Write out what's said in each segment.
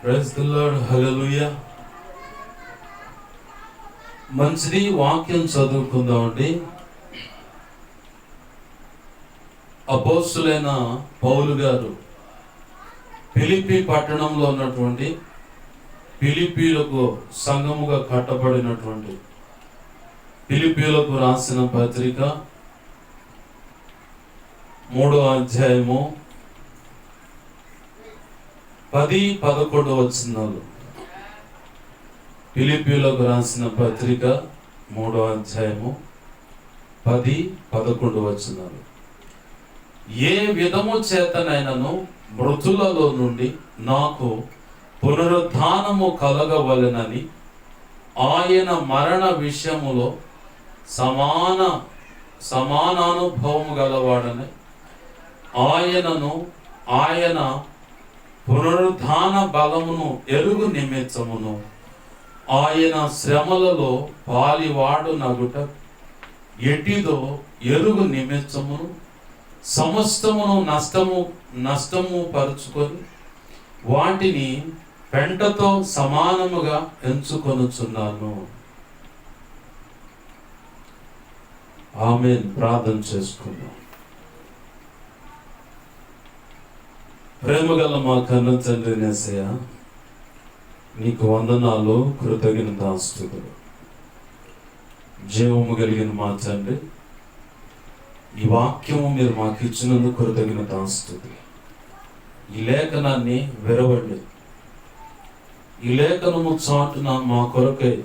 Praise the lord, హల్లెలూయా. మంచిది, వాక్యం చదువుకుందామండి. అపోస్తులైన పౌలు గారు ఫిలిప్పీ పట్టణంలో ఉన్నటువంటి ఫిలిప్పీలకు సంఘముగా కట్టబడినటువంటి ఫిలిప్పీలకు రాసిన పత్రిక 3వ అధ్యాయము 10-11 వచనాలు. ఫిలిప్పీలకు రాసిన పత్రిక 3వ అధ్యాయము 10-11 వచనాలు. ఏ విధము చేతనైనను మృతులలో నుండి నాకు పునరుద్ధానము కలగవలెనని ఆయన మరణ విషయములో సమానానుభవము గలవాడని ఆయన పునరుద్ధాన బలమును ఎరుగు నిమిత్తమును ఆయన శ్రమలలో పాలివాడు నగుట ఎటిదో ఎరుగు నిమిత్తమును సమస్తమును నష్టము పరుచుకొని వాటిని పెంటతో సమానముగా ఎంచుకొనుచున్నాను. ఆమేన్. ప్రార్థన చేసుకుందాం. ప్రేమగల మా కన్న తండ్రి యేసయ్య, నీకు వందనాలు, కృతజ్ఞతాస్తుతులు. జీవము కలిగిన మా తండ్రి, ఈ వాక్యము మీరు మాకు ఇచ్చినందుకు కృతజ్ఞతాస్తుతులు. ఈ లేఖనాన్ని విరవండి. ఈ లేఖనము చాటున మా కొరకై,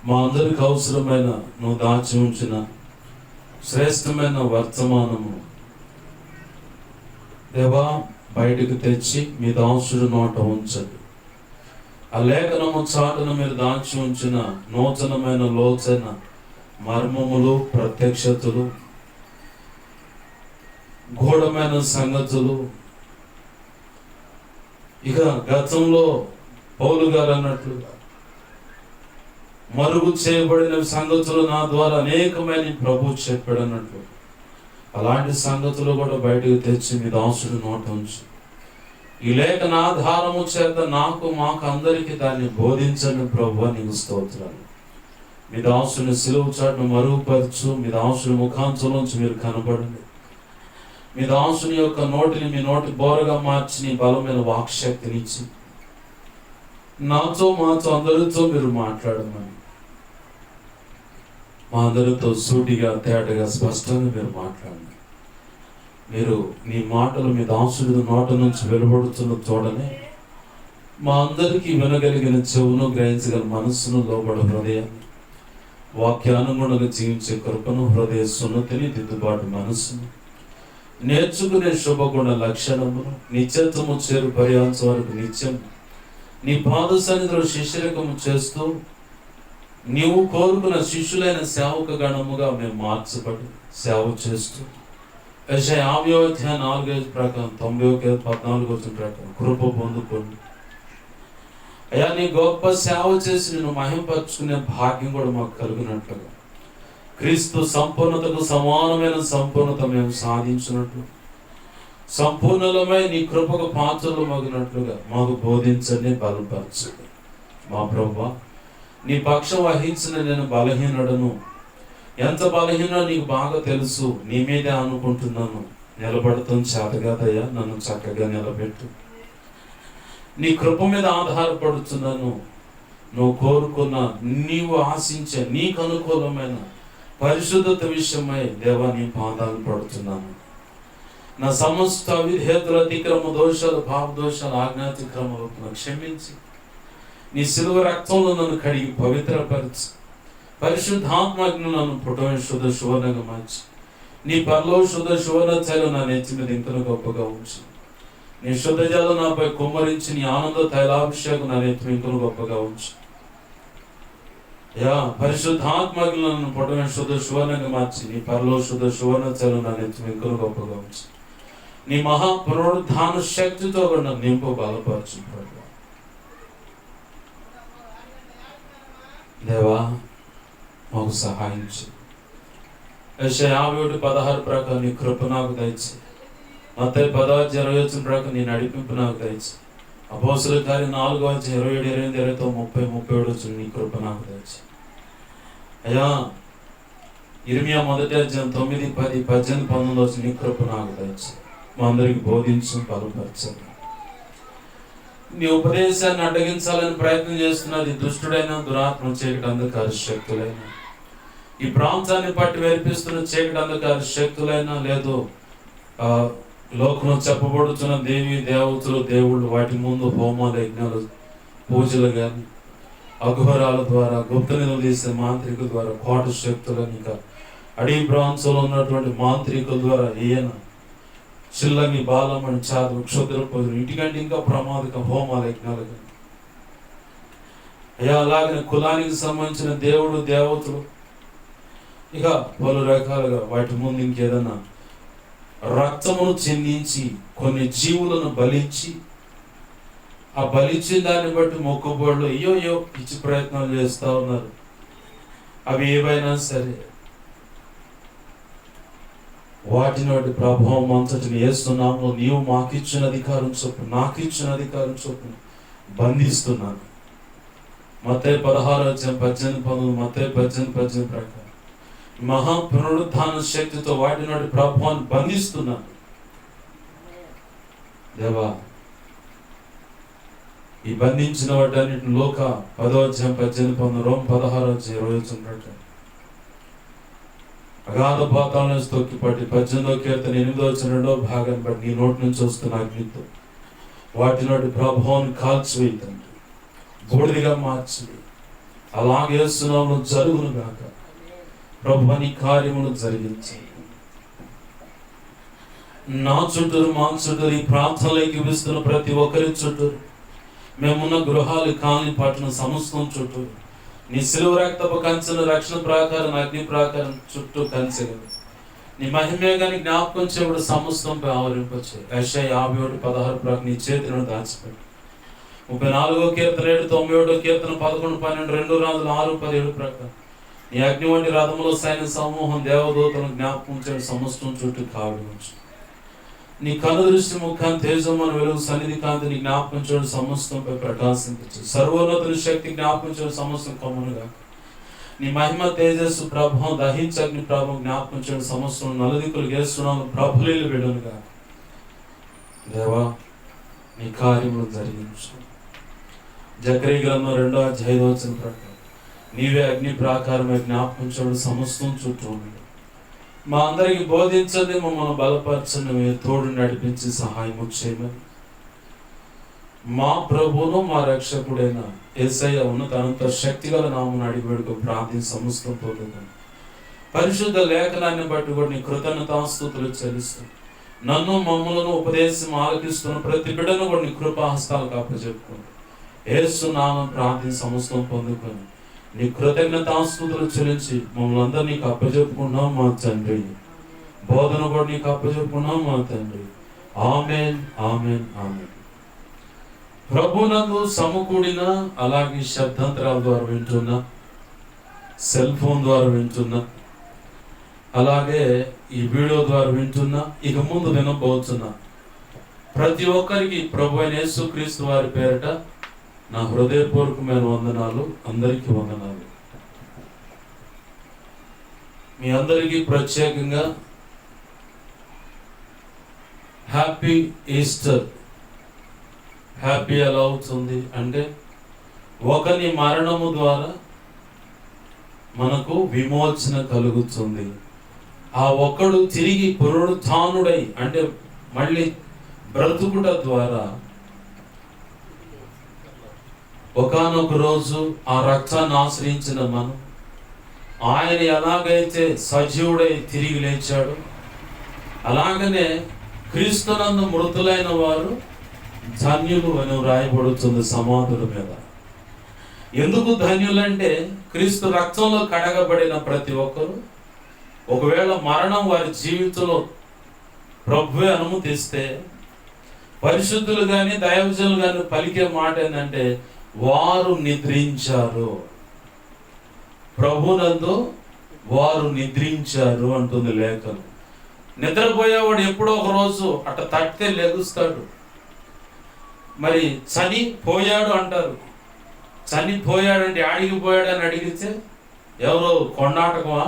మా అందరికి అవసరమైన నువ్వు దాచి ఉంచిన శ్రేష్టమైన వర్తమానము దేవా బయటకు తెచ్చి మీ దాసుడు నోట ఉంచండి. ఆ లేఖనము చాటున మీరు దాచి ఉంచిన నూతనమైన లోచన మర్మములు, ప్రత్యక్షతలు, గూఢమైన సంగతులు, ఇక గతంలో పౌలు గారు అన్నట్లుగా మరుగు చేయబడిన సంగతులు నా ద్వారా అనేకమైన ప్రభు చెప్పాడు అన్నట్లు అలాంటి సంగతులు కూడా బయటకు తెచ్చి మీ దాసుడు నోట ఉంచు. ఈ లేఖన ఆధారము చేత మాకు అందరికీ దాన్ని బోధించండి ప్రభు. నీకు స్తోత్రాలు. మీ దాసుని సిలువ చాటును మరుగుపరచు. మీ దాసుని ముఖాంశంలోంచి మీరు కనబడండి. మీ దాసుని యొక్క నోటిని మీ నోటి బోరగా మార్చి నీ బలమైన వాక్శక్తినిచ్చి మాతో అందరితో మీరు మాట్లాడమని, మా అందరితో సూటిగా, తేటగా, స్పష్టంగా మీరు మాట్లాడండి. మీరు నీ మాటలు మీ దాసుడి నోట నుంచి వెలువడుతున్న తోడనే మా అందరికీ వినగలిగిన చెవును, గ్రహించగల మనస్సును, లోబడ హృదయాన్ని, వాక్యానుగుణంగా జీవించే కృపను, హృదయ సున్నతిని, దిద్దుబాటు మనస్సును, నేర్చుకునే శుభగుణ లక్షణమును, నిత్యత్వము చేరు పర్యాంశం వరకు నిత్యం నీ పాద సన్నిధిలో శిష్యరికము చేస్తూ నీవు కోరుకున్న శిష్యులైన సేవక గణముగా మేము మార్చబడి సేవ చేస్తూ యెషయా 50:4 ప్రకారం 90:14 ప్రకారం కృప పొందుకోండి అయ్యా. నీ గొప్ప సేవ చేసి నేను మహింపరచుకునే భాగ్యం కూడా మాకు కలిగినట్లుగా క్రీస్తు సంపూర్ణతకు సమానమైన సంపూర్ణత మేము సాధించినట్లు, సంపూర్ణలమై నీ కృపకు పాత్రలు మగినట్లుగా మాకు బోధించండి, బలపరచండి. మా ప్రభువా, నీ పక్షం వహించిన నేను బలహీనుడను. ఎంత బలహీనో నీకు బాగా తెలుసు. నీ మీదే అనుకుంటున్నాను. నిలబడతాం చేతగాదయ్యా, నన్ను చక్కగా నిలబెట్టు. నీ కృప మీద ఆధారపడుతున్నాను. నువ్వు కోరుకున్న, నీవు ఆశించే, నీకు అనుకూలమైన పరిశుద్ధత విషయమై దేవా నీ పాదాలు పడుతున్నాను. నా సమస్త విధేయతల అతిక్రమ దోషాలు, పాప దోషాలు, ఆజ్ఞాతిక్రమాలను క్షమించి నీ శిలువ రక్తంలో నన్ను కడిగి పవిత్రపరిచి పరిశుద్ధాత్మను నన్ను పుటమైన శుద్ధ సువర్ణంగా మార్చి నీ పరలో శుద్ధ సువర్ణ తైలం నా నెత్తి మీద ఇంకను గొప్పగా ఉంచి నీ శుద్ధ జలం నాపై కుమ్మరించి నీ ఆనంద తైలాభిషేకం నా నెత్తి మీద ఇంకను గొప్పగా ఉంచి పరిశుద్ధాత్మను నన్ను పుటమైన శుద్ధ సువర్ణంగా మార్చి నీ పరలో శుద్ధ సువర్ణ తైలం నా నెత్తి మీద ఇంకను గొప్పగా ఉంచి నీ మహా పునరుద్ధాన శక్తితో కూడా నన్ను నింపు బలపరచు దేవా. మాకు సహాయం చేయి. యెషయా 51:16 ప్రకారం నీ కృప నాకు దయచేయి. మత్తయి 10:21 ప్రకారం నీ నడిపింపు నాకు దయచేయి. అపోస్తలుల కార్యం 4:27, 28, 29, 37 వచ్చిన నీ కృప నాకు తెచ్చి అయ్యా. ఇర్మియా 1:9, 10, 18, 19 వచ్చిన నీ కృప నాకు తెచ్చి మా అందరికి బోధించు, బలపరచండి. నీ ఉపదేశాన్ని అడ్డగించాలని ప్రయత్నం చేస్తున్నది దుష్టుడైన, దురాత్మ, చీకటి అంధకార శక్తులైన, ఈ ప్రాంతాన్ని పట్టి వేర్పిస్తున్న చీకటి అంధకార శక్తులైనా, లేదు లోకంలో చెప్పబడుతున్న దేవి దేవతలు, దేవుళ్ళు, వాటి ముందు హోమాలు, యజ్ఞాలు, పూజలు కానీ, అఘోరాల ద్వారా, గుప్త నిధులు తీసే మాంత్రికుల ద్వారా, కోట శక్తులని, ఇంకా అడవి ప్రాంతంలో ఉన్నటువంటి మాంత్రికుల ద్వారా, ఈయన చిల్లని, బాలమని, చాదు, క్షుద్ర పొదులు, ఇంటికంటే ఇంకా ప్రమాదక హోమాలు, యజ్ఞాలు కానీ అయ్యా. అలాగనే కులానికి సంబంధించిన దేవుడు, దేవతలు, ఇక పలు రకాలుగా వాటి ముందు ఇంకేదన్నా రక్తమును చెందించి కొన్ని జీవులను బలించి, ఆ బలించిన దాన్ని బట్టి మొక్కుబడులు అయ్యో పిచ్చి ప్రయత్నాలు చేస్తూ ఉన్నారు. అవి ఏవైనా సరే వాటిని ప్రభావం అంతటిని వేస్తున్నాము. నీవు మాకిచ్చిన అధికారం చొప్పున, నాకు ఇచ్చిన అధికారం చొప్పున బంధిస్తున్నాను. మత్తయి 16:18, మత్తయి 18:18 ప్రకారం మహా పునరుద్ధాన శక్తితో వాటి నాటి ప్రభావాన్ని బంధిస్తున్నాను. దేవా, ఈ బంధించిన వాటన్నిటిని లోక 10:18, రోమ్ 16:20 అగాధ పాతాళం తొక్కిపట్టి 18వ కీర్తన 8వ భాగాన్ని బట్టి నీ నోటి నుంచి వస్తున్న అగ్నితో వాటి నాటి ప్రభావాన్ని కాల్చివేయండి, బూడిదిగా మార్చి. అలాగే యేసునామములో జరుగును గాక. ప్రభువా, నీ కార్యములు జరిగించండి. నా చుట్టూరు, మా చుట్టూరు, ఈ ప్రాంతంలోకి విస్తున్న ప్రతి ఒక్కరి చుట్టూరు, మేమున్న గృహాలు, కాలనీ, పట్టణం సమస్తం చుట్టూరు నీ శిలువ రక్తపు కంచెను, రక్షణ ప్రాకారం, అగ్ని ప్రాకారం చుట్టూ కంచెలు, నీ మహిమే కానీ జ్ఞాపకం చేయబడి సమస్తంపై ఆవరింపచ్చు. యెషయా 51:16 ప్రకారం నీ చేతిని దాచిపెట్టి. 34వ కీర్తన 7, 97వ కీర్తన 11, 12, 2 రాజులు 6:17 ప్రకారం నీ అగ్ని వంటి రథములో సైన్య సమూహం, దేవదూతలను జ్ఞాపకం చేయడం సమస్తం చుట్టూ కావడించు. నీ కను దృష్టి ముఖాన్ని తేజమని వెలుగు సన్నిధి కాంతి నీ జ్ఞాపకం చేయడం సమస్తంపై ప్రకాశించు. సర్వోన్నతుని శక్తి జ్ఞాపకం చేయడం సమస్తం కమ్మునుగా. నీ మహిమ తేజస్సు ప్రభావం దహించి అగ్ని ప్రభావం జ్ఞాపకం చేయడం సమస్తం నలుదిక్కులు గేస్తున్నాము ప్రభులీలు విడునుగా. దేవా, నీ కార్యములు జరిగించు. జకరియా గ్రంథం 2:5 ప్రకారం నీవే అగ్ని ప్రాకారమే జ్ఞాపకం చేయడం సమస్తం చుట్టూ ఉంది. మా అందరికి బోధించండి, మమ్మల్ని బలపరచండి, మీరు తోడు నడిపించి సహాయం చేయమని మా ప్రభువును మా రక్షకుడైన యేసయ్య ఉన్నత అనంత శక్తిగల నామమున అడిగి వేడుకు ప్రార్థన సమస్తం పొందుతాను. పరిశుద్ధ లేఖనాన్ని బట్టి కూడా నీ కృతజ్ఞతాస్తుతులు చెల్లిస్తూ నన్ను, మమ్మలను ఉపదేశం ఆలకిస్తున్న ప్రతి బిడ్డను కూడా నీ కృపాహస్తాలకు అప్పచెప్పుకోండి. యేసు నామం ప్రార్థన సమస్తం పొందుకొని నీ కృతజ్ఞతాస్తుతులు చెల్లించి మమ్మల్ని అందరూ నీకు అప్పచెప్పుకున్నాం మా తండ్రి. బోధన కూడా నీకు అప్పచెప్పుకున్నాం మా తండ్రి. ఆమేన్, ఆమేన్, ఆమేన్. ప్రభునందు సమకూడిన, అలాగే శబ్దాంతరాల ద్వారా వింటున్నా, సెల్ ఫోన్ ద్వారా వింటున్నా, అలాగే ఈ వీడియో ద్వారా వింటున్నా, ఇక ముందు వినబోతున్నా ప్రతి ఒక్కరికి ప్రభు అయిన యేసుక్రీస్తు వారి పేరిట నా హృదయపూర్వకమైన వందనాలు. అందరికీ వందనాలు. మీ అందరికీ ప్రత్యేకంగా హ్యాపీ ఈస్టర్. హ్యాపీ ఎలా అవుతుంది అంటే, ఒకని మరణము ద్వారా మనకు విమోచన కలుగుతుంది. ఆ ఒక్కడు తిరిగి పునరుత్థానుడై అంటే మళ్ళీ బ్రతుకుట ద్వారా ఒకానొక రోజు ఆ రక్తాన్ని ఆశ్రయించిన మనం, ఆయన ఎలాగైతే సజీవుడై తిరిగి లేచాడు, అలాగనే క్రీస్తునందు మృతులైన వారు ధన్యులు అని రాయబడుతుంది సమాధుల మీద. ఎందుకు ధన్యులంటే, క్రీస్తు రక్తంలో కడగబడిన ప్రతి ఒక్కరు ఒకవేళ మరణం వారి జీవితంలో ప్రభువే అనుమతిస్తే, పరిశుద్ధులు కానీ దైవజనులు కానీ పలికే మాట ఏంటంటే, వారు నిద్రించారు, ప్రభునందు వారు నిద్రించారు అంటుంది లేఖనం. నిద్రపోయేవాడు ఎప్పుడో ఒక రోజు అట్ట తట్టితే లెగుస్తాడు. మరి చనిపోయాడు అంటారు. చనిపోయాడంటే ఆడికి పోయాడు అని అడిగితే ఎవరో కొండాటకమా,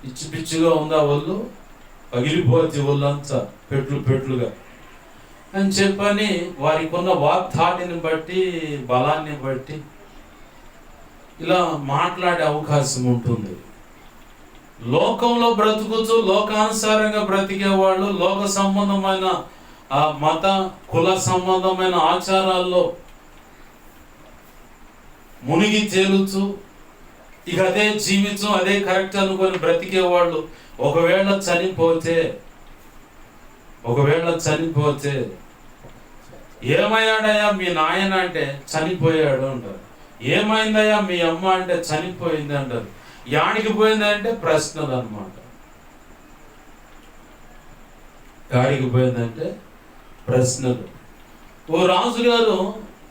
పిచ్చి పిచ్చిగా ఉందా ఒళ్ళు, పగిలిపోతే ఒళ్ళంతా పెట్లుగా అని చెప్పని వారికి ఉన్న వాగ్దాటిని బట్టి, బలాన్ని బట్టి ఇలా మాట్లాడే అవకాశం ఉంటుంది. లోకంలో బ్రతుకుతూ లోకానుసారంగా బ్రతికే వాళ్ళు లోక సంబంధమైన మత కుల సంబంధమైన ఆచారాల్లో మునిగి తేలుతూ ఇక అదే జీవితం, అదే కరెక్ట్ అనుకొని బ్రతికే వాళ్ళు ఒకవేళ చనిపోతే ఏమయ్యాడయ్యా మీ నాయన అంటే చనిపోయాడు అంటారు. ఏమైందయ్యా మీ అమ్మ అంటే చనిపోయింది అంటారు. యాడికి పోయిందంటే ప్రశ్నలు అన్నమాట. యాడికి పోయిందంటే ప్రశ్నలు. ఓ రాజుగారు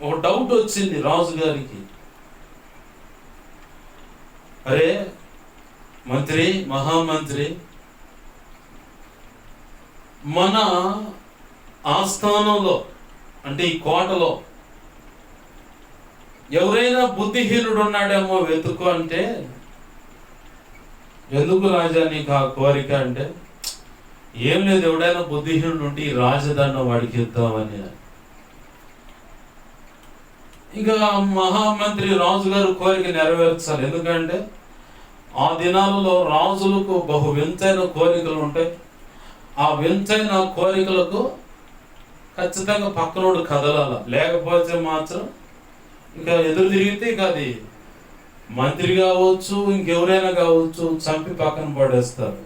ఒక డౌట్ వచ్చింది రాజుగారికి. అరే మంత్రి, మహామంత్రి, మన ఆస్థానంలో అంటే ఈ కోటలో ఎవరైనా బుద్ధిహీనుడు ఉన్నాడేమో వెతుకు అంటే, ఎందుకు రాజా నీకు ఆ కోరిక అంటే, ఏం లేదు, ఎవడైనా బుద్ధిహీనుడు ఉంటే ఈ రాజదండం వాడికి ఇద్దామని. ఇంకా మహామంత్రి రాజుగారు కోరిక నెరవేర్చాలి. ఎందుకంటే ఆ దినాలలో రాజులకు బహు వింతైన కోరికలు ఉంటాయి. ఆ వింతైన కోరికలకు ఖచ్చితంగా పక్కనోడు కదలాల, లేకపోతే మాత్రం ఇంకా ఎదురు తిరిగితే ఇక అది మంత్రి కావచ్చు, ఇంకెవరైనా కావచ్చు, చంపి పక్కన పడేస్తారు.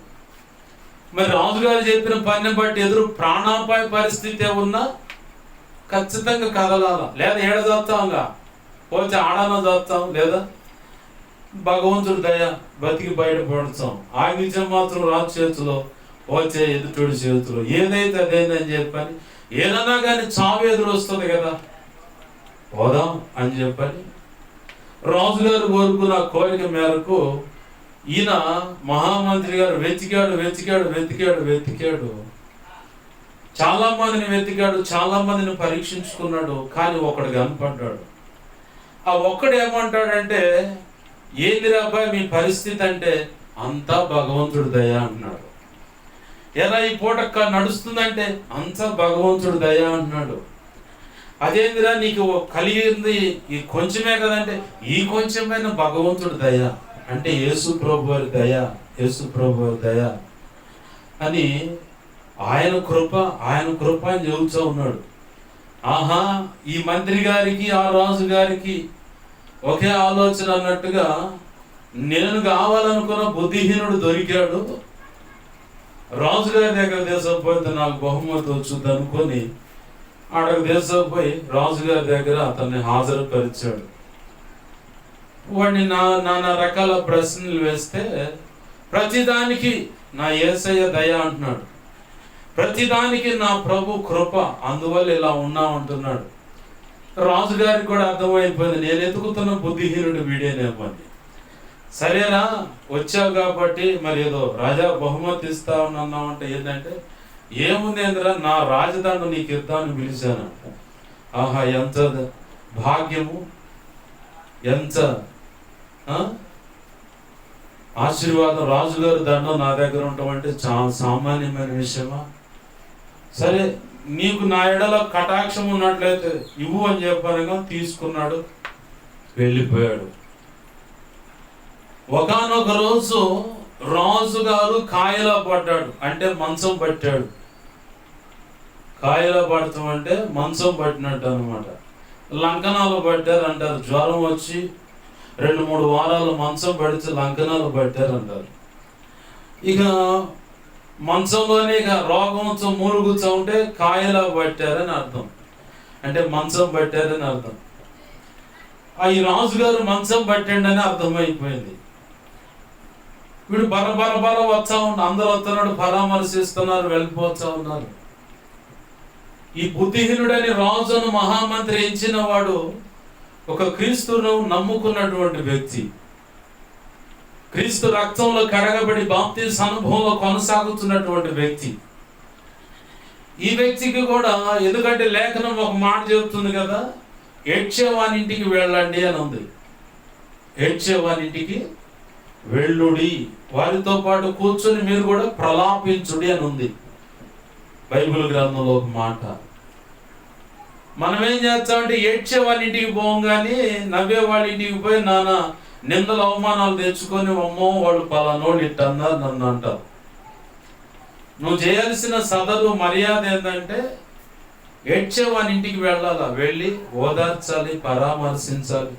మరి రాజుగారు చెప్పిన పని బట్టి ఎదురు ప్రాణాపాయ పరిస్థితి ఉన్నా ఖచ్చితంగా కదలాల, లేదా ఏడ చదువుతాంగా పోతే ఆడన చదువుతాం, లేదా భగవంతుడు దయ బతికి బయటపడతాం. ఆగించే మాత్రం రాజు చేతిలో, పోతే ఎదుటోడి చేతిలో, ఏదైతే అదేందని చెప్పని ఏదన్నా కానీ చావు ఎదురు వస్తుంది కదా, పోదాం అని చెప్పని రాజుగారు కోరుకున్న కోరిక మేరకు ఈయన మహామంత్రి గారు వెతికాడు. చాలా మందిని వెతికాడు, చాలా మందిని పరీక్షించుకున్నాడు. కానీ ఒకడు కనపడ్డాడు. ఆ ఒక్కడు ఏమంటాడంటే, ఏంది అబ్బాయి మీ పరిస్థితి అంటే, అంతా భగవంతుడి దయ అంటున్నాడు. ఎలా ఈ పూట నడుస్తుందంటే, అంతా భగవంతుడి దయ అంటున్నాడు. అదేందిరా నీకు కలిగింది ఈ కొంచెమే కదంటే, ఈ కొంచెమైన భగవంతుడి దయ అంటే యేసు ప్రభు వారి దయ అని ఆయన కృప అని చెబుతూ ఉన్నాడు. ఆహా, ఈ మంత్రి గారికి ఆ రాజు గారికి ఒకే ఆలోచన అన్నట్టుగా, నేను కావాలనుకున్న బుద్ధిహీనుడు దొరికాడు, రాజుగారి దగ్గర తీసుకుపోతే నాకు బహుమతి వచ్చుద్ది అనుకొని ఆడకు తీసుకుపోయి రాజుగారి దగ్గర అతన్ని హాజరుపరిచాడు. వాడిని నానా రకాల ప్రశ్నలు వేస్తే ప్రతిదానికి నా యేసయ్య దయ అంటున్నాడు, ప్రతిదానికి నా ప్రభు కృప, అందువల్ల ఇలా ఉన్నా అంటున్నాడు. రాజుగారికి కూడా అర్థమైపోయింది, నేను ఎదుగుతున్న బుద్ధిహీనుడు వీడేనేమో అని. సరేనా, వచ్చావు కాబట్టి మరి ఏదో రాజా బహుమతి ఇస్తా ఉన్నావు అంటే ఏంటంటే, ఏముందేంద్రా నా రాజదండు నీకు ఇద్దామని పిలిచాను. ఆహా, ఎంత భాగ్యము, ఎంత ఆశీర్వాదం, రాజుగారి దండం నా దగ్గర ఉండటం అంటే చాలా సామాన్యమైన విషయమా? సరే, నీకు నా ఎడల కటాక్షం ఉన్నట్లయితే ఇవ్వు అని చెప్పానుగా తీసుకున్నాడు, వెళ్ళిపోయాడు. ఒకానొక రోజు రాజుగారు కాయలా పడ్డాడు, అంటే మంచం పట్టాడు. కాయలా పడతాం అంటే మంచం పట్టినట్టు అనమాట. లంకనాలు పట్టారు అంటారు. జ్వరం వచ్చి 2-3 వారాలు మంచం పడితే లంకనాలు పట్టారు అంటారు. ఇక మంచంలోనే ఇక రోగంతో మూలుగుతూ ఉంటే కాయలా పట్టారని అర్థం, అంటే మంచం పట్టారని అర్థం. ఈ రాజుగారు మంచం పట్టాడని అర్థమైపోయింది. వీడు బర వస్తా ఉన్నాడు, అందరూ వస్తున్నాడు, పరామర్శిస్తున్నారు, వెళ్ళిపోతా ఉన్నారు. ఈ బుద్ధిహీనుడని రాజును మహామంత్రి ఎంచిన వాడు ఒక క్రీస్తును నమ్ముకున్నటువంటి వ్యక్తి, క్రీస్తు రక్తంలో కడగబడి బాప్తిస్మ అనుభవంలో కొనసాగుతున్నటువంటి వ్యక్తి. ఈ వ్యక్తికి కూడా, ఎందుకంటే లేఖనం ఒక మాట చెబుతుంది కదా, ఏడ్చేవానింటికి వెళ్ళండి అని ఉంది. ఏడ్చేవానింటికి వెళ్ళుడి, వారితో పాటు కూర్చొని మీరు కూడా ప్రలాపించుడి అని ఉంది బైబిల్ గ్రంథంలో ఒక మాట. మనం ఏం చేస్తామంటే ఏడ్చే వాళ్ళ ఇంటికి పోం, కానీ నవ్వే వాళ్ళ ఇంటికి పోయి నాన్న నిందలు అవమానాలు తెచ్చుకొని, అమ్మో వాళ్ళు పలానోళ్ళు ఇట్ట అన్నారు నన్ను అంటారు. నువ్వు చేయాల్సిన సదరు మర్యాద ఏంటంటే ఏడ్చే వాని ఇంటికి వెళ్ళాలా, వెళ్ళి ఓదార్చాలి, పరామర్శించాలి.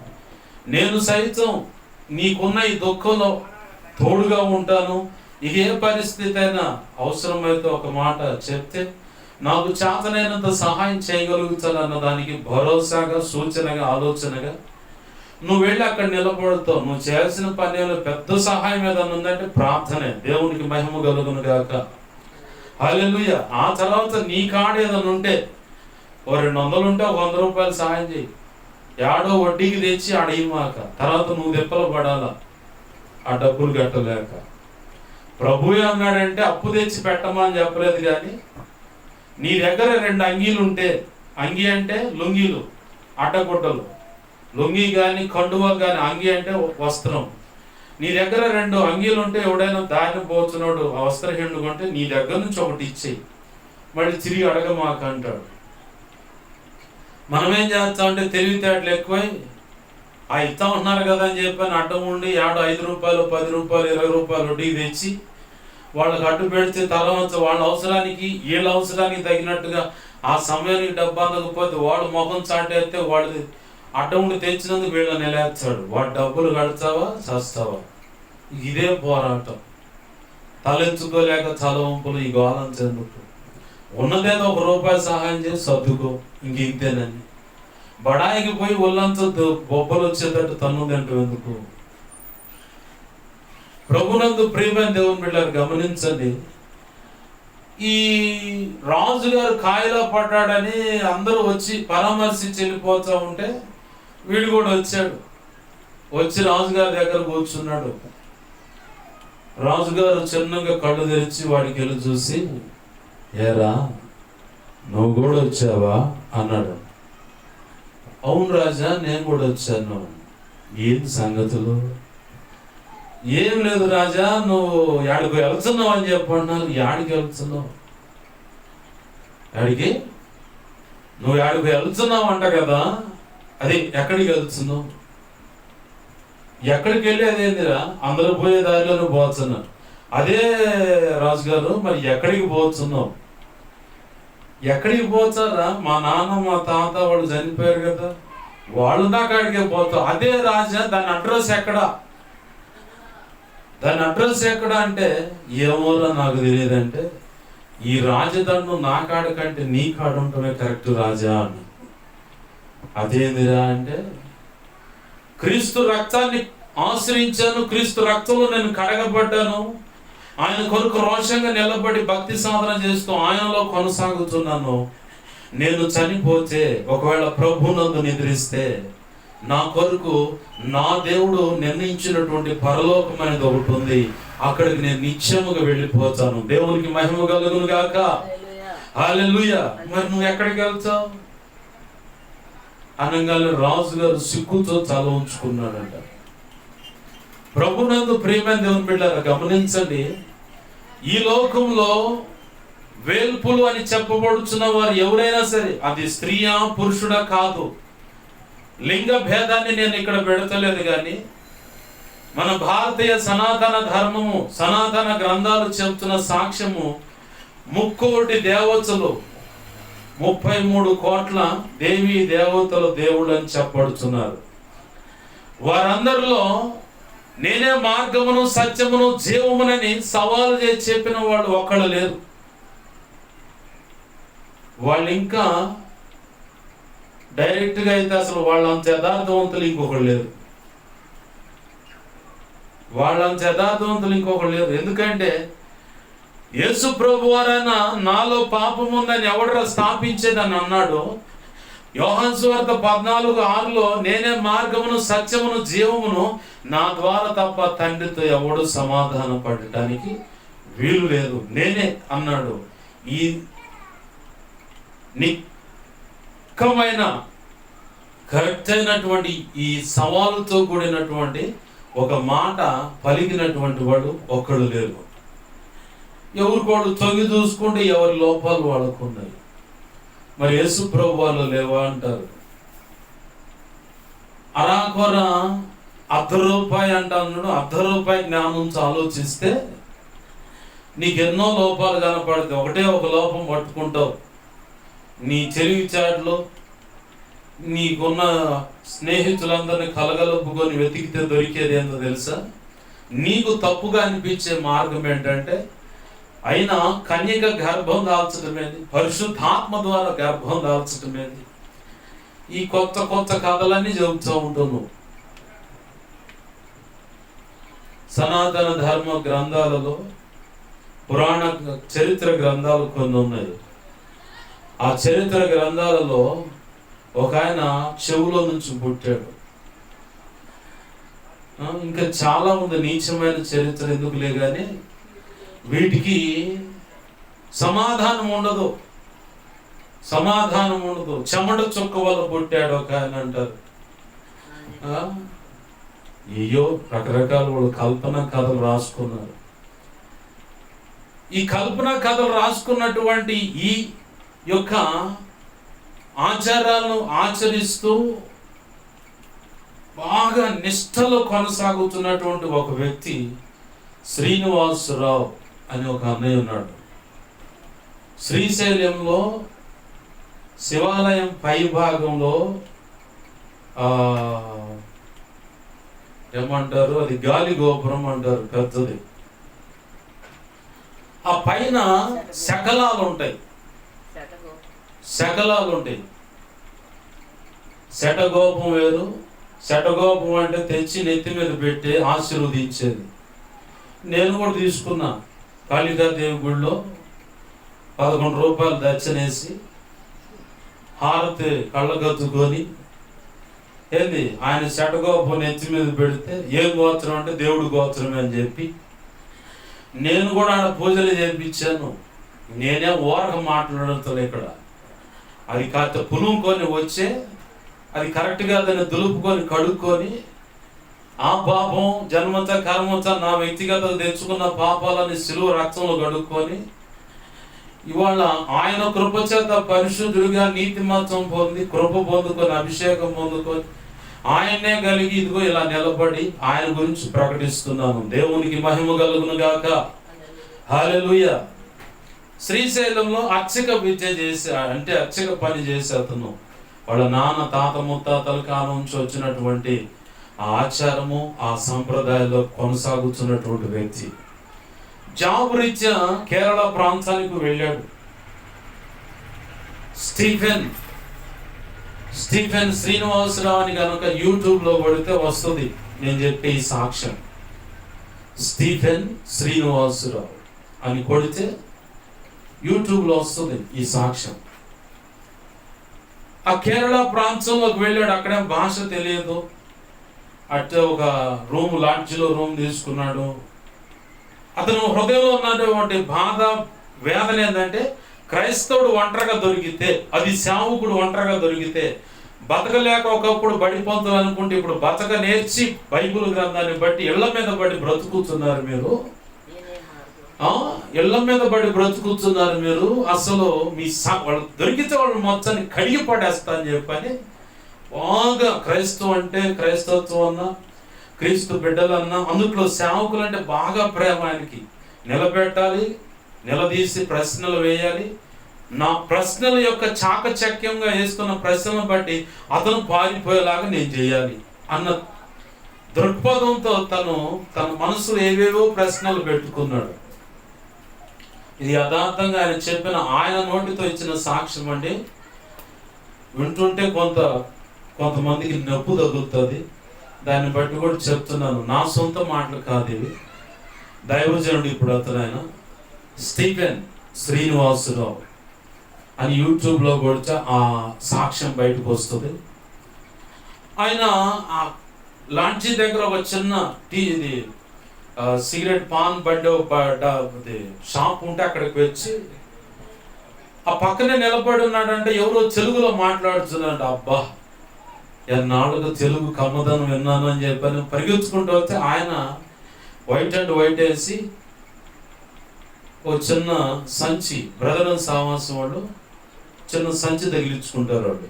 నేను సైతం నీకున్న ఈ దుఃఖంలో తోడుగా ఉంటాను, ఇక ఏ పరిస్థితి అయినా అవసరమైతే ఒక మాట చెప్తే నాకు చేతనైనంత సహాయం చేయగలుగుతానన్న దానికి భరోసాగా, సూచనగా, ఆలోచనగా నువ్వు వెళ్ళి అక్కడ నిలబడతావు. నువ్వు చేయాల్సిన పని పెద్ద సహాయం ఏదన్నా ఉందంటే ప్రార్థనే. దేవునికి మహిమ కలుగును గాక. హల్లెలూయా. ఆ తర్వాత నీ కాడ ఏదైనా ఉంటే, ఓ 200 ఉంటే ఒక 100 రూపాయలు సహాయం చేయి. ఏడో వడ్డీకి తెచ్చి అడిగిమాక. తర్వాత నువ్వు దెప్పలు పడాలా ఆ డబ్బులు కట్టలేక. ప్రభువే అన్నాడంటే అప్పు తెచ్చి పెట్టమా అని చెప్పలేదు, కానీ నీ దగ్గర 2 అంగీలు ఉంటే, అంగీ అంటే లుంగీలు, అడ్డగుడ్డలు, లుంగి కానీ కండువా కానీ, అంగీ అంటే వస్త్రం. నీ దగ్గర 2 అంగీలు ఉంటే, ఎవడైనా దారిని పోతున్నాడు ఆ వస్త్రహీనుడు కొంటే నీ దగ్గర నుంచి ఒకటి ఇచ్చేయి, మళ్ళీ తిరిగి అడగమాక అంటాడు. మనం ఏం చేస్తామంటే తెలివితేటలు ఎక్కువై ఆ ఇస్తా ఉంటున్నారు కదా అని చెప్పని అడ్డం ఉండి ఏడో 5 రూపాయలు, 10 రూపాయలు, 20 రూపాయలు వడ్డీకి తెచ్చి వాళ్ళకి అడ్డు పెడితే తర్వాత వాళ్ళ అవసరానికి వీళ్ళ అవసరానికి తగినట్టుగా ఆ సమయానికి డబ్బు అందకపోతే వాడు ముఖం చాటేస్తే వాడు అడ్డం ఉండి తెచ్చినందుకు వీళ్ళని నిలేస్తాడు. వాడు డబ్బులు కడతావా చస్తావా? ఇదే పోరాటం. తలెత్తుకోలేక చలవంపులు ఈ గోళం చెందుకు. ఉన్నదేదో 1 రూపాయి సహాయం చేసి సర్దుకో, ఇంతేనని బడాయికి పోయి ఒళ్ళంతా బొబ్బలు వచ్చేటట్టు తన్నుదంటూ ఎందుకు? ప్రభునందు ప్రియమైన దేవుని బిడ్డలారా గమనించండి. ఈ రాజుగారు కాయలో పడ్డాడని అందరూ వచ్చి పరామర్శించి వెళ్ళిపోతూ ఉంటే వీడు కూడా వచ్చాడు. వచ్చి రాజుగారి దగ్గర కూర్చున్నాడు. రాజుగారు చిన్నగా కళ్ళు తెరిచి వాడికి వెళ్ళి చూసి, ఏరా నువ్వు కూడా వచ్చావా అన్నాడు. అవును రాజా, నేను కూడా వచ్చాను. ఏంటి సంగతులు? ఏం లేదు రాజా, నువ్వు యాడికి వెళ్తున్నావు అని చెప్పన్నారు. యాడికి వెళ్తున్నావు? యాడికి? నువ్వు యాడికి వెళ్తున్నావు అంట కదా, అది ఎక్కడికి వెళ్తున్నావు? ఎక్కడికి వెళ్ళేదేందిరా? అందరూ పోయే దారిలోనే పోతున్నారు. అదే రాజుగారు, మరి ఎక్కడికి పోతున్నావు? ఎక్కడికి పోతారా? మా నాన్న మా తాత వాళ్ళు చనిపోయారు కదా, వాళ్ళు నాకు అడిగే పోతావు. అదే రాజా, దాని అడ్రస్ ఎక్కడా? దాని అడ్రస్ ఎక్కడ అంటే, ఏమోరా నాకు తెలియదంటే, ఈ రాజదండం నా కాడ కంటే నీ కాడ ఉండటమే కరెక్ట్ రాజా అని. అదేందిరా అంటే, క్రీస్తు రక్తాన్ని ఆశ్రయించాను, క్రీస్తు రక్తంలో నేను కడగబడ్డాను, ఆయన కొరకు రోషంగా నిలబడి భక్తి సాధన చేస్తూ ఆయనలో కొనసాగుతున్నాను. నేను చనిపోతే, ఒకవేళ ప్రభువునందు నిద్రిస్తే, నా కొరకు నా దేవుడు నిర్ణయించినటువంటి పరలోకం అనేది ఒకటి ఉంది, అక్కడికి నేను నిత్యముగా వెళ్ళిపోతాను. దేవునికి మహిమ కలుగును గాక. హల్లెలూయా. మరి నువ్వు ఎక్కడికి వెళ్తావు అనగానే రాజుగారు సిగ్గుతో తల ఉంచుకున్నాడంట. ప్రభునందు ప్రియమైన దేవుని బిడ్డలారా గమనించండి. ఈ లోకంలో వేల్పులు అని చెప్పబడుచున్న వారు ఎవరైనా సరే, అది స్త్రీయా పురుషుడా కాదు, లింగ భేదాన్ని నేను ఇక్కడ పెడతలేదు, కానీ మన భారతీయ సనాతన ధర్మము, సనాతన గ్రంథాలు చెబుతున్న సాక్ష్యము, 3 దేవతలు, 33 కోట్ల దేవీ దేవతలు దేవుడు అని చెప్పబడుతున్నారు. వారందరిలో నేనే మార్గమును, సత్యమును, జీవమునని సవాలు చేసి చెప్పిన వాళ్ళు ఒక్కళ్ళు లేరు. వాళ్ళు ఇంకా డైరెక్ట్గా అయితే అసలు వాళ్ళంత యథార్థవంతులు ఇంకొకరు లేరు. వాళ్ళంత యథార్థవంతులు ఇంకొకరు లేరు. ఎందుకంటే యేసు ప్రభువారైనా నాలో పాపం ఉందని ఎవడరా స్థాపించేదని అన్నాడు. యోహాను సువార్త 14:6లో నేనే మార్గమును, సత్యమును, జీవమును, నా ద్వారా తప్ప తండ్రితో ఎవడు సమాధాన పడటానికి వీలు లేదు, నేనే అన్నాడు. నిక్కమైన కరెక్ట్ అయినటువంటి ఈ సవాలుతో కూడినటువంటి ఒక మాట పలికినటువంటి వాడు ఒక్కడు లేరు. ఎవరికోడు తొంగి చూసుకుంటే ఎవరి లోపాలు వాళ్ళకు ఉన్నాయి. మరి యేసు ప్రభు వాళ్ళు లేవా అంటారు. అరాకొర ₹1 అంటాడు. ₹1 జ్ఞానం ఆలోచిస్తే నీకెన్నో లోపాలు కనపడతాయి. ఒకటే ఒక లోపం పట్టుకుంటావు. నీ తెలివిచాటులో నీకున్న స్నేహితులందరినీ కలగలుపుకొని వెతికితే దొరికేది ఏందో తెలుసా? నీకు తప్పుగా అనిపించే మార్గం ఏంటంటే, అయినా కన్యక గర్భం దాల్చడమేది, పరిశుద్ధాత్మ ద్వారా గర్భం దాల్చడమేది, ఈ కొత్త కొత్త కథలన్నీ చెబుతూ ఉంటున్నావు. సనాతన ధర్మ గ్రంథాలలో పురాణ చరిత్ర గ్రంథాలు కొన్ని ఉన్నాయి. ఆ చరిత్ర గ్రంథాలలో ఒక ఆయన చెవులో నుంచి పుట్టాడు. ఇంకా చాలా ఉంది నీచమైన చరిత్ర, ఎందుకులే కానీ వీటికి సమాధానం ఉండదు. చెమట చుక్క వల్ల పుట్టాడు ఒక ఆయన అంటారు. అయ్యో, రకరకాల వాళ్ళు కల్పన కథలు రాసుకున్నారు. ఈ కల్పన కథలు రాసుకున్నటువంటి ఈ యొక్క ఆచారాలను ఆచరిస్తూ బాగా నిష్ఠలో కొనసాగుతున్నటువంటి ఒక వ్యక్తి శ్రీనివాసరావు అని ఒక అన్నయ్య ఉన్నాడు. శ్రీశైలంలో శివాలయం పై భాగంలో ఏమంటారు, అది గాలి గోపురం అంటారు, పెద్దది. ఆ పైన శకలాలు ఉంటాయి. శటగోపం వేరు. శటగోపం అంటే తెచ్చి నెత్తి మీద పెట్టి ఆశీర్వదించేది. నేను కూడా తీసుకున్నా. కాళికాదేవి గుడిలో ₹11 దర్శనేసి హారతి కళ్ళగత్తుకొని, ఏంది ఆయన శటగోపం నెత్తి మీద పెడితే ఏం గోత్రం అంటే దేవుడి గోత్రమే అని చెప్పి నేను కూడా ఆడ పూజలు చేయించాను. నేనే ఓరక మాట్లాడుతాను. ఇక్కడ అది కాస్త పులుముకొని వచ్చే, అది కరెక్ట్గా దాన్ని దులుపుకొని కడుక్కొని, ఆ పాపం జన్మత కర్మత నా వ్యక్తిగత తెచ్చుకున్న పాపాలని సిలువ రక్తంలో కడుక్కొని, ఇవాళ ఆయన కృపచేత పరిశుద్ధుడిగా నీతిమత్వం పొంది, కృప పొందుకొని, అభిషేకం పొందుకొని, ఆయన్నే కలిగి ఇదిగో ఇలా నిలబడి ఆయన గురించి ప్రకటిస్తున్నాను. దేవునికి మహిమ కలుగును గాక. హల్లెలూయా. శ్రీశైలంలో అర్చక విద్య చేసి, అంటే అర్చక పని చేసే అతను, వాళ్ళ నాన్న తాత ముత్తాతల కాలం నుంచి వచ్చినటువంటి ఆ ఆచారము, ఆ సంప్రదాయాల్లో కొనసాగుతున్నటువంటి వ్యక్తి జాబ్ రీత్యా కేరళ ప్రాంతానికి వెళ్ళాడు. స్టీఫెన్ శ్రీనివాసరావు అని కనుక యూట్యూబ్లో కొడితే వస్తుంది నేను చెప్పే ఈ సాక్ష్యం. స్టీఫెన్ శ్రీనివాసరావు అని కొడితే యూట్యూబ్లో వస్తుంది ఈ సాక్ష్యం. ఆ కేరళ ప్రాంతంలోకి వెళ్ళాడు. అక్కడే భాష తెలియదు. అట్టే ఒక లాడ్జిలో రూమ్ తీసుకున్నాడు. అతను హృదయంలో ఉన్నటువంటి బాధ, వేదన ఏంటంటే, క్రైస్తవుడు ఒంటరిగా దొరికితే, అది సేవకుడు ఒంటరిగా దొరికితే బతకలేక ఒకప్పుడు బడిపోతాం అనుకుంటే ఇప్పుడు బతక నేర్చి బైబిల్ గ్రంథాన్ని బట్టి ఇళ్ల మీద పడి బ్రతుకుతున్నారు మీరు. ఇళ్ల మీద పడి బ్రతుకుతున్నారు మీరు. అసలు మీ వాళ్ళు దొరికితే వాళ్ళు మొత్తాన్ని కడిగి పడేస్తా అని చెప్పని బాగా క్రైస్తవం అంటే, క్రైస్తవత్వం అన్నా, క్రీస్తు బిడ్డలన్నా, అందుట్లో సేవకులు అంటే బాగా ప్రేమ. ఆయనకి నిలబెట్టాలి, నిలదీసి ప్రశ్నలు వేయాలి. నా ప్రశ్నల యొక్క చాకచక్యంగా వేసుకున్న ప్రశ్నలను బట్టి అతను పారిపోయేలాగా నేను చేయాలి అన్న దృక్పథంతో తన మనసులో ఏవేవో ప్రశ్నలు పెట్టుకున్నాడు. ఇది యథార్థంగా ఆయన చెప్పిన, ఆయన నోటితో ఇచ్చిన సాక్ష్యం అండి. వింటుంటే కొంతమందికి నొప్పి తగులుతుంది. దాన్ని బట్టి కూడా చెప్తున్నాను, నా సొంత మాటలు కాదు ఇవి. దైవజనుడు ఇప్పుడు అతను స్టీఫెన్ శ్రీనివాసరావు అని యూట్యూబ్లో కొడితే ఆ సాక్ష్యం బయటకు వస్తుంది. ఆయన ఆ లాంచీ దగ్గర ఒక చిన్న ఇది సిగరెట్ పాన్ బండి షాప్ ఉంటే అక్కడికి వచ్చి ఆ పక్కనే నిలబడి ఉన్నాడంటే ఎవరో తెలుగులో మాట్లాడుతున్నాడు. అబ్బా, ఎన్నాళ్ళుగా తెలుగు కమ్మదనం విన్నాను అని చెప్పాను. పరిగెత్తుకుంటూ వస్తే ఆయన వైట్ అండ్ వైట్ వేసి ఓ చిన్న సంచి, బ్రదర్ సావాసం వాళ్ళు చిన్న సంచి తగిలించుకుంటారు. వాళ్ళు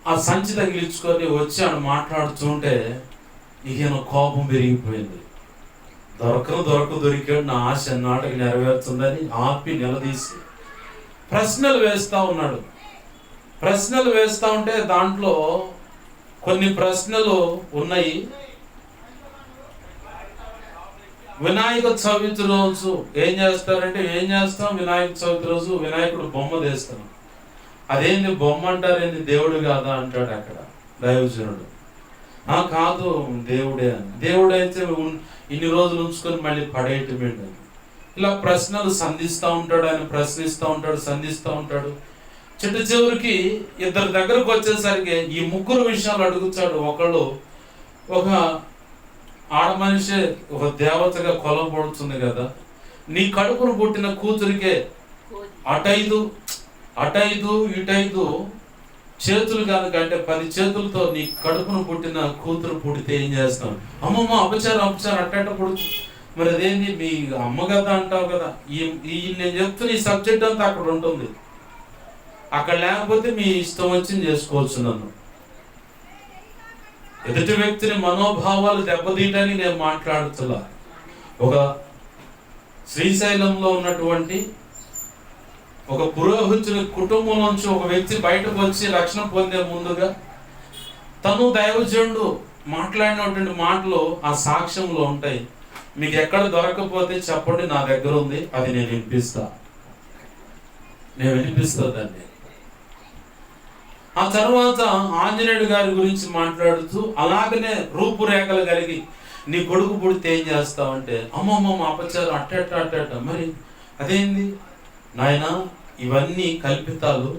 ఆ సంచి తగిలించుకొని వచ్చి ఆయన మాట్లాడుతుంటే ఈయన కోపం పెరిగిపోయింది. దొరికాడు, నా ఆశ ఎన్నాళ్ళకి నెరవేరుతుందని ఆపి నిలదీసి ప్రశ్నలు వేస్తూ ఉన్నాడు. ప్రశ్నలు వేస్తూ ఉంటే దాంట్లో కొన్ని ప్రశ్నలు ఉన్నాయి. వినాయక చవితి రోజు ఏం చేస్తారంటే, ఏం చేస్తాం వినాయక చవితి రోజు? వినాయకుడు బొమ్మ తీస్తాం. అదేంది బొమ్మ అంటారేంది, దేవుడు కాదా అంటాడు అక్కడ దైవజనుడు. కాదు దేవుడే అని. దేవుడైతే ఇన్ని రోజులు ఉంచుకొని మళ్ళీ పడేయటమేంటి? ఇలా ప్రశ్నలు సంధిస్తూ ఉంటాడు ఆయన, ప్రశ్నిస్తూ ఉంటాడు, సంధిస్తూ ఉంటాడు. చిట్ట చివరికి ఇద్దరి దగ్గరకు వచ్చేసరికి ఈ ముగ్గురు విషయాలు అడుగుతాడు. ఒకళ్ళు, ఒక ఆడ మనిషి ఒక దేవతగా కొలబడుతుంది కదా, నీ కడుపును పుట్టిన కూతురికే అటైదు ఇటైదు చేతులు కనుక అంటే 10 చేతులతో నీ కడుపును పుట్టిన కూతురు పుడితే ఏం చేస్తాం? అమ్మమ్మ అపచారం అట్టట పుడుతుంది. మరి అదేంటి, మీ అమ్మ కదా అంటావు కదా. నేను చెప్తున్న ఈ సబ్జెక్ట్ అంతా అక్కడ ఉంటుంది. అక్కడ లేకపోతే మీ ఇష్టం వచ్చింది చేసుకోవచ్చు. నన్ను ఎదుటి వ్యక్తిని మనోభావాలు దెబ్బతీయటానికి నేను మాట్లాడుతున్నా. ఒక శ్రీశైలంలో ఉన్నటువంటి ఒక పురోహితుని కుటుంబం నుంచి ఒక వ్యక్తి బయటకు వచ్చి రక్షణ పొందే ముందుగా తను దైవజనుడు మాట్లాడినటువంటి మాటలు ఆ సాక్ష్యంలో ఉంటాయి. మీకు ఎక్కడ దొరకపోతే చెప్పండి, నా దగ్గర ఉంది, అది నేను వినిపిస్తా దాన్ని. ఆ తర్వాత ఆంజనేయుడు గారి గురించి మాట్లాడుతూ అలాగనే రూపురేఖలు కలిగి నీ కొడుకు పుడితే ఏం చేస్తావంటే, అమ్మమ్మ అపచారం అట్టట. మరి అదేంది నాయన, ఇవన్నీ కల్పితాలు.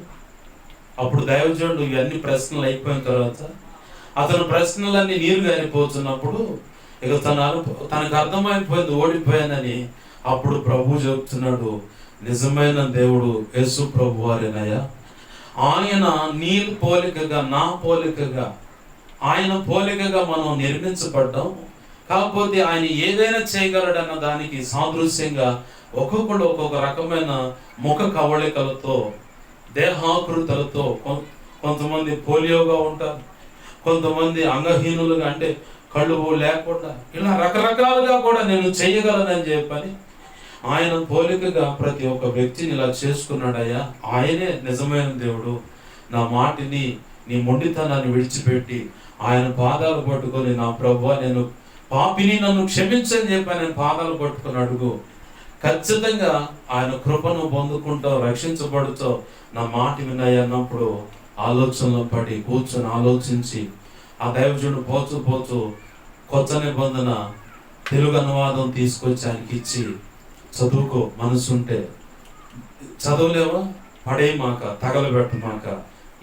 అప్పుడు దైవజనుడు ఇవన్నీ ప్రశ్నలు అయిపోయిన తర్వాత అతను ప్రశ్నలన్నీ నీరు గారిపోతున్నప్పుడు ఇక తనకు అర్థమైపోయింది ఓడిపోయానని. అప్పుడు ప్రభు చెప్తున్నాడు, నిజమైన దేవుడు యేసు ప్రభు వారేనయ్యా. ఆయన నీ పోలికగా, నా పోలికగా, ఆయన పోలికగా మనం నిర్మించబడ్డాం. కాకపోతే ఆయన ఏదైనా చేయగలడన్న దానికి సాదృశ్యంగా ఒక్కొక్కడు ఒక్కొక్క రకమైన ముఖ కవళికలతో, దేహాకృతులతో, కొంతమంది పోలియోగా ఉంటారు, కొంతమంది అంగహీనులుగా అంటే కళ్ళు లేకుండా, ఇలా రకరకాలుగా కూడా నేను చేయగలనని చెప్పని ఆయన పోలికగా ప్రతి ఒక్క వ్యక్తిని ఇలా చేసుకున్నాడయ్యా. ఆయనే నిజమైన దేవుడు. నా మాటిని, నీ మొండితనాన్ని విడిచిపెట్టి ఆయన పాదాలు పట్టుకొని, నా ప్రభువా నేను పాపిని, నన్ను క్షమించని చెప్పి ఆయన పాదాలు పట్టుకొని అడుగు. ఖచ్చితంగా ఆయన కృపను పొందుకుంటావు, రక్షించబడుతావు. నా మాట విన్నాయి అన్నప్పుడు ఆలోచనలో పడి కూర్చొని ఆలోచించి ఆ దైవజుడు పోచు కొత్త నిబంధన తెలుగు అనువాదం తీసుకొచ్చి ఆయనకి ఇచ్చి, చదువుకో మనసుంటే, చదవలేవా పడేయమాక, తగలబెట్టమాక,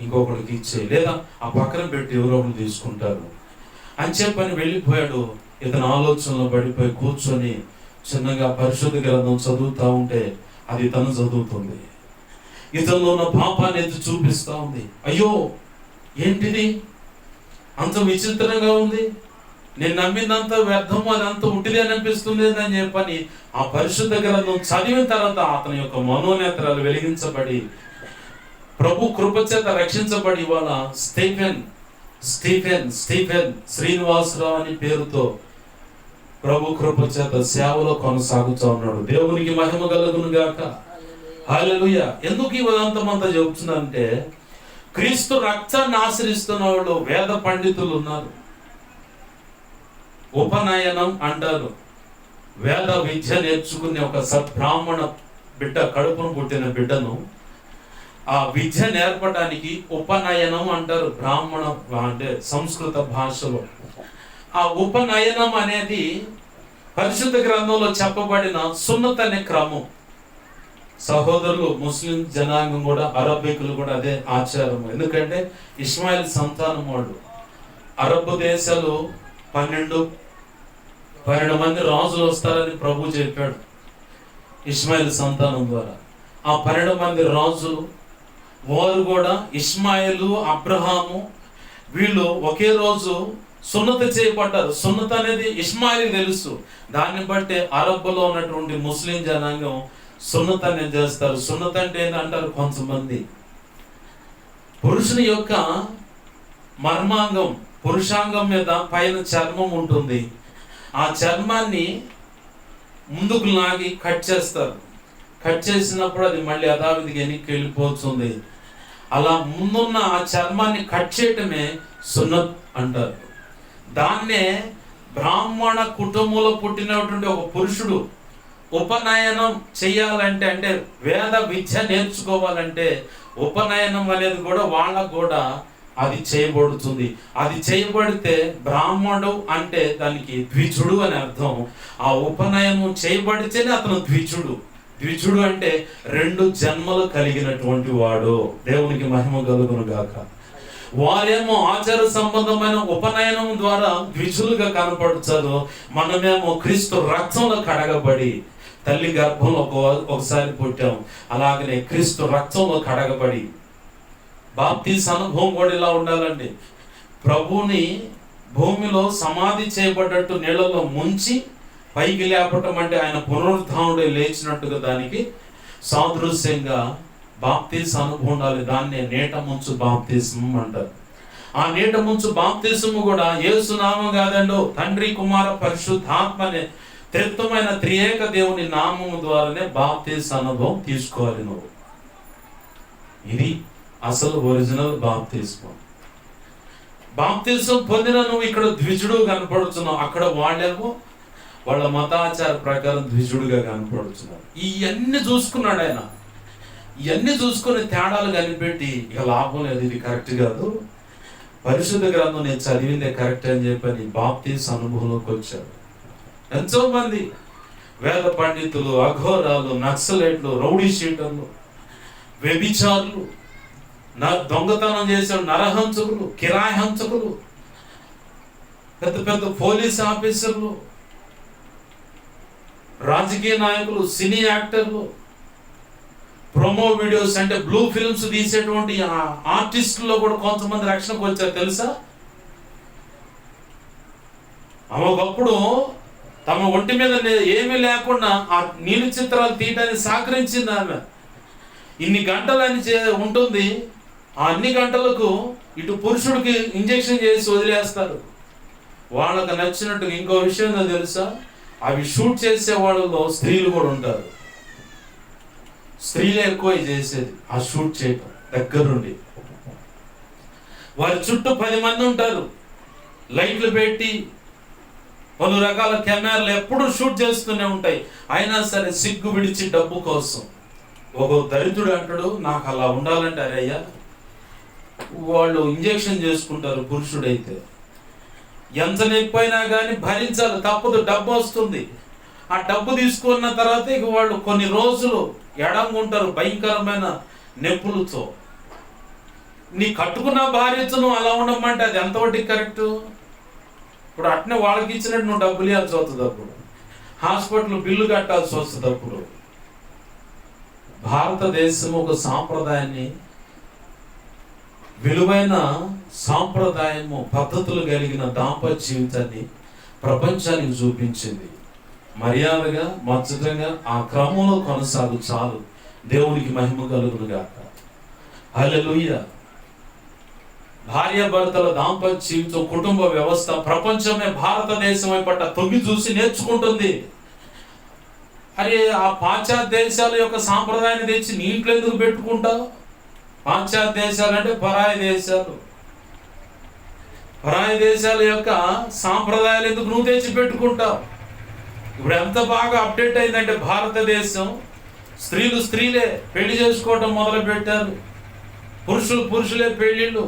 ఇంకొకరికి ఇచ్చే, లేదా ఆ పక్కన పెట్టి ఎవరో ఒకరు తీసుకుంటారు అని చెప్పని వెళ్ళిపోయాడు. ఇతను ఆలోచనలో పడిపోయి కూర్చొని చిన్నగా పరిశుద్ధ గ్రంథం చదువుతూ ఉంటే అది తను చదువుతుంది. ఇతనిలో ఉన్న పాపాన్ని ఎత్తి చూపిస్తూ ఉంది. అయ్యో ఏంటిది అంత విచిత్రంగా ఉంది, నేను నమ్మిందంతా వ్యర్థము, అదంతా ఉట్టిదే అనిపిస్తుంది అని చెప్పని ఆ పరిశుద్ధ గ్రంథం చదివిన తర్వాత అతని యొక్క మనోనేత్రాలు వెలిగించబడి ప్రభు కృపచేత రక్షించబడి ఇవాళ స్టీఫెన్ శ్రీనివాసరావు అని పేరుతో ప్రభు కృపచేత సేవలో కొనసాగుతూ ఉన్నాడు. దేవునికి మహిమ కలుగును గాక. హల్లెలూయా. ఎందుకు ఇదంతా చెబుతుందంటే, క్రీస్తు రక్తాన్ని ఆశ్రయిస్తున్న వాళ్ళు వేద పండితులు ఉన్నారు. ఉపనయనం అంటారు. వేద విద్య నేర్చుకునే ఒక సద్బ్రాహ్మణ బిడ్డ, కడుపును పుట్టిన బిడ్డను ఆ విద్య నేర్పడానికి ఉపనయనం అంటారు. బ్రాహ్మణ అంటే సంస్కృత భాషలో. ఆ ఉపనయనం అనేది పరిశుద్ధ గ్రంథంలో చెప్పబడిన సున్నత్ అనే క్రమం. సహోదరులు ముస్లిం జనాంగం కూడా, అరబ్బికులు కూడా అదే ఆచారం. ఎందుకంటే ఇస్మాయిల్ సంతానం వాళ్ళు. అరబ్ దేశాలు 12 మంది రాజులు వస్తారని ప్రభు చెప్పాడు ఇస్మాయిల్ సంతానం ద్వారా. ఆ 12 మంది రాజులు, వారు కూడా ఇష్మాయేలు, అబ్రహాము వీళ్ళు ఒకే రోజు సున్నతి చేయబడ్డారు. సున్నత అనేది ఇష్మాయిల్కి తెలుసు. దాన్ని బట్టి అరబ్బులో ఉన్నటువంటి ముస్లిం జనాంగం సున్నత అనేది చేస్తారు. సున్నత అంటే ఏంటంటారు కొంతమంది, పురుషుని యొక్క మర్మాంగం, పురుషాంగం మీద పైన చర్మం ఉంటుంది. ఆ చర్మాన్ని ముందుకు లాగి కట్ చేస్తారు. కట్ చేసినప్పుడు అది మళ్ళీ యథావిధిగా వెనక్కి వెళ్ళిపోతుంది. అలా ముందున్న ఆ చర్మాన్ని కట్ చేయటమే సున్నత్ అంటారు. దాన్నే బ్రాహ్మణ కుటుంబంలో పుట్టినటువంటి ఒక పురుషుడు ఉపనయనం చెయ్యాలంటే, అంటే వేద విద్య నేర్చుకోవాలంటే ఉపనయనం అనేది కూడా వాళ్ళకు కూడా అది చేయబడుతుంది. అది చేయబడితే బ్రాహ్మణుడు అంటే దానికి ద్విజుడు అని అర్థం. ఆ ఉపనయనం చేయబడితేనే అతను ద్విజుడు. ద్విజుడు అంటే 2 జన్మలు కలిగినటువంటి వాడు. దేవునికి మహిమ కలుగును గాక. వారేమో ఆచార సంబంధమైన ఉపనయనం ద్వారా ద్విజులుగా కనపడుతారు. మనమేమో క్రీస్తు రక్తంలో కడగబడి తల్లి గర్భంలో ఒకసారి పుట్టాం. అలాగనే క్రీస్తు రక్తంలో కడగబడి బాప్తీస్ అనుభవం కూడా ఇలా ఉండాలండి. ప్రభువుని భూమిలో సమాధి చేయబడ్డట్టు నీళ్ళలో ముంచి పైకి లేపటం అంటే ఆయన పునరుద్ధానుడే లేచినట్టుగా దానికి సాదృశ్యంగా బాప్తీస్ అనుభవం ఉండాలి. దాన్నే నీట ముంచు బాప్తీసం అంటారు. ఆ నీట ముంచు బాప్తీసము కూడా యేసు నామం కాదండో, తండ్రి కుమార పరిశుద్ధాత్మ అనే త్రిత్వమైన త్రియేక దేవుని నామము ద్వారానే బాప్తీస్ అనుభవం తీసుకోవాలి నువ్వు. ఇది అసలు ఒరిజినల్ బాప్తీసం. బాప్తీసం పొందిన నువ్వు ఇక్కడ ద్విజుడు కనపడుతున్నావు, అక్కడ వాళ్ళేమో వాళ్ళ మతాచార ప్రకారం ద్విజుడుగా కనపడుతున్నారు. ఇవన్నీ చూసుకున్నాడు ఆయన. ఇవన్నీ చూసుకుని తేడాలు కనిపెట్టి ఇక లాభం లేదు, ఇది కరెక్ట్ కాదు, పరిశుద్ధ గ్రంథం నేను చదివిందే కరెక్ట్ అని చెప్పని బాప్తీస్ అనుభవంలోకి వచ్చాడు. ఎంతో మంది వేద పండితులు, అఘోరాలు, నక్సలైట్లు, రౌడీ షీటర్లు, వ్యభిచారులు, దొంగతనం చేసే నరహంతకులు, కిరాయి హంతకులు, పెద్ద పెద్ద పోలీస్ ఆఫీసర్లు, రాజకీయ నాయకులు, సినీ యాక్టర్లు, ప్రోమో వీడియోస్ అంటే బ్లూ ఫిల్మ్స్ తీసేటువంటి ఆర్టిస్టుల్లో కూడా కొంతమంది రక్షణకు వచ్చారు తెలుసా. ఒకప్పుడు తమ ఒంటి మీద ఏమీ లేకుండా ఆ నీలి చిత్రాలు తీయడానికి సహకరించింది ఆమె. ఇన్ని గంటలు అని ఉంటుంది. ఆ అన్ని గంటలకు ఇటు పురుషుడికి ఇంజెక్షన్ చేసి వదిలేస్తారు. వాళ్ళకు నచ్చినట్టుగా. ఇంకో విషయం తెలుసా, అవి షూట్ చేసే వాళ్ళలో స్త్రీలు కూడా ఉంటారు. స్త్రీలే ఎక్కువ చేసేది ఆ షూట్ చేయటం దగ్గరుండి. వారి చుట్టూ 10 మంది ఉంటారు, లైట్లు పెట్టి పలు రకాల కెమెరాలు ఎప్పుడూ షూట్ చేస్తూనే ఉంటాయి. అయినా సరే సిగ్గు విడిచి డబ్బు కోసం ఒక దరిద్రుడు అంటాడు, నాకు అలా ఉండాలంటే అరయ్యా వాళ్ళు ఇంజెక్షన్ చేసుకుంటారు. పురుషుడైతే ఎంత నొప్పైనా కానీ భరించాలి, తప్పదు, డబ్బు వస్తుంది. ఆ డబ్బు తీసుకున్న తర్వాత ఇక వాళ్ళు కొన్ని రోజులు ఎడంగుంటారు భయంకరమైన నొప్పులతో. నీ కట్టుకున్న భార్యతో నువ్వు అలా ఉండమంటే అది ఎంతవరకు కరెక్ట్? ఇప్పుడు అట్నే వాళ్ళకి ఇచ్చినట్టు నువ్వు డబ్బులు ఇవ్వాల్సి వస్తుంది, అప్పుడు హాస్పిటల్ బిల్లు కట్టాల్సి వస్తుంది. అప్పుడు భారతదేశం ఒక సాంప్రదాయాన్ని, విలువైన సాంప్రదాయము, పద్ధతులు కలిగిన దాంపత్య జీవితాన్ని ప్రపంచానికి చూపించింది. మర్యాదగా, మచ్చటంగా ఆ క్రమంలో కొనసాగు చాలు. దేవునికి మహిమ కలుగును గాక. హల్లెలూయా. భార్యాభర్తల దాంపత్య జీవితం, కుటుంబ వ్యవస్థ ప్రపంచమే భారతదేశం పట్ల తొంగి చూసి నేర్చుకుంటుంది. అరే ఆ పాశ్చాత్య దేశాల యొక్క సాంప్రదాయాన్ని తెచ్చి నీ ఇంట్లో ఎందుకు పెట్టుకుంటావు? పాశ్చాత్య దేశాలు అంటే పరాయి దేశాలు. పరాయి దేశాల యొక్క సాంప్రదాయాలు ఎందుకు నువ్వు తెచ్చి పెట్టుకుంటావు? ఇప్పుడు ఎంత బాగా అప్డేట్ అయిందంటే భారతదేశం, స్త్రీలు స్త్రీలే పెళ్లి చేసుకోవటం మొదలు పెట్టారు, పురుషులు పురుషులే పెళ్లిళ్ళు,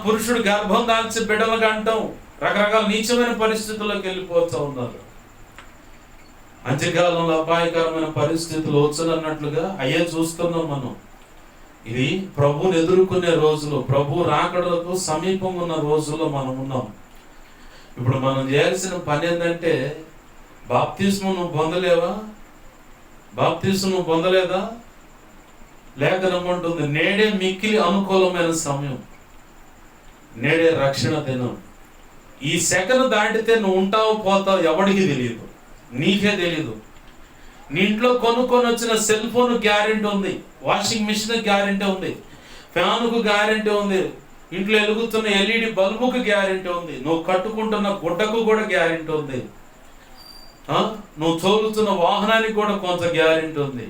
పురుషుడు గర్భం దాల్చి బిడ్డలు కంటాం, రకరకాల నీచమైన పరిస్థితుల్లోకి వెళ్ళిపోతూ ఉన్నారు. అంత్యకాలంలో అపాయకరమైన పరిస్థితులు వచ్చనన్నట్లుగా అయ్యే చూస్తున్నాం మనం. ఇది ప్రభువుని ఎదుర్కొనే రోజులు, ప్రభు రాకడలకు సమీపంగా ఉన్న రోజుల్లో మనం ఉన్నాం. ఇప్పుడు మనం చేయాల్సిన పని ఏంటంటే, బాప్తిస్మం నువ్వు పొందలేవా? బాప్తిస్మం నువ్వు పొందలేదా? లేఖనం ఉంటుంది, నేడే మిక్కిలి అనుకూలమైన సమయం, నేడే రక్షణ దినం. ఈ సెకను దాటితే నువ్వు ఉంటావు పోతావు ఎవడికి తెలియదు, నీకే తెలియదు. నీ ఇంట్లో కొనుక్కొని వచ్చిన సెల్ ఫోన్ గ్యారెంటీ ఉంది, వాషింగ్ మిషన్ గ్యారెంటీ ఉంది, ఫ్యాన్కు గ్యారెంటీ ఉంది, ఇంట్లో వెలుగుతున్న ఎల్ఈడి బల్బుకు గ్యారెంటీ ఉంది, నువ్వు కట్టుకుంటున్న గుడ్డకు కూడా గ్యారెంటీ ఉంది, నువ్వు తోలుతున్న వాహనానికి కూడా కొంత గ్యారెంటీ ఉంది,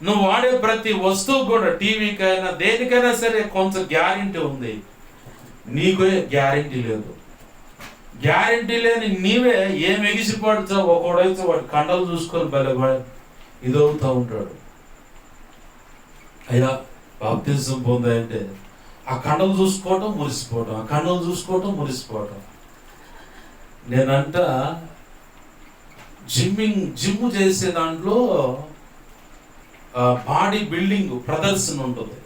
నువ్వు వాడే ప్రతి వస్తువు కూడా, టీవీకైనా దేనికైనా సరే కొంత గ్యారెంటీ ఉంది. నీకు గ్యారెంటీ లేదు. గ్యారెంటీ లేని నీవే ఏం ఎగిసిపడుతావు. ఒకడైతే వాడి కండలు చూసుకొని బలబడ ఇదవుతూ ఉంటాడు. అయ్యా బాప్తిజం పొందాయంటే ఆ కండలు చూసుకోవటం మురిసిపోవటం, ఆ కండలు చూసుకోవటం మురిసిపోవటం. నేనంట జిమ్ చేసే దాంట్లో బాడీ బిల్డింగ్ ప్రదర్శన ఉంటుంది.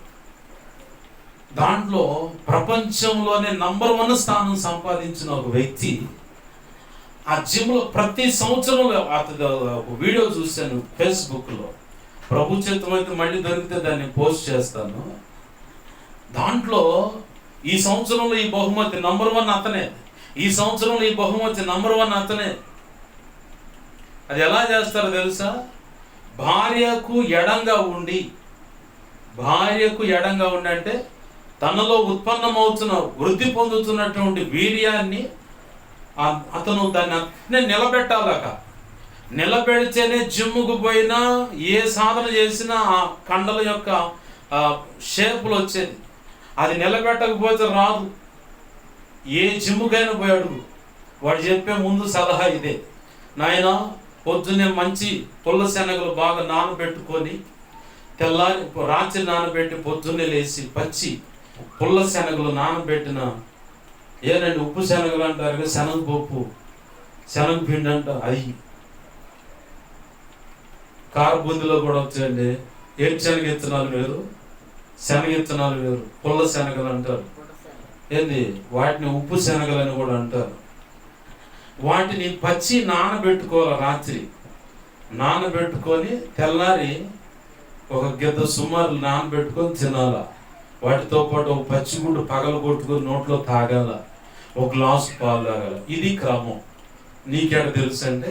దాంట్లో ప్రపంచంలోనే నంబర్ 1 స్థానం సంపాదించిన ఒక వ్యక్తి ఆ జిమ్లో ప్రతి సంవత్సరం ఒక వీడియో చూశాను ఫేస్బుక్లో. ప్రభు చిత్తం అయితే మళ్ళీ దొరికితే దాన్ని పోస్ట్ చేస్తాను. దాంట్లో ఈ సంవత్సరంలో ఈ బహుమతి నంబర్ 1 అతనే, ఈ సంవత్సరంలో ఈ బహుమతి నంబర్ 1 అతనే. అది ఎలా చేస్తారో తెలుసా? భార్యకు ఎడంగా ఉండి అంటే తనలో ఉత్పన్నమవుతున్న వృద్ధి పొందుతున్నటువంటి వీర్యాన్ని అతను దాన్ని అట్నే నిలబెట్టాలక. నిలబెడితేనే జిమ్ముకు పోయినా ఏ సాధన చేసినా ఆ కండల యొక్క షేపులు వచ్చేది. అది నిలబెట్టకపోతే రాదు. ఏ జిమ్ముకైనా పోయి అడుగు, వాడు చెప్పే ముందు సలహా ఇదే, నాయన పొద్దున్నే మంచి పుల్ల శనగలు బాగా నానబెట్టుకొని తెల్లారి రాత్రి నానబెట్టి పొద్దున్నే లేచి పచ్చి పుల్ల శనగలు నానబెట్టిన, ఏనండి ఉప్పు శనగలు అంటారు, శనగపప్పు శనగపిండి అంట, అది కారబుందిలో కూడా వచ్చాయండి. ఏడు శనగ విత్తనాలు వేరు, శనగ విత్తనాలు వేరు, పుల్ల శనగలు అంటారు. ఏంది వాటిని ఉప్పు శనగలు అని కూడా అంటారు. వాటిని పచ్చి నానబెట్టుకోవాలి, రాత్రి నానబెట్టుకొని తెల్లారి ఒక గిద్ద సుమారు నానబెట్టుకొని తినాల. వాటితో పాటు ఒక పచ్చిగుడ్డు పగలు కొట్టుకొని నోట్లో తాగాల, ఒక గ్లాసు పాలు తాగాల. ఇది క్రమం. నీకెడ తెలుసు అంటే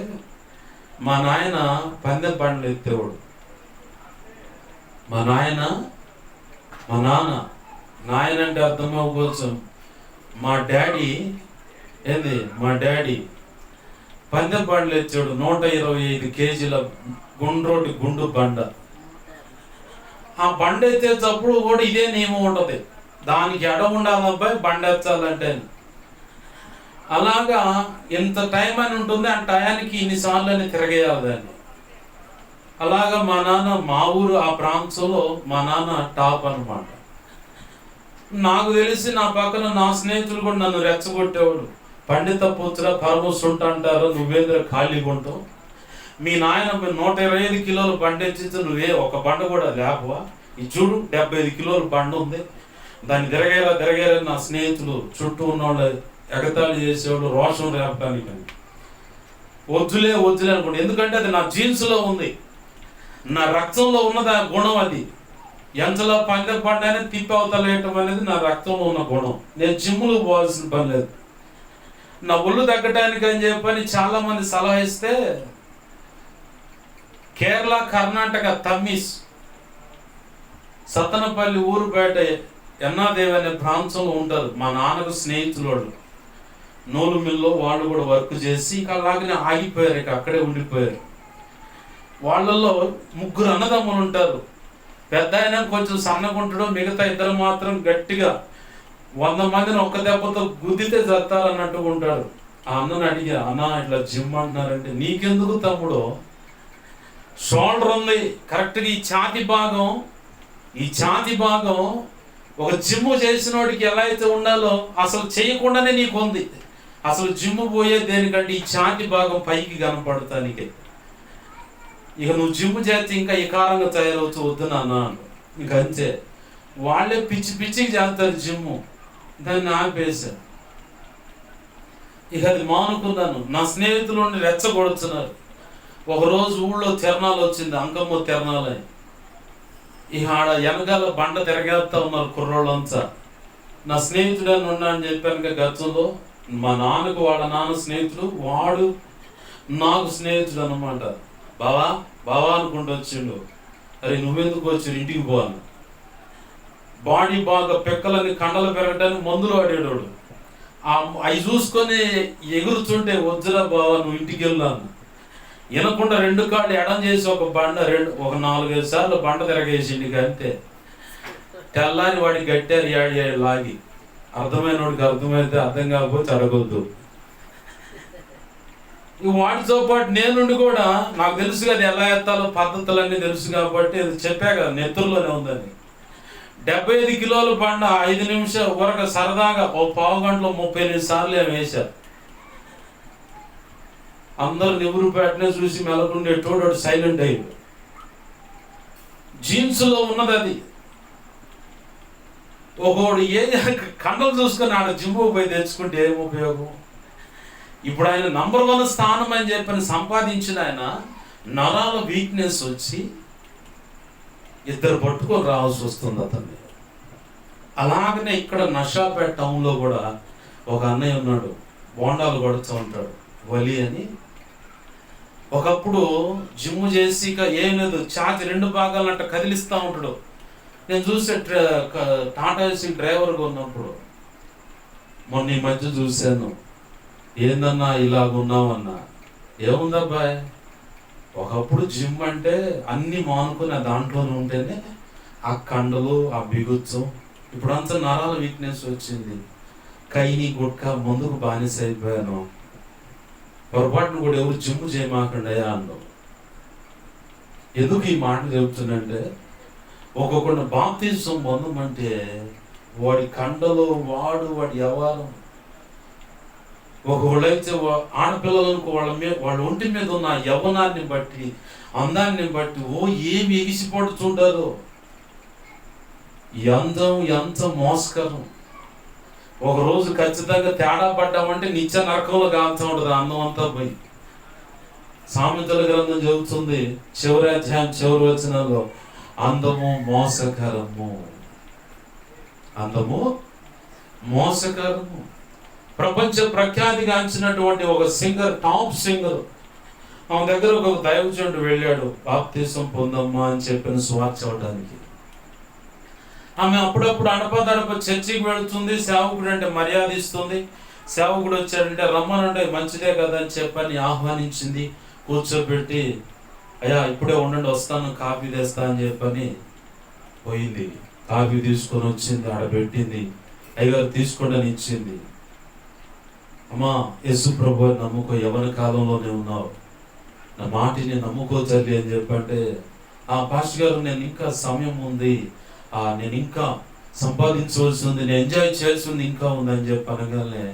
మా నాయన పందెం బండ్లు ఎత్తేవాడు. మా నాన్న నాయన అంటే అర్థమవుకోవచ్చు. మా డాడీ పందెం బండ్లు ఎత్తాడు. 125 కేజీల గుండు బండ. ఆ బండ ఎత్తేటప్పుడు కూడా ఇదే నియమం ఉంటుంది, దానికి ఎడ ఉండాలి అబ్బాయి బండ ఎత్తాలంటే. అలాగా ఇంత టైం అని ఉంటుంది, ఆ టయానికి ఇన్నిసార్లు అని తిరగేయాలి దాన్ని. అలాగా మా నాన్న, మా ఊరు ఆ ప్రాంతంలో మా నాన్న టాప్ అనమాట. నాకు తెలిసి నా పక్కన నా స్నేహితులు కూడా నన్ను రెచ్చగొట్టేవాడు. పండిత పుత్ర పరమసుంట అంటారు, నువ్వేంద్ర ఖాళీగా ఉంటావు, మీ నాయన 125 కిలోల బండ ఎత్తితే నువ్వే ఒక బండ కూడా లేపవా, ఇది చూడు 75 కిలోల బండ ఉంది, దాన్ని తిరగేలా నా స్నేహితులు చుట్టూ ఉన్నవాళ్ళు ఎగతాళి చేసేవాళ్ళు, రోషం రేపడానికి. వద్దులే అనుకోండి, ఎందుకంటే అది నా జీన్స్లో ఉంది, నా రక్తంలో ఉన్నది ఆ గుణం. అది ఎంతలో పండైనా తిప్పి అవతలేయటం అనేది నా రక్తంలో ఉన్న గుణం. నేను జిమ్ములకు పోవాల్సిన పని లేదు. నా ఒళ్ళు తగ్గటానికి అని చెప్పని చాలా మంది సలహా ఇస్తే, కేరళ కర్ణాటక తమ్మిస్ సత్తనపల్లి ఊరు బయట ఎన్నాదేవి అనే ప్రాంతంలో ఉంటారు. మా నాన్నకు స్నేహితులు వాళ్ళు, నూలు మిల్లో వాళ్ళు కూడా వర్క్ చేసి ఇక అలాగనే ఆగిపోయారు, ఇక అక్కడే ఉండిపోయారు. వాళ్ళల్లో 3 అన్నదమ్ములు ఉంటారు. పెద్ద ఆయన కొంచెం సన్నగుంటాడు, మిగతా 2 మాత్రం గట్టిగా 100 మందిని ఒక్క దెబ్బతో గుద్దితే జరుగుతారన్నట్టుగా ఉంటాడు. ఆ అన్నని అడిగా, అన్న ఇట్లా జిమ్ అంటున్నారంటే, నీకెందుకు తమ్ముడు, షోల్డర్ ఉంది కరెక్ట్గా, ఈ ఛాతి భాగం ఒక జిమ్ చేసిన వాడికి ఎలా అయితే ఉండాలో అసలు చేయకుండానే నీకు ఉంది. అసలు జిమ్ పోయే దేనికంటే ఈ ఛాతి భాగం పైకి కనపడటానికి. ఇక నువ్వు జిమ్ చేస్తే ఇంకా వికారంగా తయారవుతూ వద్దు నాన్న. ఇంక అంతే, వాళ్ళే పిచ్చికి చేస్తారు జిమ్. దాన్ని ఆపేశారు. ఇక అది మానుకున్నాను. నా స్నేహితులు రెచ్చగొడుతున్నారు. ఒకరోజు ఊళ్ళో తిరణాలు వచ్చింది, అంకమ్మ తిరణాలని. ఈ ఆడ వెనకాల బండ తిరగేస్తా ఉన్నారు కుర్రోళ్ళంతా. నా స్నేహితుడు అని ఉన్నా అని చెప్పాను గతంలో. మా నాన్నకు వాళ్ళ నాన్న స్నేహితుడు, వాడు నాకు స్నేహితుడు అన్నమాట. బావా బావా అనుకుంటూ వచ్చిండు. అరే నువ్వెందుకు వచ్చి ఇంటికి పోను. బాడీ బాగా పెక్కలని కండలు పెరగడానికి మందులు వాడేవాడు. అవి చూసుకొని ఎగురుతుంటే వద్దురా బావా నువ్వు ఇంటికి వెళ్ళాను. వినకుండా 2 కాళ్ళు ఎడం చేసి ఒక 4-5 సార్లు బండ తిరగేసింది. అంతే. తెల్లారి వాడికి గట్టారు ఏడు లాగి. అర్థమైన వాడికి అర్థమైతే, అర్థం కాకపోతే అడగొద్దు. వాటితో పాటు నేనుండి కూడా నాకు తెలుసు కదా ఎలా ఎత్తాలో పద్ధతులన్నీ తెలుసు కాబట్టి చెప్పా కదా నెత్తుల్లోనే ఉందని. 75 కిలోల బండ 5 నిమిషాలు వరకు సరదాగా ఓ పావు గంటలో 38 సార్లు ఏమి వేశారు. అందరు నివురు పెట్టనే చూసి మెలకుండేటోడు సైలెంట్ అయ్యాడు. జీన్స్లో ఉన్నది అది. ఒకడు కండలు చూసుకొని ఆడ జిమ్ము పోయి తెచ్చుకుంటే ఏం ఉపయోగం? ఇప్పుడు ఆయన నంబర్ 1 స్థానం అని చెప్పని సంపాదించిన ఆయన నరాల వీక్నెస్ వచ్చి 2 పట్టుకొని రావాల్సి వస్తుంది అతన్ని. అలాగనే ఇక్కడ నషాపేట టౌన్లో కూడా ఒక అన్నయ్య ఉన్నాడు, బోండాలు కొడుతూ ఉంటాడు, వలి అని. ఒకప్పుడు జిమ్ చేసి ఇక ఏం లేదు, ఛాతి 2 భాగాలంట కదిలిస్తూ ఉంటాడు. నేను చూసే టాటా ఏసీ డ్రైవర్గా ఉన్నప్పుడు మొన్న ఈ మధ్య చూశాను. ఏందన్నా ఇలాగున్నావన్నా? ఏముందబ్బాయ్, ఒకప్పుడు జిమ్ అంటే అన్ని మానుకుని దాంట్లోనే ఉంటేనే ఆ కండలు ఆ బిగుత్సం. ఇప్పుడంతా నరాల వీక్నెస్ వచ్చింది. కైని గుట్కా ముందుకు బానిస అయిపోయాను. పొరపాటును కూడా ఎవరు జిమ్ చేయమాకండి అన్నావు. ఎందుకు ఈ మాట చెబుతున్నంటే, ఒక్కొక్కడిని బాప్తిజం పొందమంటే వాడి కండలు వాడి వ్యవహారం. ఒకళ్ళైతే ఆడపిల్లలకు వాళ్ళ ఒంటి మీద ఉన్న యవ్వనాన్ని బట్టి అందాన్ని బట్టి ఏమి ఎగిసిపడుతుంటారో. ఈ అందం ఎంత మోసకరం. ఒకరోజు ఖచ్చితంగా తేడా పడ్డామంటే నిత్య నరకంలో కాల్తా ఉంటుంది అందం అంతా పోయి. సామెతల గ్రంథం చెబుతుంది చివరి అధ్యాయం చివరి వచనంలో, అందము మోసకరము, అందము మోసకరము. ప్రపంచ ప్రఖ్యాతిగాంచినటువంటి ఒక సింగర్, టాప్ సింగర్, ఆమె దగ్గర ఒక దైవజనుడు వెళ్ళాడు బాప్తిసం పొందమ్మా అని చెప్పిన స్వార్థ అవడానికి. ఆమె అప్పుడప్పుడు అడపదడప చర్చికి వెళుతుంది, సేవకుడు అంటే మర్యాద ఇస్తుంది. సేవకుడు వచ్చాడంటే రమ్మనంటే మంచిదే కదా అని చెప్పని ఆహ్వానించింది. కూర్చోబెట్టి, అయ్యా ఇప్పుడే ఉండండి వస్తాను కాఫీ తెస్తా అని చెప్పని పోయింది. కాఫీ తీసుకొని వచ్చింది, ఆడబెట్టింది. అయ్యగారు తీసుకోండి అని ఇచ్చింది. అమ్మా యేసు ప్రభు నమ్ముకో, యవ్వన కాలంలోనే ఉన్నావు, నా మాటిని నమ్ముకో తల్లి అని చెప్పంటే, పాస్టర్ గారు నేను ఇంకా సమయం ఉంది, నేను ఇంకా సంపాదించవలసి ఉంది, నేను ఎంజాయ్ చేయాల్సింది ఇంకా ఉందని చెప్పి అనగానే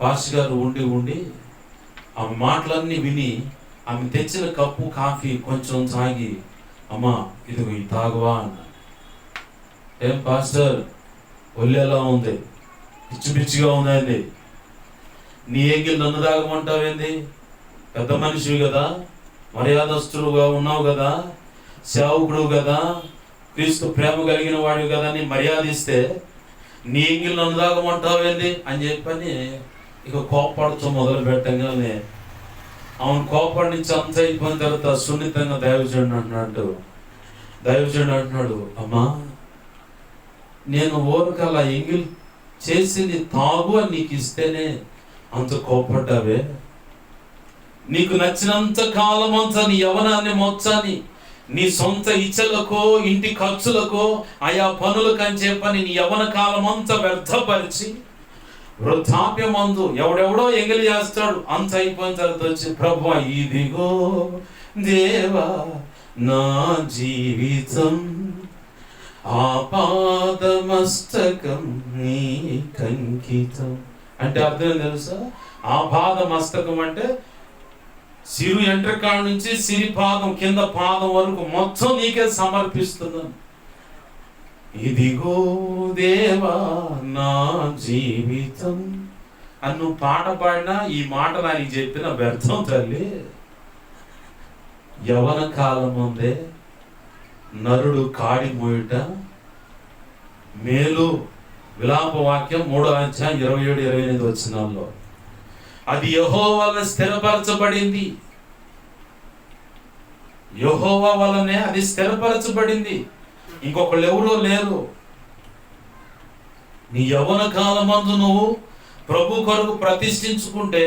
పాస్టర్ గారు ఉండి ఆమె మాటలన్నీ విని ఆమె తెచ్చిన కప్పు కాఫీ కొంచెం తాగి, అమ్మా ఇదిగో ఈ తాగవా అన్న. ఏం పాస్టర్ ఒళ్ళు ఎలా ఉంది? పిచ్చి పిచ్చిగా ఉందండి. నీ ఎంగిల్ నన్ను తాగమంటావేంది? పెద్ద మనిషివి కదా, మర్యాదస్తుడుగా ఉన్నావు కదా, సేవకుడు కదా, క్రీస్తు ప్రేమ కలిగిన వాడివి కదా, నీ మర్యాద ఇస్తే నీ ఎంగిల్ నన్ను తాగమంటావేంది అని చెప్పని ఇక కోపడుతూ మొదలు పెట్టగానే అవును కోపడి నుంచి అంత అయిపోయిన తర్వాత సున్నితంగా దైవజనుడు అంటున్నాడు, అమ్మా నేను ఊరకలా ఎంగిల్ చేసింది తాగు అని నీకు ఇస్తేనే అంత కోపడ్డావే. నీకు నచ్చినంత కాలం అంతా నీ యవనాన్ని మొత్తాన్ని నీ సొంత ఇచ్చలకో ఇంటి ఖర్చులకో ఆయా పనులకు అని చెప్పని నీ యవన కాలం అంతా వ్యర్థపరిచి వృద్ధాప్యమందు ఎవడెవడో ఎంగిలి చేస్తాడు. అంత అయిపోయిన తర్వాత వచ్చి, ప్రభువా ఇదిగో దేవా నా జీవితం ఆపాదమస్తకం నీకంకితం అంటే అర్థం తెలుసా? ఆపాదమస్తకం అంటే సిరు ఎంట్రకాడ నుంచి సిరి పాదం కింద పాదం వరకు మొత్తం నీకే సమర్పిస్తున్నాను. ఇదిగో దేవా నా జీవితం అని నువ్వు పాట పాడినా ఈ మాట నాకు చెప్పిన వ్యర్థం తల్లి. యవన కాలం ఉందే నరుడు కాడి మోయుట మేలు. విలాప వాక్యం 3:27-28 వచనాల్లో. అది యెహోవా వలన స్థిరపరచబడింది. యెహోవా వలనే అది స్థిరపరచబడింది, ఇంకొకళ్ళు ఎవరో లేరు. నీ యవ్వన కాలమందు నువ్వు ప్రభు కొరకు ప్రతిష్ఠించుకుంటే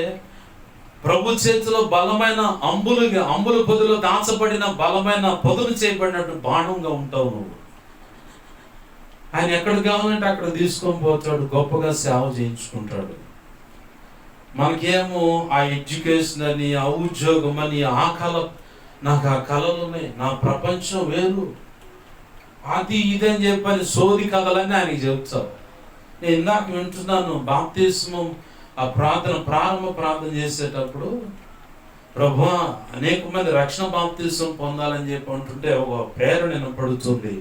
ప్రభు చేతిలో బలమైన అంబుల పొదిలో దాచబడిన బలమైన పొదులు చేయబడినట్టు బాణంగా ఉంటావు నువ్వు. ఆయన ఎక్కడికి కావాలంటే అక్కడ తీసుకొని పోతాడు, గొప్పగా సేవ చేయించుకుంటాడు. మనకేమో ఆ ఎడ్యుకేషన్ అని, ఆ ఉద్యోగం అని, నాకు ఆ కళలు ఉన్నాయి, నా ప్రపంచం వేరు, అది ఇదని చెప్పని సోది కథలని ఆయనకి చెప్తావు. నేను ఇందాక వింటున్నాను, బాప్తిస్మం ఆ ప్రారంభ ప్రార్థన చేసేటప్పుడు, ప్రభువా అనేక మంది రక్షణ బాప్తిస్మం పొందాలని చెప్పి అంటుంటే ఒక పేరు నేను పడుతుంది.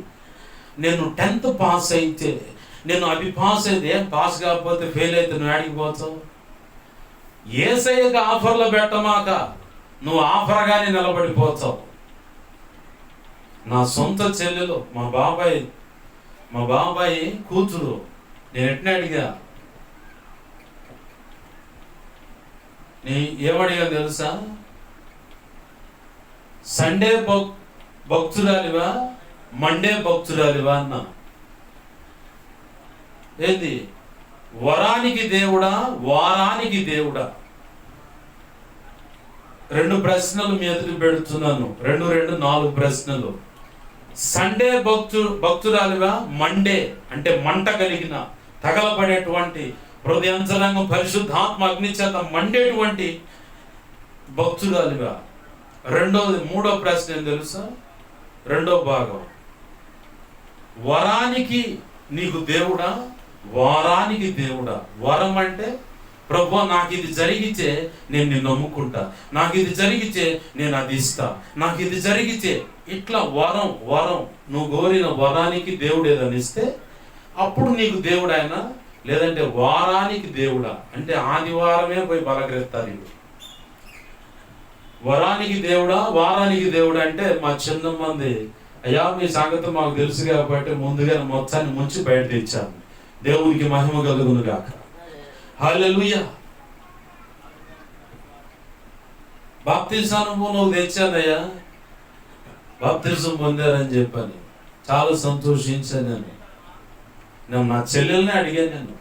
నేను 10th పాస్ అయితే, నేను అది పాస్ అయితే, పాస్ కాకపోతే ఫెయిల్ అయితే నువ్వు ఆడికి పోతావు. యేసయ్యకి ఆఫర్లో పెట్టమాక, నువ్వు ఆఫర్గానే నిలబడిపోతావు. నా సొంత చెల్లెలు, మా బాబాయ్ కూతురు, నేను ఎట్లా అడిగా, ఏమడిగా తెలుసా? సండే భక్తురాలివా, మండే భక్తురాలివా అన్నా. ఏంది? వరానికి దేవుడా, వారానికి దేవుడా? 2 ప్రశ్నలు మీ ఎదురు పెడుతున్నాను. 4 ప్రశ్నలు. సండే భక్తురాలివా, మండే అంటే మంట కలిగిన, తగలబడేటువంటి, హృదయాంతరంగం పరిశుద్ధాత్మ అగ్ని చేత మండేటువంటి భక్తురాలివా? మూడో ప్రశ్న ఏం తెలుసా? 2వ భాగం, వరానికి నీకు దేవుడా, వారానికి దేవుడా? వరం అంటే, ప్రభు నాకు ఇది జరిగితే నేను నిన్ను నమ్ముకుంటా, నాకు ఇది జరిగితే నేను అది ఇస్తా, నాకు ఇది జరిగితే ఇట్లా వరం నువ్వు కోరిన వరానికి దేవుడు ఏదని ఇస్తే అప్పుడు నీకు దేవుడు ఆయన. లేదంటే వారానికి దేవుడా అంటే ఆదివారమే పోయి బలగ్రెత్తారు ఇవి. వరానికి దేవుడా, వారానికి దేవుడా అంటే మా చిన్న మంది, అయ్యా మీ సంగతి మాకు తెలుసు కాబట్టి ముందుగా మొత్తాన్ని ముంచి బయట తెచ్చాము. దేవునికి మహిమ కలుగును గాక. హల్లెలూయా. బాప్తిసం అనుభవం తెచ్చానయ్యా, బాప్తిసం పొందారని చెప్పని చాలా సంతోషించాను. నేను నా చెల్లెల్ని అడిగాను, నేను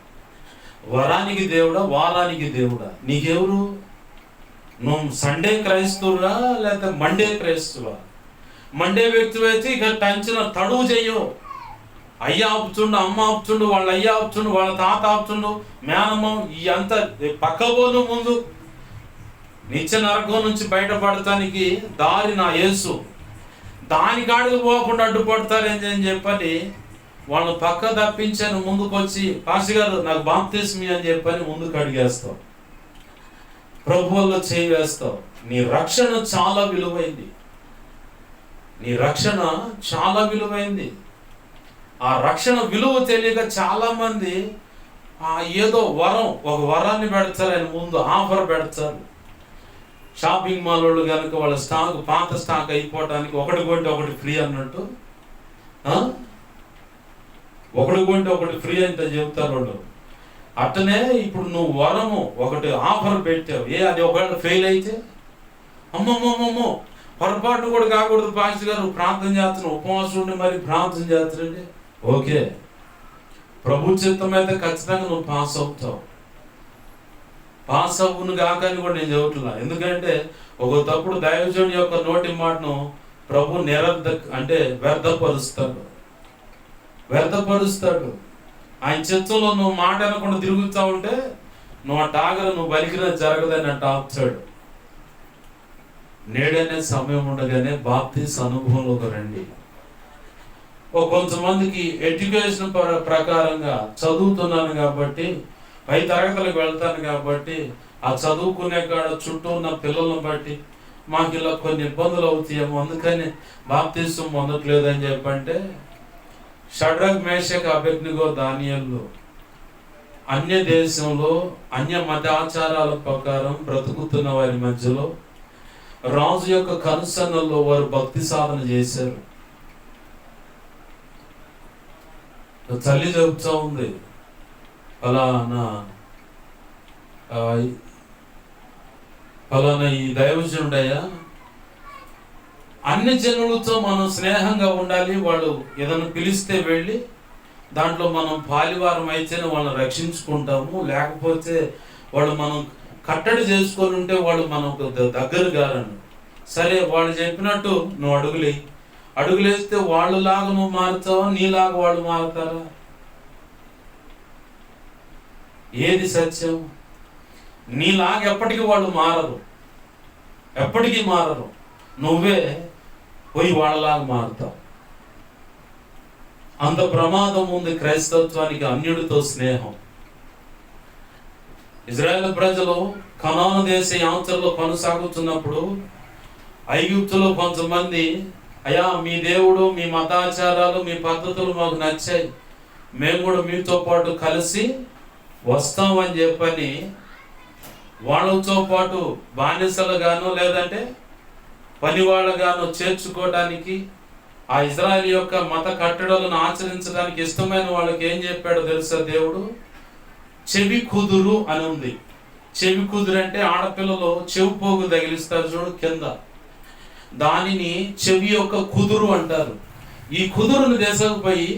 వరానికి దేవుడా, వారానికి దేవుడా? నీకెవరు? నువ్వు సండే క్రైస్తవుడా లేకపోతే మండే క్రైస్తవా? మండే వ్యక్తి అయితే ఇక టంచిన తడువు చెయ్యవు. అయ్య ఆపుతుండు, అమ్మ ఆపుతుండు, వాళ్ళ అయ్య ఆపుతుండు, వాళ్ళ తాత ఆపుతుండు, మేనమ్మ, ఈ అంతా పక్కబోను. ముందు నిత్య నరకం నుంచి బయటపడటానికి దారి నా యేసు, దాని కాడికి పోకుండా అడ్డుపడతారని చెప్పని వాళ్ళని పక్క తప్పించాను. ముందుకు వచ్చి పాస్టర్ గారు నాకు బాప్తిస్మీ అని చెప్పని ముందుకు అడిగేస్తావు, ప్రభువుల్లో చేయి వేస్తావు. నీ రక్షణ చాలా విలువైంది, నీ రక్షణ చాలా విలువైంది. ఆ రక్షణ విలువ తెలియక చాలా మంది ఏదో ఒక వరాన్ని పెడతారు, ఆయన ముందు ఆఫర్ పెడతారు. షాపింగ్ మాల్ వాళ్ళు కనుక వాళ్ళ పాత స్టాక్ అయిపోవటానికి ఒకటి కొంటే ఒకటి ఫ్రీ అన్నట్టు, ఒకటి కొంటే ఒకటి ఫ్రీ అంటే చెబుతారు వాళ్ళు. అట్టనే ఇప్పుడు నువ్వు వరము ఒకటి ఆఫర్ పెట్టావు, అది ఒకవేళ ఫెయిల్ అయితే అమ్మమ్మమ్మమ్మో పొరపాటు కూడా కాకూడదు. పాస్టర్ గారు ప్రార్థన చేస్తున్నాం, ఉపవాసం ఉండి మరి ప్రార్థన చేస్తారండి. ఓకే, ప్రభు చిత్తం అయితే ఖచ్చితంగా నువ్వు పాస్ అవుతావు. పాస్ అవ్వును కాకని కూడా నేను చెబుతున్నా. ఎందుకంటే ఒక తప్పుడు దైవజనుడి యొక్క నోటి మాటను ప్రభు వ్యర్థపరుస్తాడు. ఆయన చిత్తంలో నువ్వు మాట అనకుండా తిరుగుతూ ఉంటే నువ్వు ఆ టాగర నువ్వు బలికిన జరగదని అట్ట ఆపుతాడు. నేడనే సమయం ఉండగానే బాప్తిస్ అనుభవంలోకి రండి. కొంతమందికి ఎడ్యుకేషన్ ప్రకారంగా చదువుతున్నాను కాబట్టి, పై తరగతులకు వెళ్తాను కాబట్టి, ఆ చదువుకునే కాడ చుట్టూ ఉన్న పిల్లలను బట్టి మాకు ఇలా కొన్ని ఇబ్బందులు అవుతాయేమో, అందుకని బాప్తిసం పొందట్లేదు అని చెప్పంటే, షడ్రక్ మేషక్ అబేద్నెగో దానియేలు అన్య దేశంలో అన్య మతాచారాల ప్రకారం బ్రతుకుతున్న వారి మధ్యలో రాజు యొక్క కనుసన్నల్లో వారు భక్తి సాధన చేశారు. తల్లి చెబుతా ఉంది, ఫలానా ఈ దైవజనుడయ్యా, అన్ని జనులతో మనం స్నేహంగా ఉండాలి, వాళ్ళు ఏదైనా పిలిస్తే వెళ్ళి దాంట్లో మనం పాలివారం అయితేనే వాళ్ళని రక్షించుకుంటాము, లేకపోతే వాళ్ళు మనం కట్టడి చేసుకొని ఉంటే వాళ్ళు మనకు దగ్గర గారని. సరే, వాళ్ళు చెప్పినట్టు నువ్వు అడుగులేస్తే వాళ్ళలాగా నువ్వు మారుతావా, నీలాగా వాళ్ళు మారుతారా? ఏది సత్యం? నీలాగా ఎప్పటికీ వాళ్ళు మారరు, ఎప్పటికీ మారరు. నువ్వే పోయి వాళ్ళలాగా మారుతావు. అంత ప్రమాదం ఉంది క్రైస్తవత్వానికి అన్యుడితో స్నేహం. ఇజ్రాయేల్ ప్రజలు కనాను దేశ యాత్రలో కొనసాగుతున్నప్పుడు ఐగుప్తులో కొంతమంది, అయ్యా మీ దేవుడు, మీ మతాచారాలు, మీ పద్ధతులు మాకు నచ్చాయి, మేము కూడా మీతో పాటు కలిసి వస్తామని చెప్పని వాళ్ళతో పాటు బానిసలుగాను లేదంటే పనివాళ్ళగాను చేర్చుకోవడానికి, ఆ ఇజ్రాయేల్ యొక్క మత కట్టడలను ఆచరించడానికి ఇష్టమైన వాళ్ళకి ఏం చెప్పాడో తెలుసా దేవుడు? చెవి కుదురు అని ఉంది. చెవి కుదురు అంటే ఆడపిల్లలు చెవి పోగు తగిలిస్తారు చూడు కింద, దానిని చెవి యొక్క కుదురు అంటారు. ఈ కుదురును తీసుకుపోయి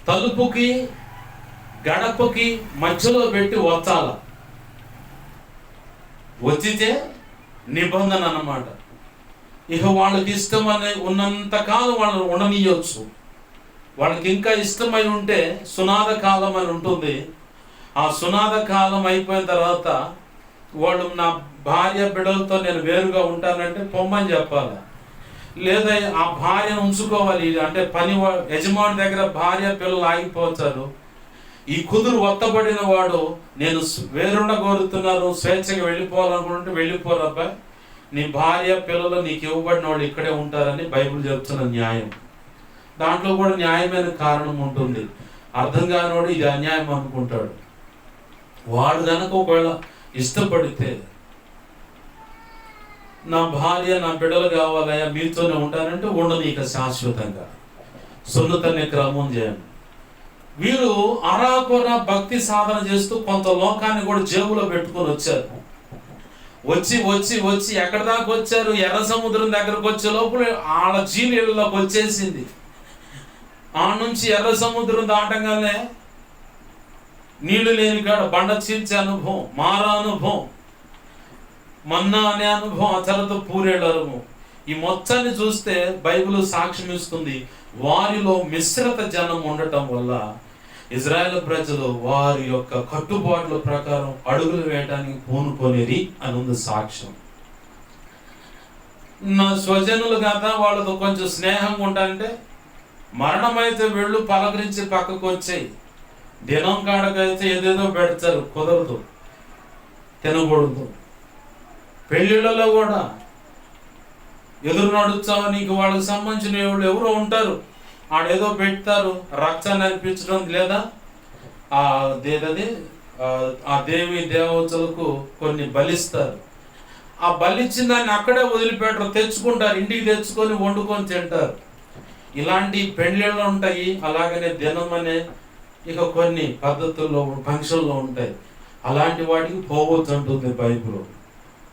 తలుపుకి గడపకి మధ్యలో పెట్టి వచ్చాల. వచ్చితే నిబంధన అన్నమాట. ఇక వాళ్ళకి ఇష్టమని ఉన్నంతకాలం వాళ్ళని ఉండనీయవచ్చు. వాళ్ళకి ఇంకా ఇష్టమై ఉంటే సునాద కాలం అని ఉంటుంది. ఆ సునాద కాలం అయిపోయిన తర్వాత వాళ్ళు నా భార్య బిడ్డలతో నేను వేరుగా ఉంటానంటే పొమ్మని చెప్పాలి, లేదా ఆ భార్యను ఉంచుకోవాలి. అంటే యజమాని దగ్గర భార్య పిల్లలు ఆగిపోతారు. ఈ కుదురు ఒత్తబడిన వాడు నేను వేరుండ కోరుతున్నాను, స్వేచ్ఛగా వెళ్ళిపోవాలనుకుంటే వెళ్ళిపోరబ్బా, నీ భార్య పిల్లలు నీకు ఇవ్వబడిన వాళ్ళు ఇక్కడే ఉంటారని బైబిల్ చెప్తున్న న్యాయం. దాంట్లో కూడా న్యాయమైన కారణం ఉంటుంది. అర్థం కానివాడు ఇది అన్యాయం అనుకుంటాడు. వాడు కనుక ఒకవేళ ఇష్టపడితే, నా భార్య నా బిడ్డలు కావాలయ్యా మీతోనే ఉంటానంటే ఉండదు ఇక శాశ్వతంగా. సున్నతనే క్రమం చేయండి. వీరు అరాకొర భక్తి సాధన చేస్తూ కొంత లోకాన్ని కూడా జేబులో పెట్టుకొని వచ్చారు. వచ్చి వచ్చి వచ్చి ఎక్కడి దాకా వచ్చారు? ఎర్ర సముద్రం దగ్గరకు వచ్చే లోపల ఆడ జీలీళ్ళలోకి వచ్చేసింది. ఆ నుంచి ఎర్ర సముద్రం దాటంగానే నీళ్లు లేని కాడ బండ చీల్చే అనుభవం, మారా అనుభవం, మన్నా అనే అనుభవం, ఆ తర్వాత పూరేళ్ళ అనుభవం. ఈ మొత్తాన్ని చూస్తే బైబిల్ సాక్ష్యం ఇస్తుంది. వారిలో మిశ్రిత జనం ఉండటం వల్ల ఇజ్రాయేల్ ప్రజలు వారి యొక్క కట్టుబాట్ల ప్రకారం అడుగులు వేయడానికి పూనుకొనేది అని ఉంది సాక్ష్యం. నా స్వజనులు కదా వాళ్ళతో కొంచెం స్నేహంగా ఉంటాయంటే, మరణమైతే వెళ్ళు పలకరించి పక్కకు వచ్చాయి. దినం కాడకైతే ఏదేదో పెడతారు, కుదరదు, తినకూడదు. పెళ్ళిళ్ళలో కూడా ఎదురు నడుస్తావు, నీకు వాళ్ళకి సంబంధించిన ఎవరో ఉంటారు, ఆడేదో పెడతారు, రక్తాన్ని అనిపించడం లేదా ఆ దేవి దేవతలకు కొన్ని బలిస్తారు. ఆ బలిచ్చిన దాన్ని అక్కడే వదిలిపెట్టరు, తెచ్చుకుంటారు, ఇంటికి తెచ్చుకొని వండుకొని తింటారు. ఇలాంటి పెళ్ళిళ్ళు ఉంటాయి. అలాగనే దినం అనే ఇక కొన్ని పద్ధతుల్లో ఫంక్షన్లో ఉంటాయి. అలాంటి వాటికి పోవద్దు అంటుంది బైబిల్.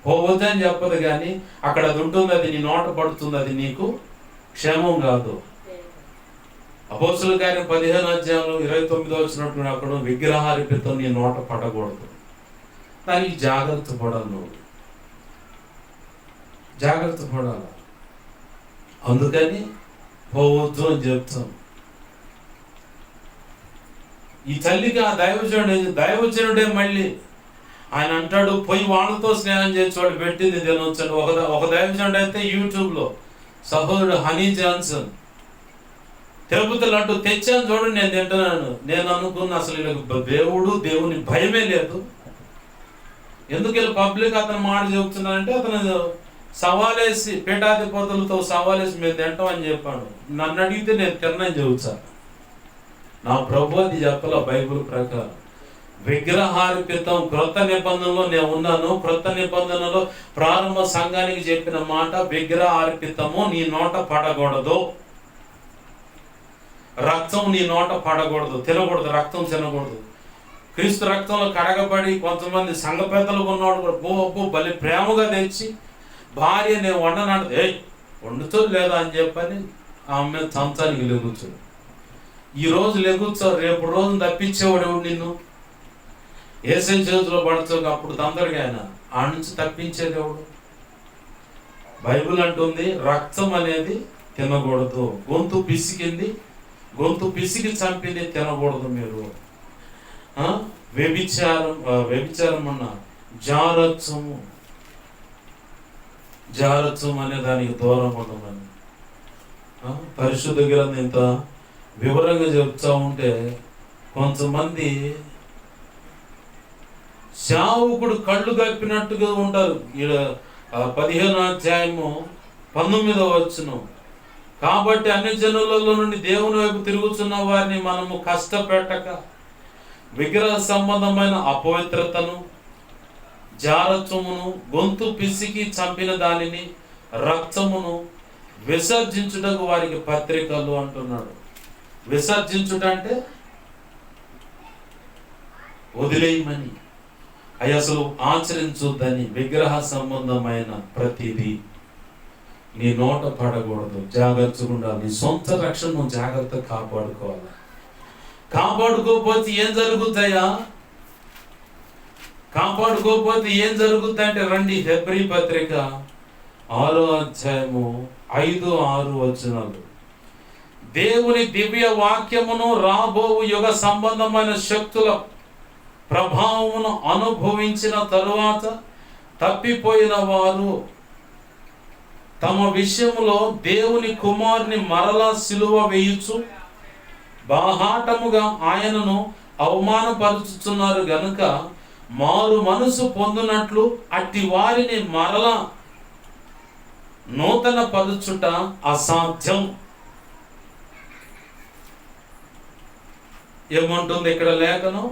పోవద్దు అని చెప్పదు, కానీ అక్కడ అది ఉంటుంది, అది నీ నోట పడుతుంది, అది నీకు క్షేమం కాదు. అపోస్తుల కార్యం 15వ అధ్యాయంలో 29వ వచనం అక్కడ విగ్రహార్పితం నీ నోట పడకూడదు. దానికి జాగ్రత్త పడాలి, నువ్వు జాగ్రత్త పడాలి. అందుకని పోవద్దు అని చెప్తాం. ఈ తల్లికి ఆ దైవజనుడే మళ్ళీ ఆయన అంటాడు, పోయి వాళ్ళతో స్నేహం చేసేవాడు పెట్టింది తినొచ్చాడు. ఒక దైవజనుడు అయితే యూట్యూబ్లో సహోదరుడు హనీ జాన్సన్ తిరుపతి లడ్డు తెచ్చాను చూడండి, నేను తింటున్నాను. నేను అనుకున్న అసలు వీళ్ళకి దేవుని భయమే లేదు. ఎందుకు వీళ్ళు పబ్లిక్ అతను మాట చెబుతున్నానంటే, అతను సవాలేసి పీఠాధిపతులతో సవాలేసి మేము తింటాం అని చెప్పాడు. నన్ను అడిగితే నేను తిన్నాను చెబుతాను. నా ప్రభు అది చెప్పాల బైబిల్ ప్రకారం. విగ్రహార్పితం క్రొత్త నిబంధనలో నేను ఉన్నాను. క్రొత్త నిబంధనలో ప్రారంభ సంఘానికి చెప్పిన మాట, విగ్రహార్పితము నీ నోట పడకూడదు. రక్తం నీ నోట పడకూడదు, తినకూడదు, రక్తం తినకూడదు. క్రీస్తు రక్తంలో కడగబడి కొంతమంది సంఘ పెద్దలు ఉన్నవాడు కూడా అబ్బో బలి ప్రేమగా తెచ్చి భార్య నేను వండనంటే వండుతో లేదా అని చెప్పని ఆమె మీద చంచానికి లెగుచ్చాడు. ఈరోజు లెగుచ్చావు, రేపు రోజు తప్పించేవాడు నిన్ను. ఏసై చేతిలో పడతావు, అప్పుడు తొందరగా ఆయన ఆ నుంచి తప్పించేది ఎవడు? బైబిల్ అంటుంది రక్తం అనేది తినకూడదు. గొంతు పిసికి చంపింది తినకూడదు. మీరు వ్యభిచారం అన్న జారత్వం అనే దానికి దూరం ఉండమని పరిశుద్ధ గ్రంథం ఇంత వివరంగా చెప్తా ఉంటే కొంతమంది శావుకుడు కళ్ళు కప్పినట్టుగా ఉంటారు. 15వ అధ్యాయము 19వ వచనం. కాబట్టి అన్ని జనులలో నుండి దేవుని వైపు తిరుగుతున్న వారిని మనము కష్టపెట్టక విగ్రహ సంబంధమైన అపవిత్రతను, జారత్వమును, గొంతు పిసికి చంపిన దానిని, రక్తమును విసర్జించుటకు వారికి పత్రికలు అంటున్నాడు. విసర్జించుట అంటే వదిలేయమని, అవి అసలు ఆచరించొద్దని. విగ్రహ సంబంధమైన ప్రతిదీ నీ నోట పడకూడదు. జాగ్రత్తగా ఉండాలి. నీ సొంత రక్షణ నువ్వు జాగ్రత్తగా కాపాడుకోవాలి. కాపాడుకోకపోతే ఏం జరుగుతాయా? కాపాడుకోకపోతే ఏం జరుగుతాయంటే రండి, హెబ్రీ పత్రిక 6వ అధ్యాయము 5-6 వచనాలు. దేవుని దివ్య వాక్యమును రాబోవు యుగ సంబంధమైన శక్తుల ప్రభావమును అనుభవించిన తరువాత తప్పిపోయిన వారు తమ విషయములో దేవుని కుమారుని మరలా సిలువ వేయుచు బాహాటముగా ఆయనను అవమానపరుచుతున్నారు గనుక మారు మనసు పొందినట్లు అట్టి వారిని మరలా నూతన పరుచుట అసాధ్యం. ఏమంటుంది ఇక్కడ లేఖనం?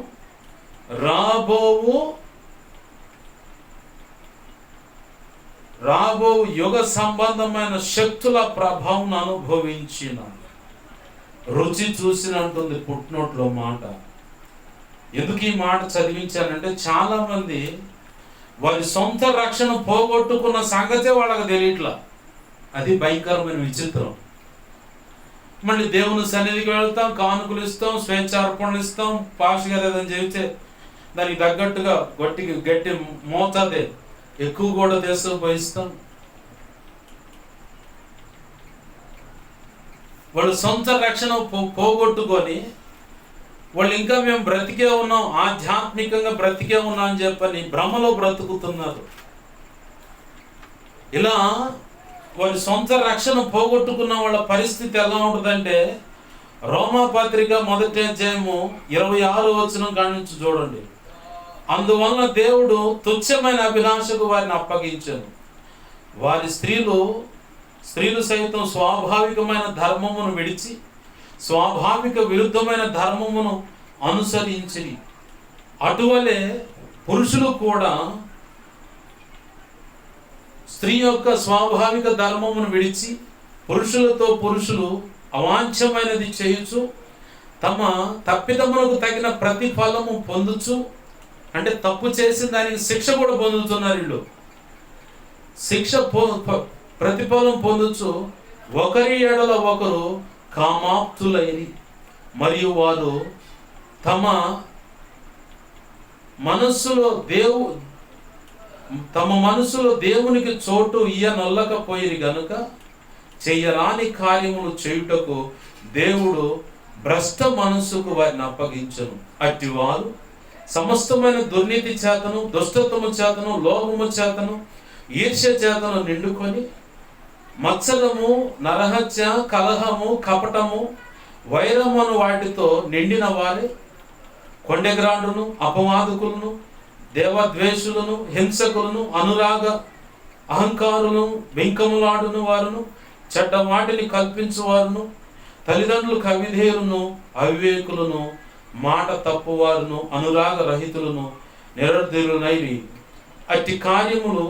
రాబోవు యుగ సంబంధమైన శక్తుల ప్రభావం అనుభవించిన, రుచి చూసినంటుంది పుట్టినోట్లో మాట. ఎందుకు ఈ మాట చదివించానంటే చాలా మంది వారి సొంత రక్షణ పోగొట్టుకున్న సంగతే వాళ్ళకి తెలియట్లా. అది భయంకరమైన విచిత్రం. మళ్ళీ దేవుని సన్నిధికి వెళ్తాం, కానుకలు ఇస్తాం, స్వేచ్ఛార్పణలు ఇస్తాం, పాస్ కలేదని చెబితే దానికి తగ్గట్టుగా గట్టి మోతాదే ఎక్కువ కూడా తీసుకుపోయిస్తాం. వాళ్ళు సొంత రక్షణ పోగొట్టుకొని వాళ్ళు ఇంకా మేము బ్రతికే ఉన్నాం, ఆధ్యాత్మికంగా బ్రతికే ఉన్నాం అని చెప్పని భ్రమలో బ్రతుకుతున్నారు. ఇలా వారి సొంత రక్షణ పోగొట్టుకున్న వాళ్ళ పరిస్థితి ఎలా ఉంటుందంటే రోమాపత్రిక 1వ అధ్యాయము 26వ వచనం కాడి నుంచి చూడండి. అందువలన దేవుడు తుచ్చమైన అభిలాషకు వారిని అప్పగించాను. వారి స్త్రీలు సైతం స్వాభావికమైన ధర్మమును విడిచి స్వాభావిక విరుద్ధమైన ధర్మమును అనుసరించి, అటువలే పురుషులు కూడా స్త్రీ యొక్క స్వాభావిక ధర్మమును విడిచి పురుషులు అవాంఛమైనది చేయుచు తమ తప్పిదములకు తగిన ప్రతిఫలము పొందుచు, అంటే తప్పు చేసిన దానికి శిక్ష కూడా పొందుతున్నారు వీళ్ళు. ప్రతిఫలం పొందుచు ఒకరి ఎడల ఒకరు కామాప్తులైరి, మరియు వారు తమ మనస్సులో దేవునికి చోటు ఇయ్యనొల్లకపోయిరి గనుక చెయ్యరాని కార్యములు చేయుటకు దేవుడు భ్రష్ట మనస్సుకు వారిని అప్పగించను. అట్టి వారు సమస్తమైన దుర్నీతి చేతను, దుష్టత్వము చేతను, లోభము చేతను, ఈర్ష్య చేతను నిండుకొని మత్సరము, నరహత్య, కలహము, కపటము, వైరమును వాటితో నిండిన వారే కొండెగ్రాండును, అపవాదకులను, దేవద్వేషులను, హింసకులను, అనురాగ అహంకారులను, వెంకములాడును వారును, చెడ్డ వాటిని కల్పించువారును, తల్లిదండ్రులకు అవిధేయులను, అవివేకులను, మాట తప్పువారును, అనురాగ రహితులను, నిరర్ధులైరి. అట్టి కార్యములు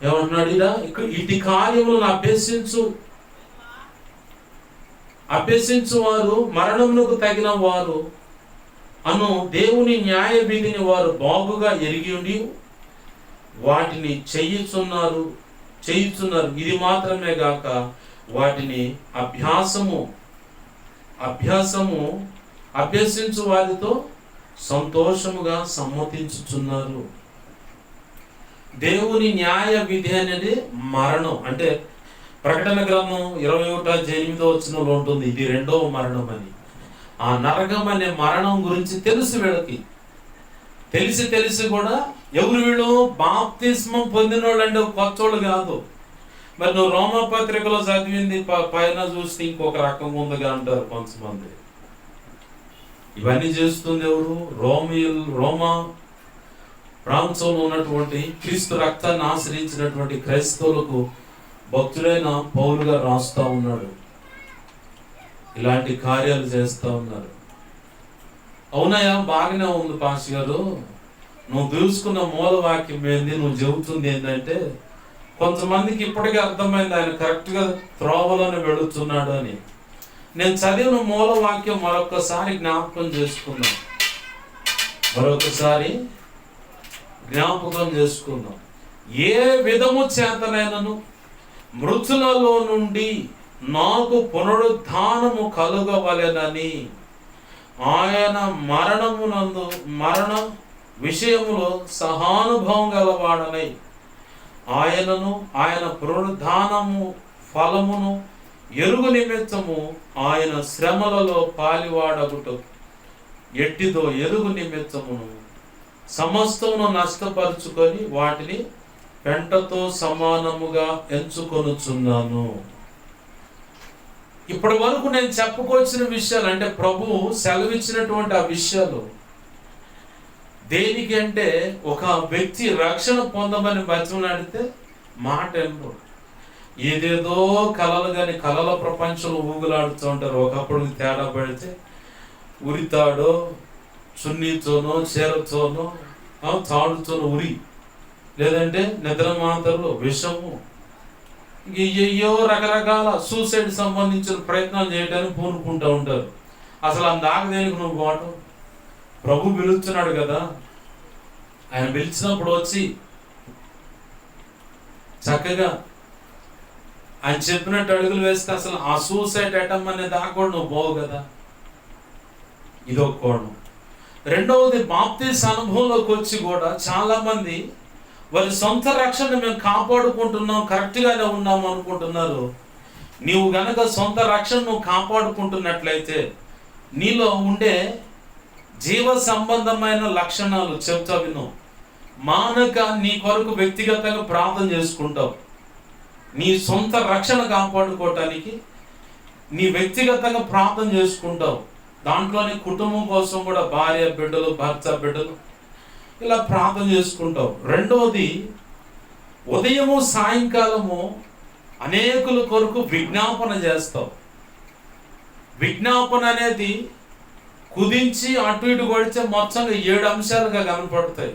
ఏమంటున్నాడు ఇక్కడ? ఇటు కార్యములను అభ్యసించు అభ్యసించు వారు మరణమునకు తగిన వారు అను దేవుని న్యాయ విధిని వారు బాగుగా ఎరిగి ఉండి వాటిని చేయుచున్నారు. ఇది మాత్రమే గాక వాటిని అభ్యసించు వారితో సంతోషముగా సమ్మతించుచున్నారు. దేవుని న్యాయ విధి అనేది మరణం. అంటే ప్రకటన గ్రంథం 21:8 ఉంటుంది, ఇది రెండవ మరణం అని. ఆ నరకం అనే మరణం గురించి తెలుసు వీళ్ళకి. తెలిసి కూడా ఎవరు వీళ్ళు? బాప్తిస్మం పొందిన వాళ్ళంటే కొత్తోళ్ళు కాదు. మరి నువ్వు రోమపత్రికలో చదివింది పైన చూస్తే ఇంకొక రకంగా ఉందిగా అంటారు కొంతమంది. ఇవన్నీ చేస్తుంది ఎవరు? రోమా ప్రాంతంలో ఉన్నటువంటి క్రీస్తు రక్తాన్ని ఆశ్రయించినటువంటి క్రైస్తవులకు భక్తుడైన పౌలుగా రాస్తా ఉన్నాడు. ఇలాంటి కార్యాలు చేస్తూ ఉన్నారు. అవునయ్యా, బాగానే ఉంది పాస్ గారు, నువ్వు తెలుసుకున్న మూలవాక్యం ఏంది, నువ్వు చెబుతుంది ఏంటంటే కొంతమందికి ఇప్పటికీ అర్థమైంది ఆయన కరెక్ట్గా త్రోవలోనే వెళుతున్నాడు అని. నేను చదివిన మూలవాక్యం మరొకసారి జ్ఞాపకం చేసుకుందాం. ఏ విధము చేతనైనను మృతులలో నుండి నాకు పునరుద్ధానము కలుగవలెనని ఆయన మరణ విషయములో సహానుభవం గలవాడనై ఆయనను ఆయన పునరుద్ధానము ఫలమును ఎరుగు నిమిత్తము ఆయన శ్రమలలో పాలివాడగుట ఎట్టిదో ఎరుగు నిమిత్తమును సమస్తమును నష్టపరుచుకొని వాటిని పెంటతో సమానముగా ఎంచుకొనుచున్నాను. ఇప్పటి వరకు నేను చెప్పుకొచ్చిన విషయాలు, అంటే ప్రభువు సెలవిచ్చినటువంటి ఆ విషయాలు దేనికి అంటే ఒక వ్యక్తి రక్షణ పొందమని బతిమలాడితే మాట ఎందు ఏదేదో కళలు కానీ కళల ప్రపంచంలో ఊగులాడుతూ ఉంటారు. ఒకప్పుడు తేడా పడితే ఉరితాడో చున్నీతోనో చీరతోనో తాడుతోనో ఉరి, లేదంటే నిద్ర మాత్రలు విషము, ఏయో రకరకాల సూసైడ్ సంబంధించిన ప్రయత్నాలు చేయడానికి పూనుకుంటూ ఉంటారు. అసలు అందాక దేనికి నువ్వు పోవటం? ప్రభు పిలుస్తున్నాడు కదా, ఆయన పిలిచినప్పుడు వచ్చి చక్కగా ఆయన చెప్పినట్టు అడుగులు వేస్తే అసలు ఆ సూసైడ్ అటెంప్ట్ అనే దాకా కూడా నువ్వు పోవు కదా. ఇదొక కోణం. రెండవది, బాప్తిస్ అనుభవంలోకి వచ్చి కూడా చాలా మంది వారి సొంత రక్షణ మేము కాపాడుకుంటున్నాం, కరెక్ట్గానే ఉన్నాము అనుకుంటున్నారు. నీవు గనక సొంత రక్షణ నువ్వు కాపాడుకుంటున్నట్లయితే నీలో ఉండే జీవ సంబంధమైన లక్షణాలు చెప్తా విను. మానక నీ కొరకు వ్యక్తిగతంగా ప్రార్థన చేసుకుంటావు. నీ సొంత రక్షణ కాపాడుకోవటానికి నీ వ్యక్తిగతంగా ప్రార్థన చేసుకుంటావు. దాంట్లోనే కుటుంబం కోసం కూడా భార్య బిడ్డలు, భర్త బిడ్డలు ఇలా ప్రార్థన చేసుకుంటావు. రెండవది, ఉదయము సాయంకాలము అనేకుల కొరకు విజ్ఞాపన చేస్తావు. విజ్ఞాపన అనేది కుదించి అటు ఇటు కొడితే మొత్తంగా 7 అంశాలుగా కనపడతాయి.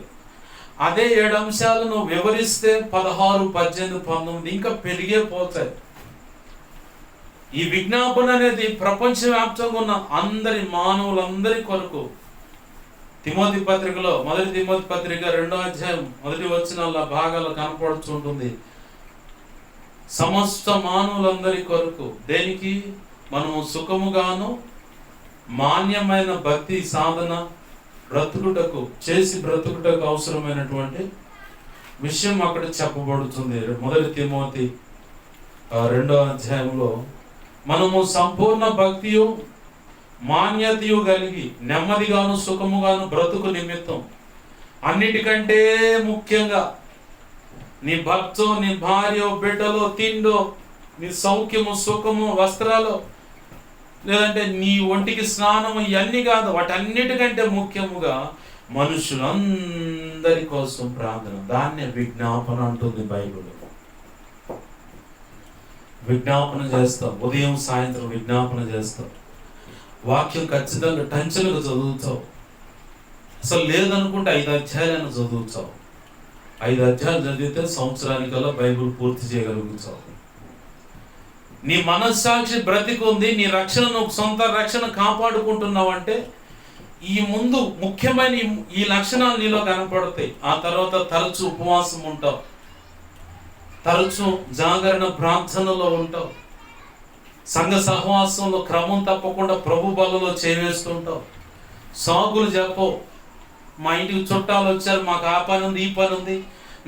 అదే 7 అంశాలను వివరిస్తే 16, 18, 19 ఇంకా పెరిగే పోతాయి. ఈ విజ్ఞాపన అనేది ప్రపంచవ్యాప్తంగా ఉన్న అందరి మానవులందరి కొరకు తిమోతి పత్రికలో, మొదటి తిమోతి పత్రిక 2వ అధ్యాయం 1వ వచనాల భాగాలు కనపడుతుంటుంది. సమస్త మానవులందరి కొరకు దేనికి మనము సుఖముగాను మాన్యమైన భక్తి సాధన బ్రతుకుటకు అవసరమైనటువంటి విషయం అక్కడ చెప్పబడుతుంది. మొదటి తిమోతి 2వ అధ్యాయంలో మనము సంపూర్ణ భక్తియు మాన్యతయు కలిగి నెమ్మదిగాను సుఖముగాను బ్రతుకు నిమిత్తం అన్నిటికంటే ముఖ్యంగా నీ భర్తో, నీ భార్య, బిడ్డలో, తిండో, నీ సౌఖ్యము, సుఖము, వస్త్రాలు, లేదంటే నీ ఒంటికి స్నానము, ఇవన్నీ కాదు, వాటన్నిటికంటే ముఖ్యముగా మనుషులందరి కోసం ప్రార్థన. దాన్నే విజ్ఞాపన అంటుంది బైబిల్. విజ్ఞాపన చేస్తాం, ఉదయం సాయంత్రం విజ్ఞాపన చేస్తాం. వాక్యం ఖచ్చితంగా టంచలుగా చదువుతావు. అసలు లేదనుకుంటే 5 అధ్యాయాలను చదువుతావు. 5 అధ్యాయాలు చదివితే సంవత్సరానికల్లా బైబిల్ పూర్తి చేయగలుగుతావు. నీ మనస్సాక్షి బ్రతికుంది, నీ రక్షణను, సొంత రక్షణ కాపాడుకుంటున్నావు అంటే ఈ ముందు ముఖ్యమైన ఈ లక్షణాలు నీలో కనపడతాయి. ఆ తర్వాత తరచు ఉపవాసం ఉంటావు, తరచు జాగరణ ప్రార్థనలో ఉంటావు, సంఘ సహవాసంలో క్రమం తప్పకుండా ప్రభు బలలో చేవేస్తుంటావు. సాగులు చెప్పవు, మా ఇంటికి చుట్టాలు వచ్చారు, మాకు ఆ పని ఉంది, ఈ పని ఉంది,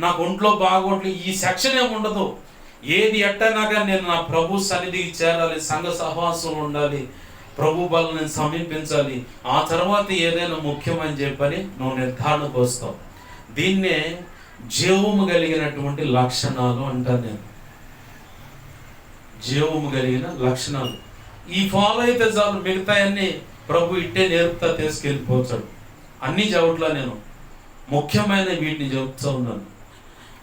నాకు ఒంట్లో బాగోట్లేదు, ఈ సెక్షన్ ఏమి ఉండదు. ఏది ఎట్టైనా కానీ నేను నా ప్రభు సన్నిధికి చేరాలి, సంఘ సహవాసంలో ఉండాలి, ప్రభు బలను నేను సమీపించాలి, ఆ తర్వాత ఏదైనా ముఖ్యమని చెప్పని నువ్వు నిర్ధారణకు వస్తావు. దీన్నే జీవము కలిగినటువంటి లక్షణాలు అంటాను నేను. జీవము కలిగిన లక్షణాలు ఈ ఫాలో అయితే చాలు, మిగతా అన్ని ప్రభు ఇట్టే నేర్పుతా తీసుకెళ్ళిపోతాడు. అన్నీ చెవట్లా, నేను ముఖ్యమైన వీటిని చెబుతూ ఉన్నాను.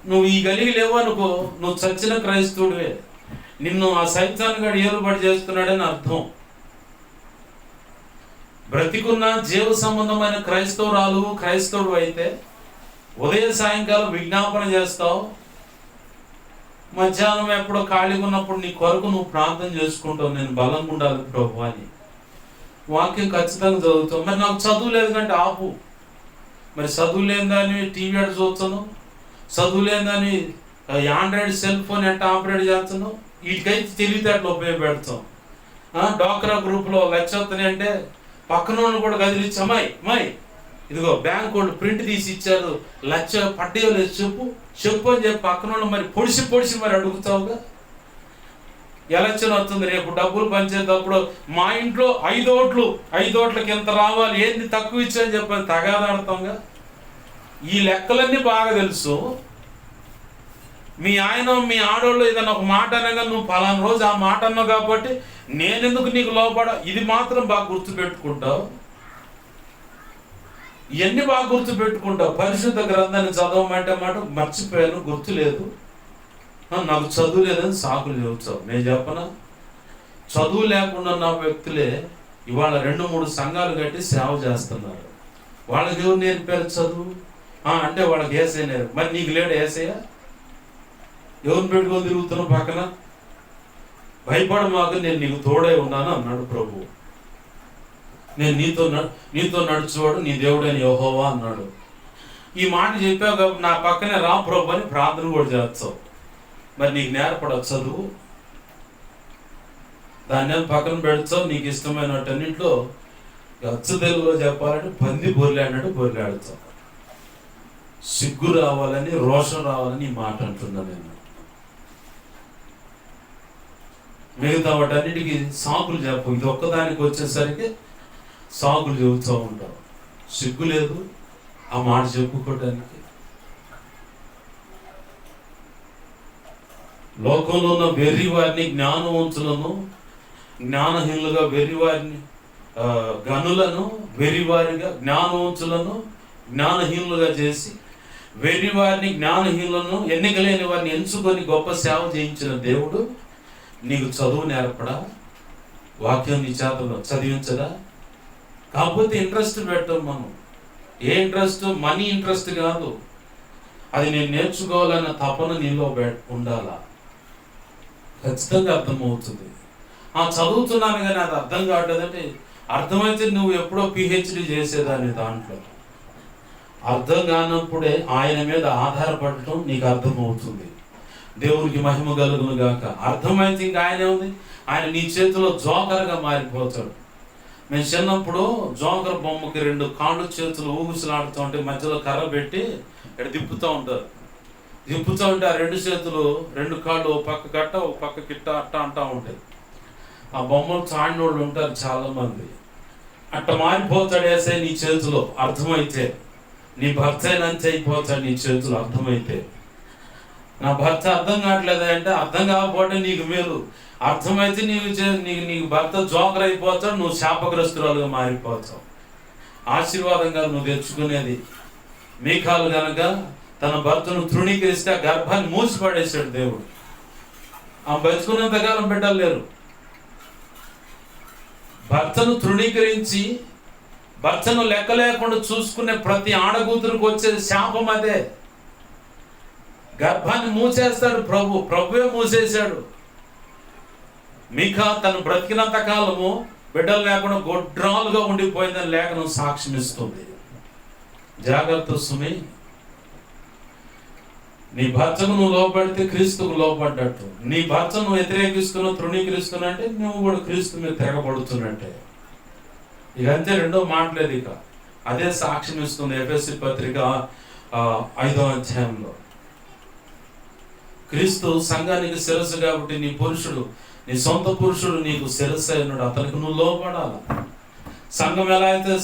నువ్వు ఈ కలిగి లేవనుకో, నువ్వు చచ్చిన క్రైస్తవుడివే. నిన్ను ఆ సైతాన్ గాడు ఏలుబడి చేస్తున్నాడని అర్థం. బ్రతికున్న జీవ సంబంధమైన క్రైస్తవురాలు, క్రైస్తవుడు అయితే ఉదయం సాయంకాలం విజ్ఞాపన చేస్తావు, మధ్యాహ్నం ఎప్పుడో ఖాళీగా ఉన్నప్పుడు నీ కొరకు నువ్వు ప్రార్థన చేసుకుంటావు, నేను బలంగా ఉండాలి ప్రభు అని. వాక్యం ఖచ్చితంగా చదువుతావు. మరి నాకు చదువు లేదు కంటే ఆపు. మరి చదువు లేదని టీవీ ఆడ చూస్తున్నావు, చదువు లేదని ఆండ్రాయిడ్ సెల్ ఫోన్ ఎట్లా ఆపరేట్ చేస్తున్నావు, వీటికైతే తెలివితేటలు ఉపయోగపెడతాం. డాక్రా గ్రూప్లో లక్షని అంటే పక్కన కూడా కదిలిచ్చి, అమ్మాయి ఇదిగో బ్యాంక్ వాళ్ళు ప్రింట్ తీసి ఇచ్చారు, లక్ష పడ్డాయో లేదు చెప్పు అని చెప్పి పక్కన మరి పొడిసి మరి అడుగుతావుగా. ఎలక్షన్ వస్తుంది రేపు, డబ్బులు పంచేటప్పుడు మా ఇంట్లో 5 ఓట్లకి ఎంత రావాలి, ఏంది తక్కువ ఇచ్చని చెప్పని తగాదాడతాంగా. ఈ లెక్కలన్నీ బాగా తెలుసు. మీ ఆయన మీ ఆడోళ్ళు ఏదైనా ఒక మాట అనగా నువ్వు పలానా రోజు ఆ మాట అన్నావు కాబట్టి నేనెందుకు నీకు లోపడ, ఇది మాత్రం బాగా గుర్తుపెట్టుకుంటావు. ఇవన్నీ బాగా గుర్తుపెట్టుకుంటావు. పరిశుద్ధ గ్రంథాన్ని చదవమంటే మాట మర్చిపోయాను, గుర్తులేదు, నాకు చదువు లేదని సాకులు చెబుతావు. నేను చెప్పనా, చదువు లేకుండా ఉన్న వ్యక్తులే ఇవాళ 2-3 సంఘాలు కట్టి సేవ చేస్తున్నారు. వాళ్ళకి ఎవరు నేర్పారు చదువు అంటే వాళ్ళకి ఏసై నేర్పు. మరి నీకు లేడు ఏసయ్య? ఎవరిని పెట్టుకొని తిరుగుతున్నావు పక్కన? భయపడ మాకు, నేను నీకు తోడై ఉన్నాను అన్నాడు ప్రభు. నేను నీతో నడుచువాడు నీ దేవుడైన యెహోవా అన్నాడు. ఈ మాట చెప్పావు కాబట్టి నా పక్కనే రా ప్రభు అని ప్రార్థన కూడా చేస్తావు. మరి నీకు నేర్పడవు చదువు, దాన్ని పక్కన పెడతావు. నీకు ఇష్టమైనటన్నింటిలో అచ్చు తెలుగులో చెప్పాలంటే పంది బొర్లాడుతావు. సిగ్గు రావాలని, రోషం రావాలని ఈ మాట అంటున్నా నేను. మిగతా వాటన్నిటికీ సాకులు చెప్పు. ఇది ఒక్కదానికి వచ్చేసరికి సాకులు చెబుతూ ఉంటావు. సిగ్గు లేదు ఆ మాట చెప్పుకోవడానికి. లోకంలో ఉన్న వెర్రి వారిని జ్ఞానవంతులను, జ్ఞానహీనులుగా వెర్రివారిని, గనులను వెర్రివారిగా, జ్ఞానవంతులను జ్ఞానహీనులుగా చేసి వెర్రివారిని జ్ఞానహీనులను, ఎన్నికలేని వారిని ఎంచుకొని గొప్ప సేవ చేయించిన దేవుడు నీకు చదువు నేర్పడా? వాక్యం నీ చేతలో చదివించదా? కాకపోతే ఇంట్రెస్ట్ పెట్టాం మనం. ఏ ఇంట్రెస్ట్? మనీ ఇంట్రెస్ట్ కాదు, అది నేను నేర్చుకోవాలన్న తపన నీలో ఉండాలా. ఖచ్చితంగా అర్థమవుతుంది. చదువుతున్నాను కానీ అది అర్థం కావట్లేదంటే, అర్థమైతే నువ్వు ఎప్పుడో పిహెచ్డి చేసేదాన్ని. దాంట్లో అర్థం కానప్పుడే ఆయన మీద ఆధారపడటం నీకు అర్థమవుతుంది. దేవునికి మహిమ కలుగును గాక. అర్థమైతే ఇంకా ఆయనే ఉంది, ఆయన నీ చేతిలో జోకర్గా మారిపోతాడు. మేము చిన్నప్పుడు జోకర్ బొమ్మకి 2 కాళ్ళు చేతులు ఊగుసలాడుతూ ఉంటే మధ్యలో కర్ర పెట్టి ఇక్కడ తిప్పుతూ ఉంటారు. తిప్పుతూ ఉంటే ఆ 2 చేతులు 2 కాళ్ళు ఓ పక్క గట్ట ఓ పక్క కిట్ట అట్ట అంటూ ఉంటాయి. ఆ బొమ్మలు చాడినోళ్ళు ఉంటారు చాలామంది. అట్ట మారిపోతాడు వేసే నీ చేతిలో అర్థమైతే. నీ భర్త అయినంత అయిపోతాడు నీ చేతులు అర్థమైతే. నా భర్త అర్థం కావట్లేదు అంటే అర్థం కాకపోతే నీకు మేలు, అర్థమైతే నీకు భర్త జోకర్ అయిపోతాడు, నువ్వు శాపగ్రస్తురాలుగా మారిపోతావు. ఆశీర్వాదంగా నువ్వు తెచ్చుకునేది. మీకాలు కనుక తన భర్తను తృణీకరిస్తే ఆ గర్భాన్ని మూసిపడేశాడు దేవుడు. ఆ బతుకున్నంతకాలం బిడ్డలు లేరు. భర్తను తృణీకరించి భర్తను లెక్క లేకుండా చూసుకునే ప్రతి ఆడకూతురికి వచ్చేది శాపం. అదే గర్భాన్ని మూసేస్తాడు ప్రభువే మూసేశాడు. మీకా తను బ్రతికినంత కాలము బిడ్డలు లేకుండా గొడ్రాలుగా ఉండిపోయిందని లేఖనం సాక్ష్యం ఇస్తుంది. జాగ్రత్త సుమి, నీ భర్తకు నువ్వు లోపడితే క్రీస్తుకు లోపడ్డట్టు. నీ భర్త నువ్వు వ్యతిరేకిస్తున్నావు, తృణీకరిస్తున్నా అంటే నువ్వు కూడా క్రీస్తు మీద తిరగబడుతున్నట్టే. ఇక అంతే, రెండో మాటలేదు. ఇక అదే సాక్ష్యం ఇస్తుంది ఎఫెసీ పత్రిక 5వ అధ్యాయంలో. క్రీస్తు సంఘానికి శిరస్సు కాబట్టి నీ పురుషుడు, నీ సొంత పురుషుడు నీకు శిరస్సు అయినాడు, అతనికి నువ్వు లోపడాల. సంఘం ఎలా అయితే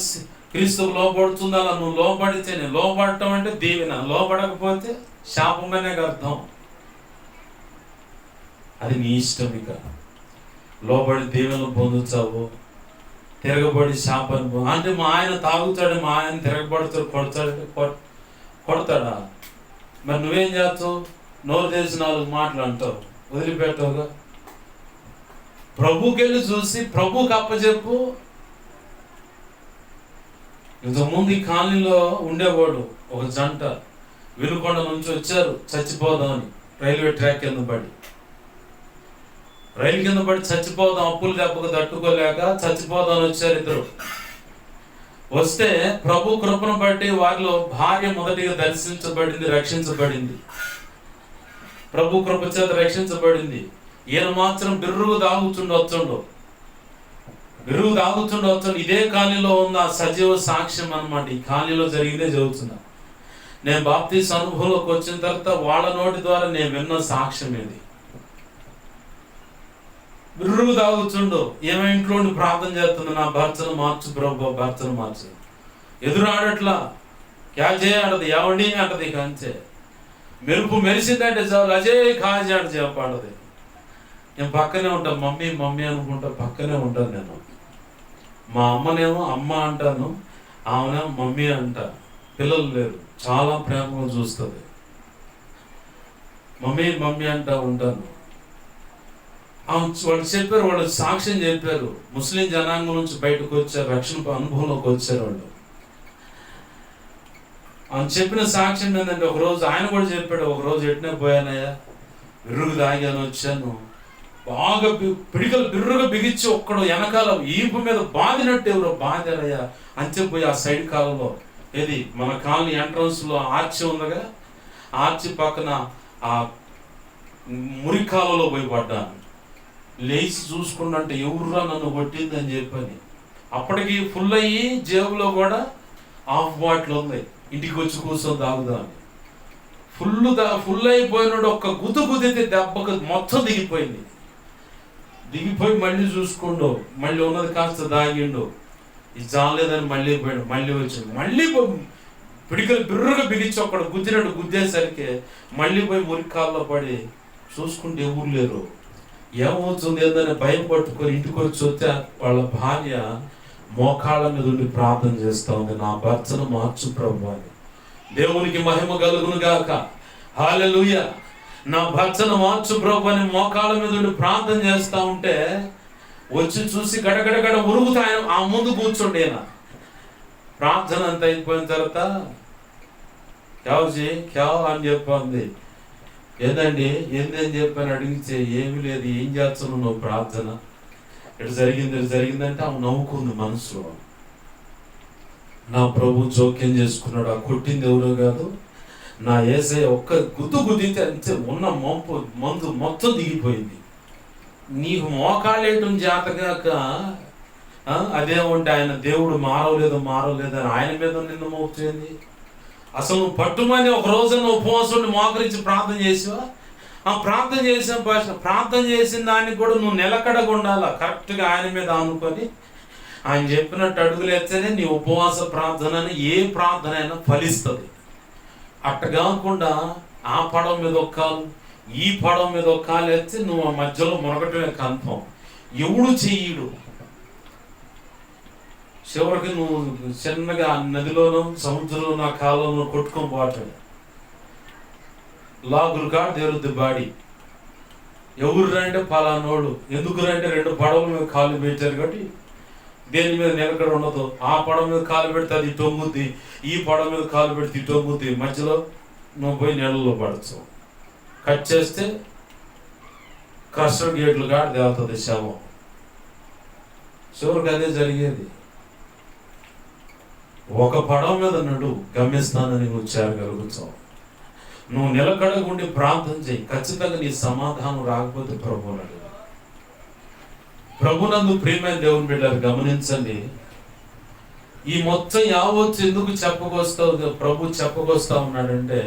క్రీస్తుకు లోపడుతుందో అలా నువ్వు లోపడితేనే. లోపడటం అంటే దీవెన, లోపడకపోతే శాపమనే అర్థం. అది నీ ఇష్టం. ఇక లోబడి దీవెనలు పొందుతావు, తిరగబడి శాపాన్ని అంటే మా ఆయన తాగుతాడు, మా ఆయన తిరగబడతాడు, కొడతాడా? మరి నువ్వేం చేస్తావు? నోరు తెలిసి 4 మాటలు అంటావు, వదిలిపెట్టావుగా. ప్రభుకి వెళ్ళి చూసి ప్రభుకి అప్పచెప్పు. ఇంతకుముందు ఈ కాలనీలో ఉండేవాడు ఒక జంట, వినుకొండ నుంచి వచ్చారు చచ్చిపోదామని. రైల్వే ట్రాక్ కింద పడి, రైలు కింద పడి చచ్చిపోదాం, అప్పులు దెబ్బకు తట్టుకోలేక చచ్చిపోదామని వచ్చారు ఇద్దరు. వస్తే ప్రభు కృపను బట్టి వారిలో భార్య మొదటిగా దర్శించబడింది, రక్షించబడింది. ప్రభు కృప చేత రక్షించబడింది. ఈయన మాత్రం బిర్రుగు తాగుతుండొచ్చుండు. ఇదే కాలనీలో ఉన్న సజీవ సాక్ష్యం అన్నమాట. ఈ కాలనీలో జరిగిందే చదువుతున్నా. నేను బాప్తీస్ అనుభవంలోకి వచ్చిన తర్వాత వాళ్ళ నోటి ద్వారా నేను విన్న సాక్ష్యం ఇది. బిర్రుగు తాగుతుండు, ఏమో ఇంట్లో ప్రార్థన చేస్తుంది, నా భర్తను మార్చు ప్రభు, భర్తను మార్చు. ఎదురాడట్లా, క్యా చేయడది, ఎవడి అంటది. ఇక అంతే, మెరుపు మెరిసిందంటే చాలు అజయ్ కాజీ అంటే చెప్పాడది. నేను పక్కనే ఉంటాను, మమ్మీ మమ్మీ అనుకుంటా పక్కనే ఉంటాను. నేను మా అమ్మనేమో అమ్మ అంటాను, ఆమెనేమో మమ్మీ అంట. పిల్లలు లేరు, చాలా ప్రేమగా చూస్తుంది. మమ్మీ మమ్మీ అంటా ఉంటాను. వాళ్ళు చెప్పారు, వాళ్ళు సాక్ష్యం చెప్పారు. ముస్లిం జనాంగం నుంచి బయటకు వచ్చారు, రక్షణ అనుభవంలోకి వచ్చారు వాళ్ళు. ఆయన చెప్పిన సాక్ష్యం ఏంటంటే, ఒకరోజు ఆయన కూడా చెప్పాడు, ఒకరోజు ఎట్నే పోయానయ్యా, బిర్రుగు తాగాను, వచ్చాను, బాగా పిడికలు బిర్రుగా బిగించి ఒక్కడు వెనకాల ఈపు మీద బాదినట్టు ఎవరో బాధారయ్యా అంతే పోయి ఆ సైడ్ కాలంలో, ఏది మన కాలనీ ఎంట్రన్స్ లో ఆర్చి ఉందగా, ఆర్చి పక్కన ఆ మురికాలలో పోయి పడ్డాను. లేచి చూసుకున్నంటే ఎవరురా నన్ను కొట్టింది అని చెప్పని. అప్పటికి ఫుల్ అయ్యి జేబులో కూడా హాఫ్ బాటిల్ ఉంది, ఇంటికి వచ్చి కూర్చొని తాగుదామని. ఫుల్ అయిపోయినాడు. ఒక్క గుద్దు గుద్దితే దెబ్బకు మొత్తం దిగిపోయింది. దిగిపోయి మళ్ళీ చూసుకోండు, మళ్ళీ ఉన్నది కాస్త దాగిండు. ఇది చాలేదని మళ్ళీ పోయాడు, మళ్ళీ వచ్చాడు. మళ్ళీ పిడికలు బిర్రుగా బిగించి ఒక్కడ గుద్దినట్టు గుద్దేసరికి మళ్ళీ పోయి మురికాల్లో పడి చూసుకుంటే ఎవరు లేరు. ఏమవుతుంది ఏందని భయం పట్టుకొని ఇంటికి వచ్చి వస్తే వాళ్ళ భార్య మోకాళ్ళ మీద ఉండి ప్రార్థన చేస్తా ఉంది, నా భర్తను మార్చు ప్రభు అని. దేవునికి మహిమ కలుగును గాక, హల్లెలూయా. నా భర్తను మార్చు ప్రభు అని మోకాళ్ళ మీద ఉండి ప్రార్థన చేస్తా ఉంటే వచ్చి చూసి గడగడగడ ఉరుగుతా ఆ ముందు కూర్చోండి. ఆయన ప్రార్థన అంత అయిపోయిన తర్వాత క్యావ్ అని చెప్పింది. ఏదండి ఏందని చెప్పని అడిగితే ఏమి లేదు, ఏం చేస్తున్నావు నువ్వు ప్రార్థన, ఇటు జరిగిందంటే ఆమె నవ్వుకుంది మనసులో. నా ప్రభు జోక్యం చేసుకున్నాడు, ఆ కొట్టింది ఎవరో కాదు, నా యేసయ్య ఒక్క గుద్దితే అంతే ఉన్న మందు మొత్తం దిగిపోయింది. నీకు మోకాళ్ళేయటం చేతగాక అదేమంటే ఆయన దేవుడు మారవలేదు అని ఆయన మీద నిన్న మోపుతుంది. అసలు నువ్వు పట్టుమని ఒక రోజు నువ్వు ఉపవాసం మోకరించి ప్రార్థన చేసావా? ఆ ప్రార్థన చేసిన ప్రార్థన చేసిన దానికి కూడా నువ్వు నిలకడగా ఉండాలా, కరెక్ట్గా ఆయన మీద ఆనుకొని ఆయన చెప్పినట్టు అడుగులు ఎత్తేనే నీ ఉపవాస ప్రార్థన ఏ ప్రార్థన అయినా ఫలిస్తుంది. అట్ట కాకుండా ఆ పడవ మీద ఒక కాలు ఈ పడవ మీద ఒక కాలు ఎత్తే నువ్వు ఆ మధ్యలో మునగటమే కన్ఫం. ఎవడు చెయ్యడు. చివరికి నువ్వు చిన్నగా నదిలోనూ సముద్రంలో ఆ కాలంలో కొట్టుకొని పోవటం. లాగులు కాడ దేరుద్ది బాడీ. ఎవరు రంటే పలానోడు, ఎందుకు రంటే 2 పడవల మీద కాలు పెట్టారు కాబట్టి దేని మీద నిలకడ ఉండదు. ఆ పడవ మీద కాలు పెడితే అది టొంగుద్ది, ఈ పడవ మీద కాలు పెడితే టొంగుద్ది, మధ్యలో నువ్వు పోయి నీళ్ళలో పడచ్చు. కట్ చేస్తే క్రస్టర్ గేట్లు కాడ తేలుతుంది శవం. చివరికి అదే జరిగేది. ఒక పడవ మీద నడు, గమ్యస్థానాన్ని నువ్వు చేరగలుగుతావు. నువ్వు నిలకడగుండి ప్రార్థన చేయి, ఖచ్చితంగా నీ సమాధానం రాకపోతే ప్రభువుని అడుగు. ప్రభునందు ప్రియమైన దేవుని బిడ్డలు గమనించండి. ఈ మొత్తం యావత్తు ఎందుకు ప్రభు చెప్పుకొస్తా ఉన్నాడంటే,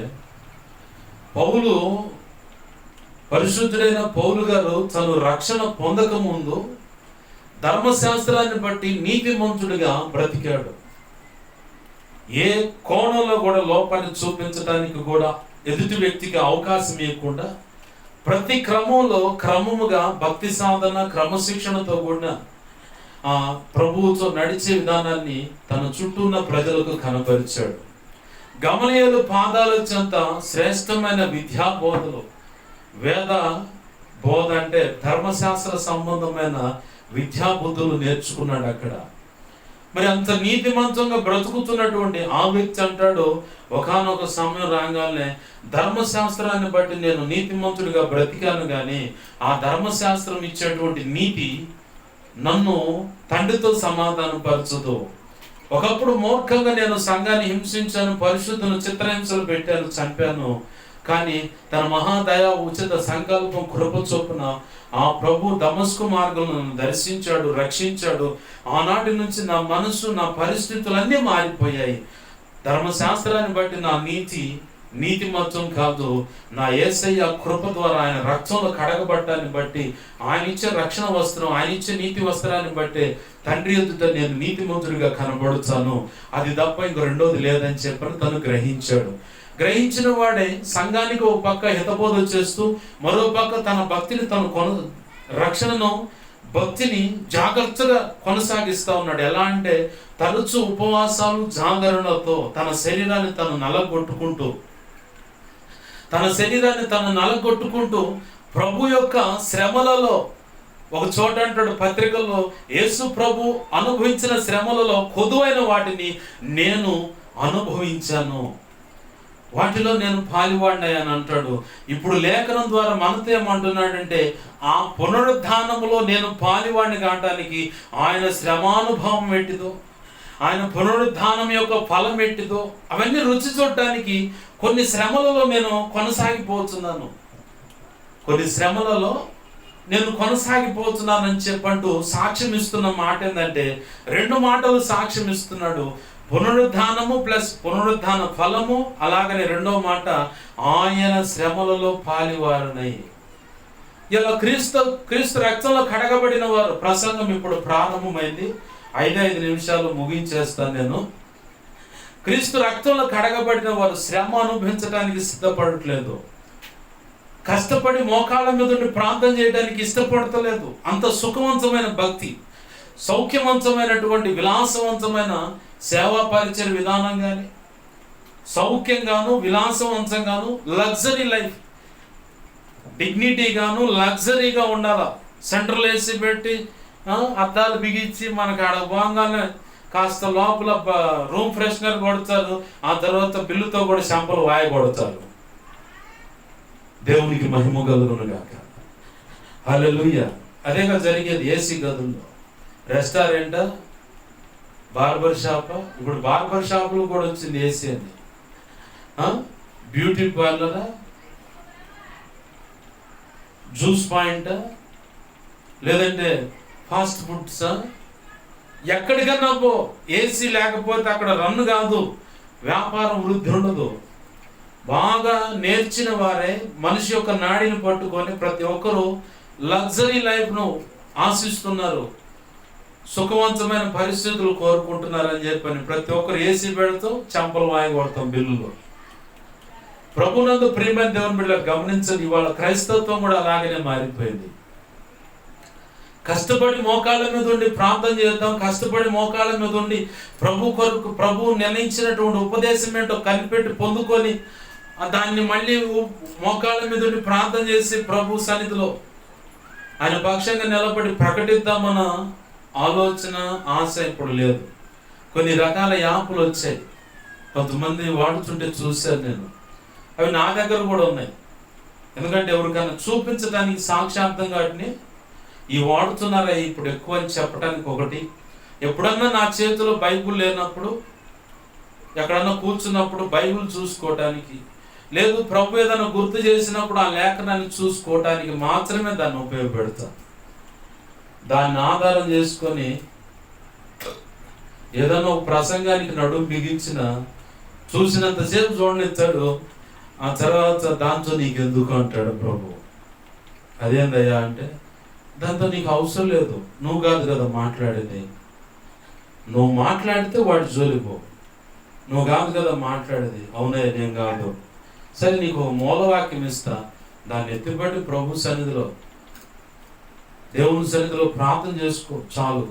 పౌలు, పరిశుద్ధుడైన పౌలు గారు తను రక్షణ పొందక ముందు ధర్మశాస్త్రాన్ని బట్టి నీతిమంతుడిగా బ్రతికాడు. ఏ కోణంలో కూడా లోపాన్ని చూపించడానికి కూడా ఎదుటి వ్యక్తికి అవకాశం ఇవ్వకుండా ప్రతి క్రమముగా భక్తి సాధన, క్రమశిక్షణతో కూడిన ప్రభువుతో నడిచే విధానాన్ని తన చుట్టూ ఉన్న ప్రజలకు కనపరిచాడు. గమలీయేలు పాదాల చెంత శ్రేష్టమైన విద్యా బోధలు, వేద బోధ అంటే ధర్మశాస్త్ర సంబంధమైన విద్యా బుద్ధులు నేర్చుకున్నాడు అక్కడ. మరి అంత నీతిమంతంగా బ్రతుకుతున్నటువంటి ఆ వ్యక్తి అంటాడు, ఒకానొక సమయం రాగానే ధర్మశాస్త్రాన్ని బట్టి నేను నీతిమంతుడిగా బ్రతికాను, కానీ ఆ ధర్మశాస్త్రం ఇచ్చేటువంటి నీతి నన్ను తండ్రితో సమాధానం పరచదు. ఒకప్పుడు మూర్ఖంగా నేను సంఘాన్ని హింసించాను, పరిశుద్ధులను చిత్రహింసలు పెట్టాను, చంపాను. కానీ తన మహాదయా ఉచిత సంకల్పం కృప చొప్పున ఆ ప్రభు దమస్కు మార్గంలో దర్శించాడు, రక్షించాడు. ఆనాటి నుంచి నా మనసు, నా పరిస్థితులన్నీ మారిపోయాయి. ధర్మశాస్త్రాన్ని బట్టి నా నీతిమత్వం కాదు, నా యేసయ్య కృప ద్వారా ఆయన రక్తంలో కడగబడ్డాన్ని బట్టి, ఆయన ఇచ్చే రక్షణ వస్త్రం, ఆయన ఇచ్చే నీతి వస్త్రాన్ని బట్టి తండ్రి ఎదుట నేను నీతిమంతుడిగా కనబడుతాను. అది తప్ప ఇంకో రెండోది లేదని చెప్పని తను గ్రహించాడు. గ్రహించిన వాడే సంఘానికి ఒక పక్క హితబోధ చేస్తూ, మరో పక్క తన భక్తిని రక్షణను, భక్తిని జాగ్రత్తగా కొనసాగిస్తూ ఉన్నాడు. ఎలా అంటే తరచు ఉపవాసాలు, జాగరణతో తన శరీరాన్ని తను నలగొట్టుకుంటూ ప్రభు యొక్క శ్రమలలో, ఒక చోట అంటాడు పత్రికల్లో, యేసు ప్రభు అనుభవించిన శ్రమలలో కొదువైన వాటిని నేను అనుభవించాను, వాటిలో నేను పాలివాడినని అంటాడు. ఇప్పుడు లేఖనం ద్వారా మనతో ఏమంటున్నాడంటే, ఆ పునరుద్ధానములో నేను పాలివాడిని కావడానికి ఆయన శ్రమానుభవం ఎట్టిదో, ఆయన పునరుద్ధానం యొక్క ఫలం ఎట్టిదో అవన్నీ రుచి చూడటానికి కొన్ని శ్రమలలో నేను కొనసాగిపోతున్నానని చెప్పంటూ సాక్ష్యం ఇస్తున్న మాట ఏంటంటే, రెండు మాటలు సాక్ష్యం ఇస్తున్నాడు. పునరుద్ధానము ప్లస్ పునరుద్ధాన ఫలము, అలాగనే రెండో మాట ఆయన శ్రమలలో పాలివారునై. ఇలా క్రీస్తు రక్తంలో కడగబడిన వారు, ప్రసంగం ఇప్పుడు ప్రారంభమైంది, 5 నిమిషాలు ముగించేస్తాను నేను. క్రీస్తు రక్తంలో కడగబడిన వారు శ్రమ అనుభవించడానికి సిద్ధపడట్లేదు, కష్టపడి మోకాళ్ళ మీద ఉండి ప్రార్థన చేయడానికి ఇష్టపడతలేదు. అంత సుఖవంతమైన భక్తి, సౌఖ్యవంతమైనటువంటి విలాసవంతమైన సేవా పరిచయ విధానం కానీ, సౌఖ్యంగాను విలాసవంతంగాను, లగ్జరీ లైఫ్, డిగ్నిటీగాను లగ్జరీగా ఉండాలా. సెంట్రల్ ఏసీ పెట్టి అద్దాలు బిగించి మనకు ఆడ పోగానే కాస్త లోపల రూమ్ ఫ్రెషనర్ కొడతారు, ఆ తర్వాత బిల్లుతో కూడా శాంపుల్ వాయి కొడతారు. దేవునికి మహిమ కలుగునుగాక. హల్లెలూయా. అదేగా జరిగేది ఏసీ గదుల్లో. రెస్టారెంటా, బార్బర్ షాపా, ఇప్పుడు బార్బర్ షాపులు కూడా వచ్చింది ఏసీ అని. బ్యూటీ పార్లరా, జ్యూస్ పాయింటా, లేదంటే ఫాస్ట్ ఫుడ్సా, ఎక్కడికన్నా పో, ఏసీ లేకపోతే అక్కడ రన్ను కాదు, వ్యాపారం వృద్ధి ఉండదు. బాగా నేర్చిన వారే మనిషి యొక్క నాడిని పట్టుకొని ప్రతి ఒక్కరూ లగ్జరీ లైఫ్ను ఆశిస్తున్నారు, సుఖవంతమైన పరిస్థితులు కోరుకుంటున్నారని చెప్పని ప్రతి ఒక్కరు ఏసీ పెడుతూ చంపలు వాయి కొడతాం బిల్లులో. ప్రభునందు ప్రియమైన దేవుని బిడ్డలు గమనించండి, ఇవాళ క్రైస్తవత్వం కూడా అలాగనే మారిపోయింది. కష్టపడి మోకాళ్ళ మీద ఉండి ప్రార్థన చేద్దాం, కష్టపడి మోకాళ్ళ మీద ఉండి ప్రభు కొరకు, ప్రభువు నిర్ణయించినటువంటి ఉపదేశం ఏంటో కనిపెట్టి పొందుకొని దాన్ని మళ్ళీ మోకాళ్ళ మీద ఉండి ప్రార్థన చేసి ప్రభు సన్నిధిలో ఆయన పక్షంగా నిలబడి ప్రకటిద్దామన్న ఆలోచన, ఆశ ఇప్పుడు లేదు. కొన్ని రకాల యాప్లు వచ్చాయి, కొంతమంది వాడుతుంటే చూశాను నేను, అవి నా దగ్గర కూడా ఉన్నాయి. ఎందుకంటే ఎవరికైనా చూపించడానికి సాక్షార్థంగా వాటిని ఈ వాడుతున్నారా ఇప్పుడు ఎక్కువ అని చెప్పడానికి ఒకటి. ఎప్పుడన్నా నా చేతిలో బైబుల్ లేనప్పుడు, ఎక్కడన్నా కూర్చున్నప్పుడు బైబుల్ చూసుకోవటానికి, లేదు ప్రభు ఏదైనా గుర్తు చేసినప్పుడు ఆ లేఖనాన్ని చూసుకోవటానికి మాత్రమే దాన్ని ఉపయోగపెడతాను. దాన్ని ఆధారం చేసుకొని ఏదైనా ఒక ప్రసంగానికి నడుము బిగించిన చూసినంతసేపు చూడనిస్తాడు, ఆ తర్వాత దాంతో నీకు ఎందుకు అంటాడు ప్రభు. అదేందయ్యా అంటే, దాంతో నీకు అవసరం లేదు, నువ్వు కాదు కదా మాట్లాడేది. నువ్వు మాట్లాడితే వాడి జోలిపో, నువ్వు కాదు కదా మాట్లాడేది. అవునయ్య నేను కాదు. సరే నీకు ఒక మూలవాక్యం ఇస్తా, దాన్ని ఎత్తిపట్టి ప్రభు సన్నిధిలో, దేవుని సన్నిధిలో ప్రార్థన చేసుకో చాలు.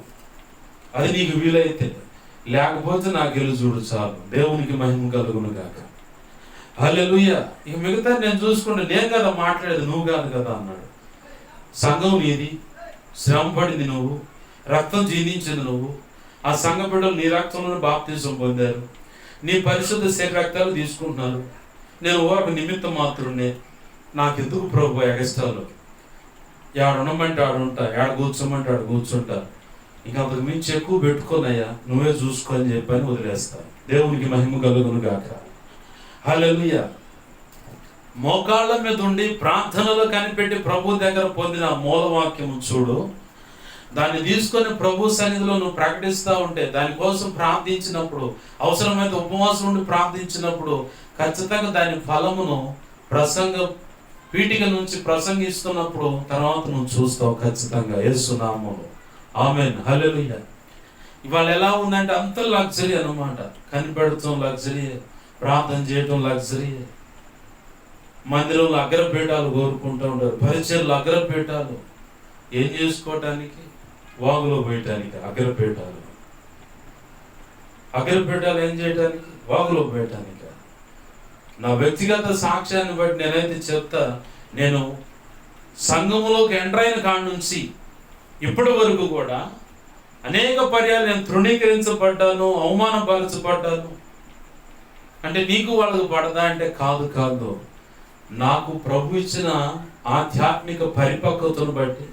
అది నీకు వీలైతే, లేకపోతే నాకు వెళ్ళి చూడు చాలు. దేవునికి మహిమ కలుగును గాక. హల్లెలూయా. ఇక మిగతా నేను చూసుకుంటే, నేను కదా మాట్లాడేది, నువ్వు కాదు కదా అన్నాడు. సంఘం నీది, శ్రమ పడింది నువ్వు, రక్తం జీవించింది నువ్వు, ఆ సంఘ బిడ్డలు నీ రక్తంలో బాప్తిజం పొందారు, నీ పరిశుద్ధ శరీర రక్తాలు తీసుకుంటున్నారు. నేను ఒక నిమిత్తం మాత్రమే, నాకెందుకు ప్రభు ఎగస్టాలు, ఆడ ఉండమంటే ఆడ ఉంటా, ఆడ కూర్చోమంటే ఆడ కూర్చుంటా, ఇంకా అంతకు మించి ఎక్కువ పెట్టుకోనయ్యా, నువ్వే చూసుకో అని చెప్పని వదిలేస్తా. దేవునికి మహిమ కలుగును గాక. హల్లెలూయా. మోకాళ్ళ మీద ఉండి ప్రార్థనలో కనిపెట్టి ప్రభు దగ్గర పొందిన మూలవాక్యము చూడు. దాన్ని తీసుకొని ప్రభు సన్నిధిలో నువ్వు ప్రకటిస్తూ ఉంటే, దానికోసం ప్రార్థించినప్పుడు, అవసరమైతే ఉపవాసం ఉండి ప్రార్థించినప్పుడు ఖచ్చితంగా దాని ఫలమును ప్రసంగ పీఠిక నుంచి ప్రసంగిస్తున్నప్పుడు తర్వాత నువ్వు చూస్తావు ఖచ్చితంగా. యేసు నామములో ఆమేన్. హల్లెలూయా. ఇవాళ ఎలా ఉందంటే అంత లగ్జరీ అన్నమాట. కనిపెడతాం లగ్జరీ, ప్రార్థన చేయటం లగ్జరీ, మందిరంలో అగ్రపీఠాలు కోరుకుంటూ ఉంటారు, పరిచర్లు అగ్రపీఠాలు. ఏం చేసుకోవటానికి? వాగులో పోయటానికి అగ్రపీఠాలు. అగ్రపీఠాలు ఏం చేయటానికి? వాగులో పోయటానికి. నా వ్యక్తిగత సాక్ష్యాన్ని బట్టి నేనైతే చెప్తా, నేను సంఘములోకి ఎంటర్ అయిన కాడ నుంచి ఇప్పటి వరకు కూడా అనేక పర్యాలు నేను తృణీకరించబడ్డాను, అవమానపరచబడ్డాను. అంటే నీకు వాళ్ళకు పడదా అంటే కాదు. నాకు ప్రభు ఇచ్చిన ఆధ్యాత్మిక పరిపక్వతను బట్టి,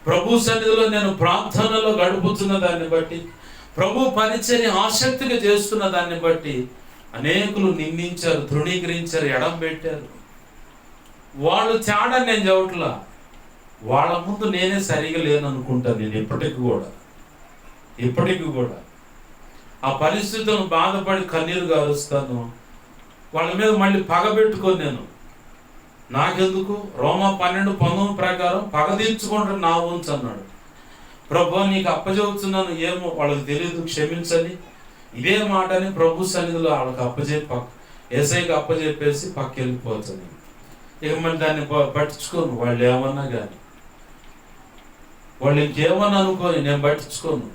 ప్రభు సన్నిధిలో నేను ప్రార్థనలో గడుపుతున్న దాన్ని బట్టి, ప్రభు పరిచర్య ఆసక్తిగా చేస్తున్న దాన్ని బట్టి అనేకులు నిందించారు, తృణీకరించారు, ఎడం పెట్టారు. వాళ్ళు తేడా నేను చెప్పట్లా, వాళ్ళ ముందు నేనే సరిగా లేను అనుకుంటాను. నేను ఇప్పటికి కూడా ఆ పరిస్థితులను బాధపడి కన్నీరు గారుస్తాను. వాళ్ళ మీద మళ్ళీ పగ పెట్టుకొని నేను, నాకెందుకు? రోమా 12:19 ప్రకారం పగ తీర్చుకుంటారు నా వంచు అన్నాడు. ప్రభు నీకు అప్పచెబుతున్నాను, ఏమో వాళ్ళకి తెలియదు, క్షమించని. ఇదే మాటని ప్రభు సన్నిధిలో వాళ్ళకి అప్పచెప్పి, ఏసైకి అప్పచెప్పేసి పక్క వెళ్ళిపోవచ్చు. ఇక మళ్ళీ దాన్ని పట్టించుకోను. వాళ్ళు ఏమన్నా కానీ, వాళ్ళు ఇంకేమన్నా అనుకోని నేను పట్టించుకోను,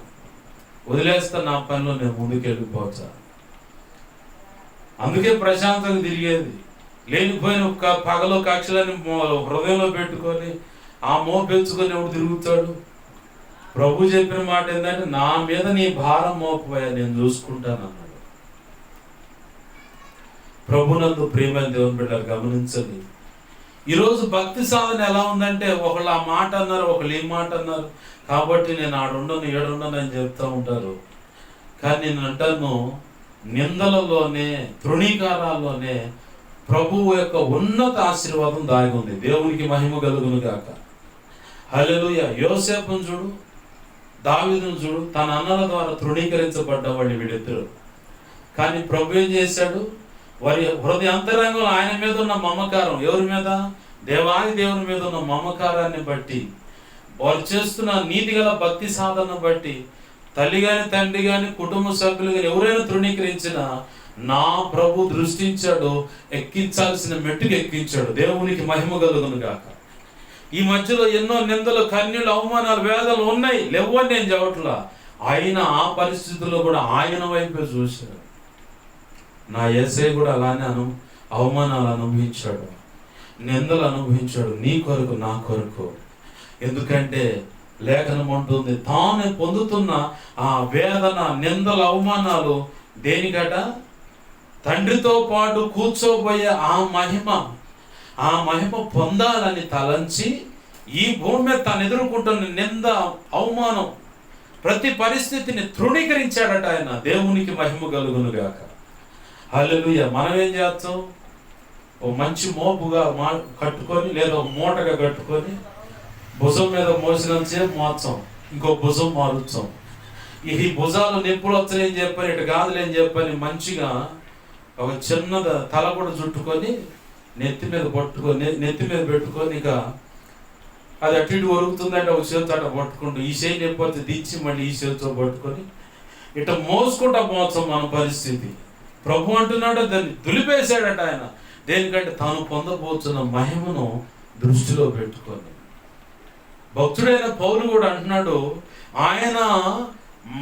వదిలేస్తా, నా పనిలో నేను ముందుకు వెళ్ళిపోవచ్చా. అందుకే ప్రశాంతంగా తిరిగేది. లేనిపోయిన పగలో కక్షలని హృదయంలో పెట్టుకొని ఆ మోపెంచుకొని ఎవడు తిరుగుతాడు? ప్రభు చెప్పిన మాట ఏంటంటే, నా మీద నీ భారం మోపపోయా, నేను చూసుకుంటాను అన్నాడు. ప్రభునందు ప్రియమైన దేవుని బిడ్డలు గమనించండి. ఈరోజు భక్తి సాధన ఎలా ఉందంటే, ఒకళ్ళు ఆ మాట అన్నారు, ఒకళ్ళు ఈ మాట అన్నారు, కాబట్టి నేను ఆడుండను ఏడుండను అని చెప్తూ ఉంటారు. కానీ నేను అంటాను, నిందలలోనే, తృణీకారాల్లోనే ప్రభువు యొక్క ఉన్నత ఆశీర్వాదం దాగి ఉంది. దేవునికి మహిమ కలుగును గాక. హల్లెలూయా. యోసేపును చూడు, దావీదును చూడు, తన అన్నల ద్వారా తృణీకరించబడ్డ వాళ్ళు వీళ్ళిద్దరు. కానీ ప్రభు ఏం చేశాడు? వారి హృదయ అంతరంగంలో ఆయన మీద ఉన్న మమకారం, ఎవరి మీద? దేవాది దేవుని మీద ఉన్న మమకారాన్ని బట్టి, వారు చేస్తున్న నీతి గల భక్తి సాధన బట్టి, తల్లి గాని తండ్రి గాని కుటుంబ సభ్యులు కానీ ఎవరైనా తృణీకరించినా నా ప్రభు దృష్టించాడు, ఎక్కించాల్సిన మెట్టుకు ఎక్కించాడు. దేవునికి మహిమ కలుగును గాక. ఈ మధ్యలో ఎన్నో నిందలు, కన్యలు, అవమానాలు, వేదనలు ఉన్నాయి, లేవని నేను చెప్పట్లా. ఆయన ఆ పరిస్థితుల్లో కూడా ఆయన వైపే చూశాడు. నా యేసయ్య కూడా అలానే అవమానాలు అనుభవించాడు, నిందలు అనుభవించాడు, నీ కొరకు నా కొరకు. ఎందుకంటే లేఖనం అంటుంది, తాను పొందుతున్న ఆ వేదన, నిందల, అవమానాలు దేనికట? తండ్రితో పాటు కూర్చోబోయే ఆ మహిమ, ఆ మహిమ పొందాలని తలంచి ఈ భూమి మీద తాను ఎదుర్కొంటున్న నింద, అవమానం, ప్రతి పరిస్థితిని తృణీకరించాడట ఆయన. దేవునికి మహిమ కలుగును గాక. హల్లెలూయా. మనం ఏం చేస్తాం? ఓ మంచి మోపుగా కట్టుకొని, లేదా మూటగా కట్టుకొని భుజం మీద మోసినంతసేపు మోస్తాం, ఇంకో భుజం మారుస్తాం. ఈ భుజాలు నొప్పులు వచ్చాయని చెప్పని, ఇటు గాదులేని చెప్పని మంచిగా ఒక చిన్న తల కూడా చుట్టుకొని నెత్తి మీద పెట్టుకొని, ఇక అది అటు ఇటు ఒరుగుతుందంటే ఒక చేతితో అట్ట పట్టుకుంటూ, ఈ చేయి నొప్పి దించి మళ్ళీ ఈ చేతితో పట్టుకొని ఇట్లా మోసుకుంటా పోతాం మన పరిస్థితి. ప్రభు అంటున్నాడు, దాన్ని దులిపేశాడట ఆయన. దేనికంటే తాను పొందబోతున్న మహిమను దృష్టిలో పెట్టుకొని. భక్తుడైన పౌలు కూడా అంటున్నాడు, ఆయన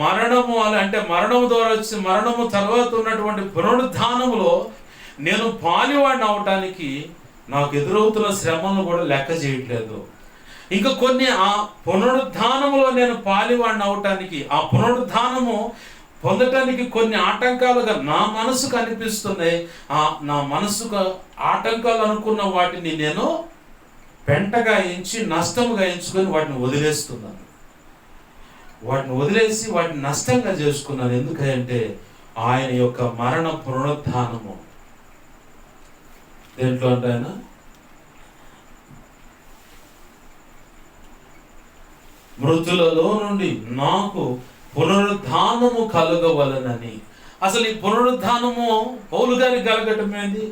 మరణము అంటే మరణము ద్వారా వచ్చి మరణము తర్వాత ఉన్నటువంటి పునరుద్ధానములో నేను పాలివాడిని అవటానికి నాకు ఎదురవుతున్న శ్రమను కూడా లెక్క చేయట్లేదు. ఇంకా కొన్ని ఆ పునరుద్ధానములో నేను పాలివాడిని అవటానికి, ఆ పునరుద్ధానము పొందటానికి కొన్ని ఆటంకాలుగా నా మనసుకు అనిపిస్తున్నాయి. నా మనసుకు ఆటంకాలు అనుకున్న వాటిని నేను పెంటగా ఎంచి, నష్టముగా ఎంచుకొని వాటిని వదిలేస్తున్నాను. వాటిని వదిలేసి వాటిని నష్టంగా చేసుకున్నాను. ఎందుకంటే ఆయన యొక్క మరణ పునరుద్ధానము దేంట్లో అంటే ఆయన మృతులలో నుండి నాకు పునరుద్ధానము కలగవలనని. అసలు ఈ పునరుద్ధానము పౌలు గారికి కలగటం ఏంటి?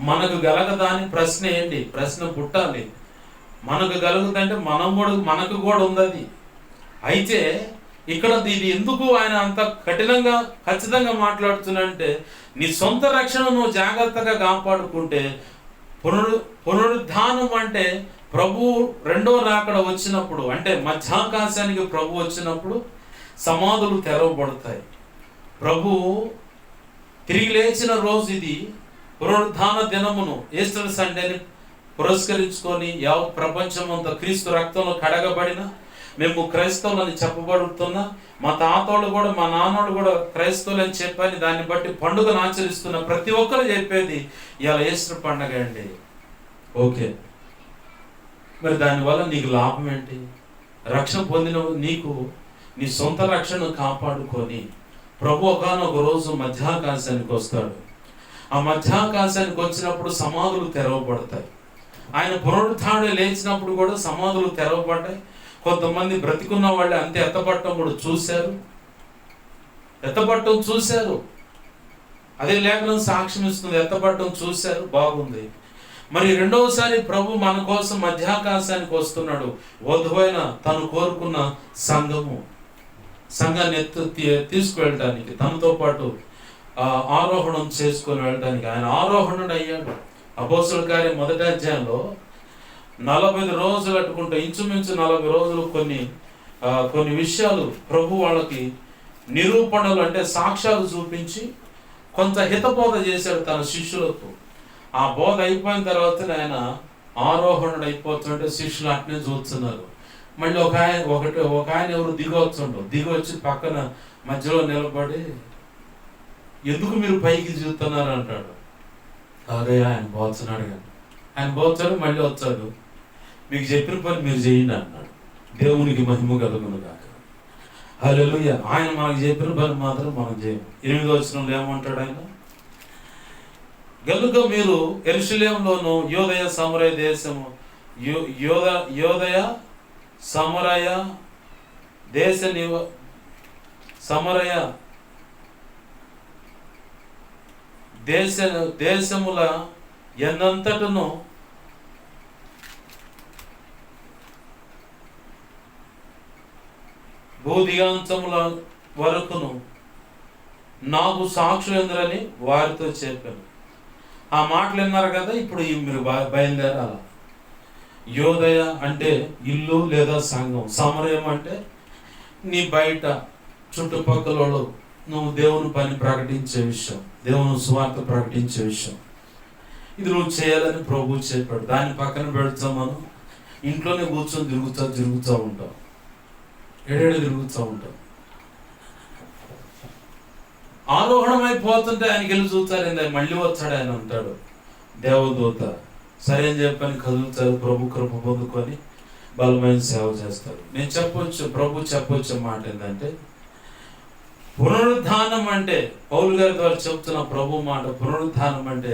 మనకు కలగదా అని ప్రశ్న ఏంటి? ప్రశ్న పుట్టాలి. మనకు కలుగుతుంటే మనకు కూడా ఉంది అది. అయితే ఇక్కడ ఇది ఎందుకు ఆయన అంత కఠినంగా ఖచ్చితంగా మాట్లాడుతున్నంటే, నీ సొంత రక్షణ నువ్వు జాగ్రత్తగా కాపాడుకుంటే, పునరుద్ధానం అంటే ప్రభు రెండో రాకడ వచ్చినప్పుడు, అంటే మధ్యాకాశానికి ప్రభు వచ్చినప్పుడు సమాధులు తెరవబడతాయి. ప్రభు తిరిగి లేచిన రోజు ఇది. పునరుద్ధాన దినమును, ఈస్టర్ సండేని పురస్కరించుకొని యావత్ ప్రపంచం అంతా క్రీస్తు రక్తంలో కడగబడిన మేము క్రైస్తవులని చెప్పబడుతున్నా, మా తాతోళ్ళు కూడా మా నాన్నోళ్ళు కూడా క్రైస్తవులు అని చెప్పని దాన్ని బట్టి పండుగను ఆచరిస్తున్న ప్రతి ఒక్కరు చెప్పేది ఇవాళ ఈస్టర్ పండగ అండి. ఓకే, మరి దానివల్ల నీకు లాభం ఏంటి? రక్షణ పొందిన నీకు నీ సొంత రక్షణను కాపాడుకొని ప్రభు ఒకనొక రోజు మధ్యాకాశానికి వస్తాడు. ఆ మధ్యాకాశానికి వచ్చినప్పుడు సమాధులు తెరవబడతాయి. ఆయన పునరుద్ధానం లేచినప్పుడు కూడా సమాధులు తెరవబడ్డాయి. కొంతమంది బ్రతికున్న వాళ్ళే అంతే ఎత్తపట్టడం కూడా చూశారు. అదే లేఖనం సాక్ష్యం ఇస్తుంది, ఎత్తపట్టడం చూశారు, బాగుంది. మరి రెండవసారి ప్రభు మన కోసం మధ్యాకాశానికి వస్తున్నాడు. వధువైన తను కోరుకున్న సంఘాన్ని తీసుకువెళ్ళడానికి, తనతో పాటు ఆరోహణం చేసుకొని వెళ్ళడానికి ఆయన ఆరోహణుడు అయ్యాడు. అపోస్తలుల కార్యం 1వ అధ్యాయంలో 40 రోజులు అట్టుకుంటే, ఇంచుమించు 40 రోజులు కొన్ని విషయాలు ప్రభు వాళ్ళకి నిరూపణలు అంటే సాక్ష్యాలు చూపించి కొంత హితబోధ చేశాడు తన శిష్యులకు. ఆ బోధ అయిపోయిన తర్వాత ఆయన ఆరోహణుడు అయిపోతుంటే శిష్యులు అట్నే చూస్తున్నారు. మళ్ళీ ఒక ఆయన ఎవరు దిగొచ్చి పక్కన మధ్యలో నిలబడి, ఎందుకు మీరు పైకి చూస్తున్నారు అంటాడు. అరే ఆయన పోతున్నాడు కానీ ఆయన పోతాడు, మళ్ళీ వచ్చాడు, మీకు చెప్పిన పని మీరు చేయండి అన్నాడు. దేవునికి మహిమ కలుగును గాక. హల్లెలూయా. ఆయన మనకు చెప్పిన పని మాత్రం మనం చేయము. 8వ వచనంలో ఏమంటాడు ఆయన? గనుక మీరు యెరూషలేములోను యోదయ సమరయ దేశము యోదయ సమరయ దేశముల ఎన్నంతటను భూదిగాంతముల వరకును నాకు సాక్షులందరని వారితో చెప్పాను. ఆ మాటలు విన్నారు కదా. ఇప్పుడు మీరు బయలుదేరాల. యోదయ అంటే ఇల్లు లేదా సంఘం, సమరయం అంటే నీ బయట చుట్టుపక్కల నువ్వు దేవుని పని ప్రకటించే విషయం, దేవుని సువార్త ప్రకటించే విషయం, ఇది నువ్వు చేయాలని ప్రభు చెప్పాడు. దాన్ని పక్కన పెడతాం, మనం ఇంట్లోనే కూర్చొని తిరుగుతూ ఉంటాం, ఏడేడు తిరుగుతూ ఉంటాం. ఆరోహణమైపోతుంటే ఆయనకి వెళ్ళి చూస్తారండి, మళ్ళీ వచ్చాడు ఆయన అంటాడు దేవదూత, సరే అని చెప్పని కదులుతారు, ప్రభు కృప పొందుకొని బలమైన సేవ చేస్తారు. నేను ప్రభు చెప్పొచ్చు మాట ఏంటంటే, పునరుద్ధానం అంటే పౌలు గారి ద్వారా చెప్తున్న ప్రభు మాట, పునరుద్ధానం అంటే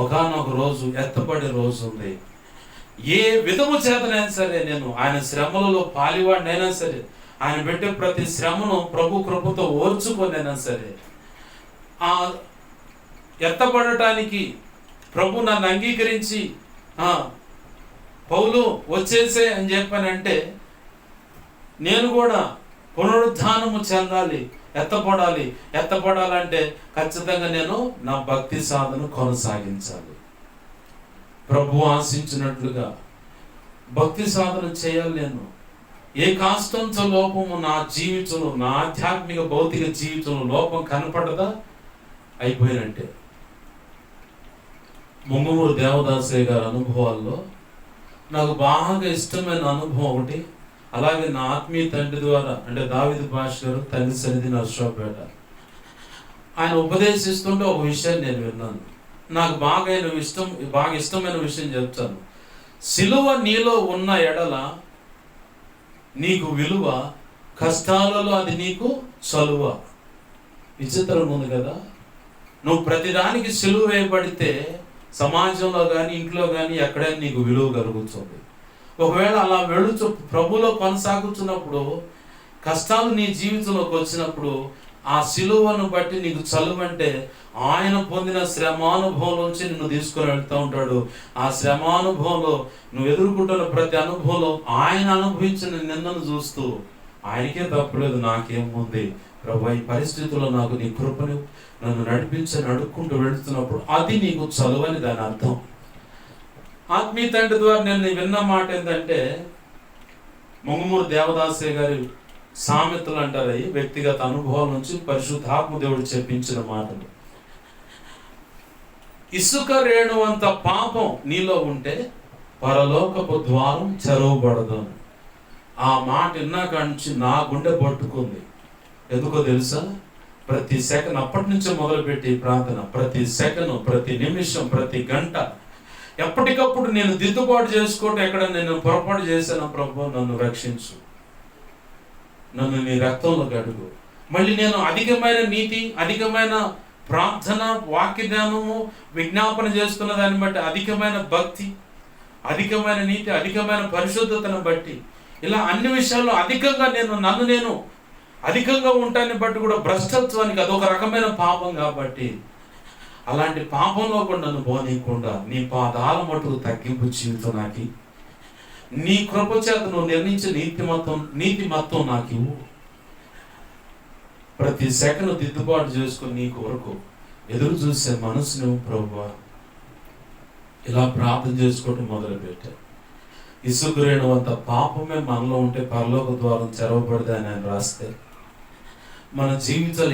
ఒకానొక రోజు ఎత్తపడే రోజు ఉంది. ఏ విధము చేతనైనా సరే నేను ఆయన శ్రమలలో పాలివాడినైనా సరే, ఆయన పెట్టే ప్రతి శ్రమను ప్రభు కృపతో ఓర్చుకొనైనా సరే, ఆ ఎత్తపడటానికి ప్రభు నన్ను అంగీకరించి పౌలు వచ్చేసే అని చెప్పానంటే, నేను కూడా పునరుద్ధానము చెందాలి, ఎత్తపడాలంటే ఖచ్చితంగా నేను నా భక్తి సాధన కొనసాగించాలి. ప్రభు ఆశించినట్లుగా భక్తి సాధన చేయాలి. నేను ఏ కాష్టంతో లోపము నా జీవితంలో, నా ఆధ్యాత్మిక భౌతిక జీవితంలో లోపం కనపడదా అయిపోయినట్టే. ముంగుమూరు దేవదాసయ్య గారి అనుభవాల్లో నాకు బాగా ఇష్టమైన అనుభవం ఒకటి, అలాగే నా ఆత్మీయ తండ్రి ద్వారా, అంటే దావీదు పాష గారు, తండ్రి సన్నిధి నర్సరావుపేట, ఆయన ఉపదేశిస్తుంటే ఒక విషయాన్ని నేను విన్నాను. నాకు బాగా ఇష్టమైన విషయం చెప్తాను. సిలువ నీలో ఉన్న ఎడల నీకు విలువ, కష్టాలలో అది నీకు చలువ. విచిత్రం ఉంది కదా. నువ్వు ప్రతిదానికి సిలువ వేయబడితే సమాజంలో కానీ ఇంట్లో కానీ ఎక్కడైనా నీకు విలువ కలుగుతుంది. ఒకవేళ అలా వెళుతూ ప్రభులో కొనసాగుతున్నప్పుడు కష్టాలు నీ జీవితంలోకి వచ్చినప్పుడు ఆ సిలువను బట్టి నీకు చలువంటే ఆయన పొందిన శ్రమానుభవం నుంచి నిన్ను తీసుకొని వెళ్తూ ఉంటాడు. ఆ శ్రమానుభవంలో నువ్వు ఎదుర్కొంటున్న ప్రతి అనుభవంలో ఆయన అనుభవించిన నిందను చూస్తూ ఆయనకే తప్పలేదు, నాకేముంది ప్రభు, ఈ పరిస్థితుల్లో నాకు నీ కృపను నన్ను నడిపించని అడుక్కుంటూ వెళుతున్నప్పుడు అది నీకు చలువని దాని అర్థం. ఆత్మీయ తండ్రి ద్వారా నేను విన్న మాట ఏంటంటే, ముంగుమూరు దేవదాసయ్య గారి సామెతలు అంటారు, వ్యక్తిగత అనుభవాల నుంచి పరిశుద్ధాత్మ దేవుడు చెప్పించిన మాటలు. ఇసుక రేణువంత పాపం నీలో ఉంటే పరలోకపు ద్వారం తెరవబడదు. ఆ మాట విన్నాక నుంచి నా గుండె పట్టుకుంది. ఎందుకో తెలుసా? ప్రతి సెకండ్, అప్పటి నుంచే మొదలుపెట్టి ప్రార్థన, ప్రతి సెకండ్, ప్రతి నిమిషం, ప్రతి గంట ఎప్పటికప్పుడు నేను దిద్దుబాటు చేసుకోవటం, ఎక్కడ నేను పొరపాటు చేశాను ప్రభు నన్ను రక్షించు, నన్ను నీ రక్తంలో గడుగు. మళ్ళీ నేను అధికమైన నీతి, అధికమైన ప్రార్థన, వాక్య ధ్యానము, విజ్ఞాపన చేస్తున్న దాన్ని బట్టి అధికమైన భక్తి, అధికమైన నీతి, అధికమైన పరిశుద్ధతను బట్టి, ఇలా అన్ని విషయాల్లో అధికంగా నేను అధికంగా ఉంటాన్ని బట్టి కూడా భ్రష్టత్వానికి అదొక రకమైన పాపం. కాబట్టి అలాంటి పాపంలో కూడా నన్ను పోనీయకుండా నీ పాదాల మటుకు తగ్గింపు జీవితం నాకు, నీ కృప చేత నువ్వు నిర్ణయించిన నీతి మొత్తం నాకు ఇవ్వు. ప్రతి సెకండ్ దిద్దుబాటు చేసుకుని నీ కొరకు ఎదురు చూసే మనసును ప్రభువా, ఇలా ప్రార్థన చేసుకోవటం మొదలుపెట్టా. ఇసుగురేణువంత పాపమే మనలో ఉంటే పరలోక ద్వారం తెరవబడితే అని ఆయన రాస్తే, మన జీవితాలు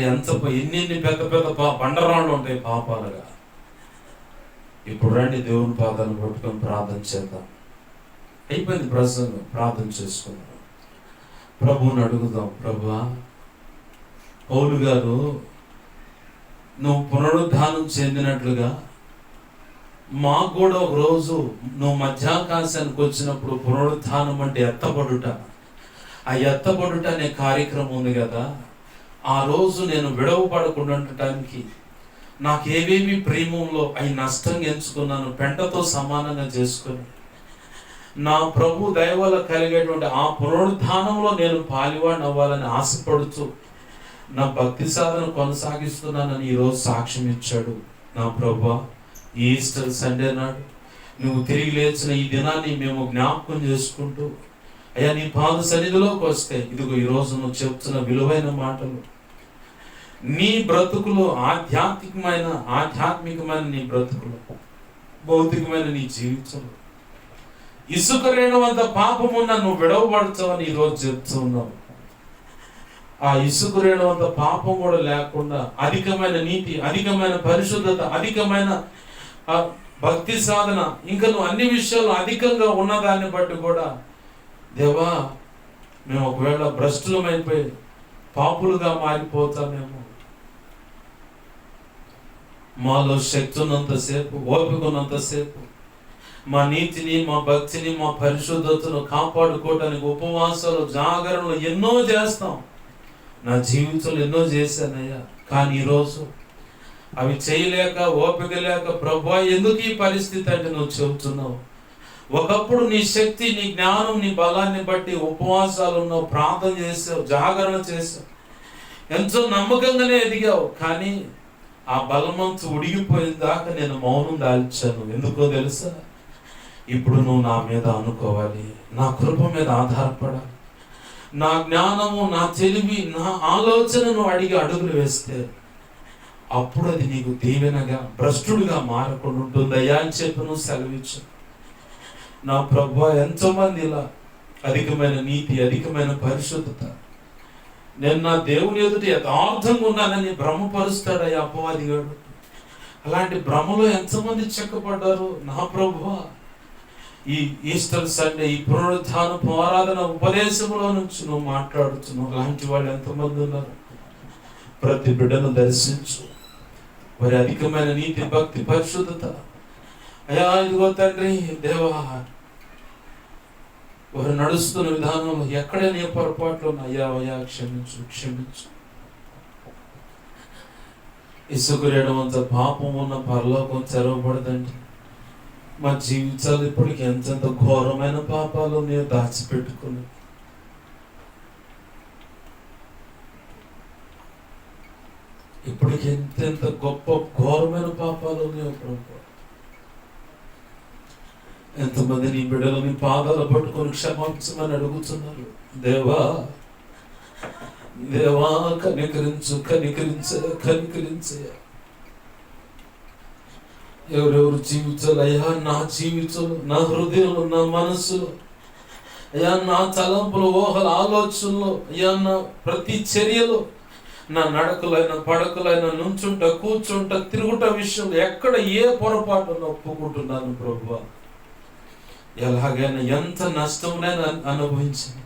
ఎన్ని పెద్ద పెద్ద బండరాళ్ళు ఉంటాయి పాపాలుగా. ఇప్పుడు రండి దేవుని పాదాలు పట్టుకొని ప్రార్థన చేద్దాం. అయిపోయింది ప్రసంగం, ప్రార్థన చేసుకుందాం, ప్రభువుని అడుగుదాం. ప్రభువా, పౌలు గారు నువ్వు పునరుద్ధానం చెందినట్లుగా మాకు కూడా ఒక రోజు నువ్వు మధ్యాకాశానికి వచ్చినప్పుడు పునరుద్ధానం అంటే ఎత్తబడుట, ఆ ఎత్తబడుట అనే కార్యక్రమం ఉంది కదా. ఆ రోజు నేను విడవపడకుండా ఉండటానికి నాకేవేమి ప్రేమంలో అవి నష్టంగా ఎంచుకున్నాను, పెంటతో సమానంగా చేసుకుని నా ప్రభు దయవల్ల కలిగేటువంటి ఆ పునరుద్ధానంలో నేను పాలివాడిని అవ్వాలని ఆశపడుతూ నా భక్తి సాధన కొనసాగిస్తున్నానని ఈరోజు సాక్ష్యం ఇచ్చాడు నా ప్రభువా. ఈస్టర్ సండే నాడు నువ్వు తిరిగి లేచిన ఈ దినాన్ని మేము జ్ఞాపకం చేసుకుంటూ అయ్యా నీ పాద సన్నిధిలోకి వస్తే ఇదిగో ఈరోజు నువ్వు చెప్తున్న విలువైన మాటలు, నీ బ్రతుకులు ఆధ్యాత్మికమైన నీ బ్రతుకులు, భౌతికమైన నీ జీవితంలో ఇసుక రేణువంత పాపమున్న నువ్వు విడవబడతావని ఈరోజు చెప్తూ ఉన్నావు. ఆ ఇసుక రేణువంత పాపం కూడా లేకుండా అధికమైన నీతి, అధికమైన పరిశుద్ధత, అధికమైన భక్తి సాధన, ఇంకా నువ్వు అన్ని విషయాలు అధికంగా ఉన్నదాన్ని బట్టి కూడా దేవా, మేము ఒకవేళ భ్రష్టులమైపోయి పాపులుగా మారిపోతామేమో, మాలో శక్తి ఉన్నంతసేపు, ఓపిక ఉన్నంతసేపు మా నీతిని, మా భక్తిని, మా పరిశుద్ధతను కాపాడుకోవడానికి ఉపవాసాలు, జాగరణలు ఎన్నో చేస్తాం. నా జీవితంలో ఎన్నో చేశానయ్యా. కానీ ఈరోజు అవి చేయలేక, ఓపిక లేక, ప్రభువా ఎందుకు ఈ పరిస్థితి అంటే నువ్వు చెబుతున్నావు. ఒకప్పుడు నీ శక్తి, నీ జ్ఞానం, నీ బలాన్ని బట్టి ఉపవాసాలు ఉన్నావు, ప్రార్థన చేసావు, జాగరణ చేసావు, ఎంతో నమ్మకంగానే ఎదిగావు. కానీ ఆ బలమంతు ఉడిగిపోయిన దాకా నేను మౌనం దాల్చాను. ఎందుకో తెలుసా? ఇప్పుడు నువ్వు నా మీద అనుకోవాలి, నా కృప మీద ఆధారపడాలి. నా జ్ఞానము, నా తెలివి, నా ఆలోచనను అడిగి అడుగులు వేస్తే అప్పుడు అది నీకు దీవెనగా, భ్రష్టుడిగా మారకుండా ఉంటుందయ్యా అని చెప్పి నువ్వు సెలవిచ్చు. నా ప్రభువా, ఎంతోమంది ఇలా అధికమైన నీతి, అధికమైన పరిశుద్ధత, నేను నా దేవుని ఎదుట యథార్థంగా ఉన్నానని భ్రమపరుస్తాడయ్యా అపవాదిగాడు. అలాంటి భ్రమలో ఎంతమంది చెక్కపడ్డారు. నా ప్రభువా, ఈ ఈస్టర్ సండే, ఈ పునరుద్ధానపు ఆరాధన ఉపదేశంలో నుంచి నువ్వు మాట్లాడుతున్నావు. అలాంటి వాళ్ళు ఎంతమంది ఉన్నారు. ప్రతి బిడ్డను దర్శించు. వారి అధికమైన నీతి, భక్తి, పరిశుద్ధత అయ్యా ఇదిగో తండ్రి దేవా, వారు నడుస్తున్న విధానంలో ఎక్కడైనా పొరపాట్లు అయ్యా అయ్యా క్షమించు, క్షమించు. ఇసుకురేయడం అంత పాపం ఉన్న పరలోకం తెరవబడదండి. మా జీవితాలు ఇప్పటికి ఎంతెంత ఘోరమైన పాపాలు నేను దాచిపెట్టుకుని, ఇప్పటికి ఎంతెంత గొప్ప ఘోరమైన పాపాలు ఉన్నాయో ప్రభు. ఎంతమంది నీ బిడ్డలు నీ పాదాలు పట్టుకొని క్షమాపించమని అడుగుతున్నారు. దేవా దేవా, కనికరించు, కనికరించే, కనికరించే. ఎవరెవరు జీవితాలు అయ్యా, నా జీవితంలో, నా హృదయంలో, నా మనస్సులో అయ్యా, నా తలంపులు, ఊహలు, ఆలోచనలో అయ్యా, నా ప్రతి చర్యలో, నా నడకలైన, పడకలైన, నుంచుంట, కూర్చుంట, తిరుగుట విషయంలో ఎక్కడ ఏ పొరపాటు ఒప్పుకుంటున్నాను ప్రభువా. ఎలాగైనా ఎంత నష్టమునైనా అనుభవించింది,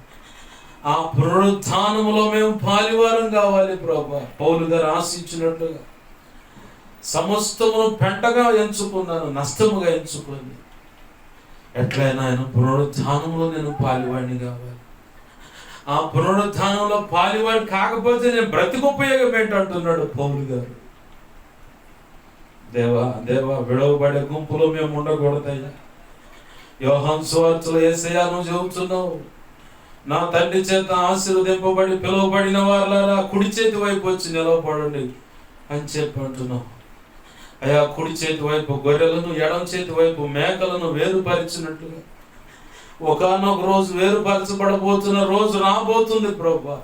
ఆ పునరుత్థానములో మేము పాలివారం కావాలి ప్రభువా. పౌలు గారు ఆశించినట్లుగా సమస్తమును పెంటగా ఎంచుకున్నాను, నష్టముగా ఎంచుకుంది. ఎట్లయినా ఆయన పునరుత్థానంలో నేను పాలివాడిని కావాలి. ఆ పునరుత్థానంలో పాలివాడు కాకపోతే నేను బ్రతికి ఉపయోగం ఏంటంటున్నాడు పౌలు గారు. దేవా దేవా, విడవబడే గుంపులో మేము ఉండకూడదయ్యా. యోహాను సువార్తలో యేసయ్యా నువ్వు చెబుతున్నావు, నా తండ్రి చేత ఆశీర్వదింపబడి పిలువబడిన వారులారా కుడి చేతి వైపు వచ్చి నిలవబడండి అని చెప్పి అంటున్నావు. అయ్యా, కుడి చేతి వైపు గొర్రెలను, ఎడం చేతి వైపు మేకలను వేరుపరిచినట్లుగా ఒకానొక రోజు వేరుపరచబడబోతున్న రోజు రాబోతుంది ప్రభా.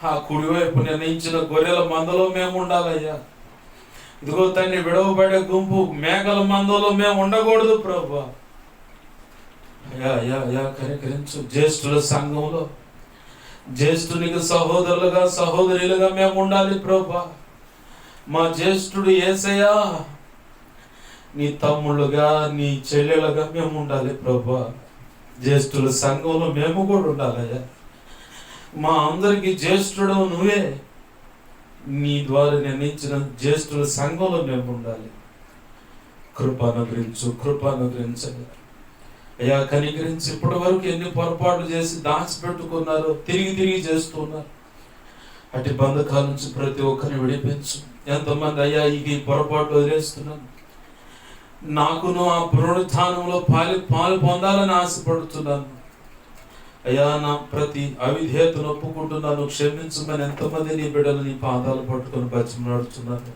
ఆ కుడివైపు నిర్ణయించిన గొర్రెల మందలో మేము ఉండాలయ్యా. ఇదిగో తండ్రి, విడవబడే గుంపు మేకల మందలో మేము ఉండకూడదు ప్రభా. అయ్యా కనికరించు. జ్యేష్ఠుల సంఘంలో జ్యేష్ఠునికి సహోదరులుగా, సహోదరులుగా మేము ఉండాలి ప్రభా. మా జ్యేష్ఠుడు యేసయ్యా, నీ తమ్ముళ్ళుగా, నీ చెల్లెలుగా మేము ఉండాలి ప్రభా. జ్యేష్ఠుల సంఘంలో మేము కూడా ఉండాలయ్యా. మా అందరికి జ్యేష్ఠుడు నువ్వే. నీ ద్వారా నిర్ణయించిన జ్యేష్ఠుల సంఘంలో మేము ఉండాలి. కృప అనుగ్రహించు, కృప అనుగ్రహించండి అయ్యా. కనికరించి ఇప్పటి వరకు ఎన్ని పొరపాట్లు చేసి దాచిపెట్టుకున్నారో తిరిగి తిరిగి చేస్తున్నారు. అటు బంధకాల నుంచి ప్రతి ఒక్కరిని విడిపించు. ఎంతమంది అయ్యా ఈ పొరపాటు వదిలేస్తున్నాను, నాకును ఆ పునరుత్థానంలో పాలు పొందాలని ఆశపడుతున్నాను అయ్యా. నా ప్రతి అవిధేయతను ఒప్పుకుంటున్నాను, క్షమించమని ఎంతమంది నీ బిడ్డలు నీ పాదాలు పట్టుకొని బతిమలాడుతున్నారు.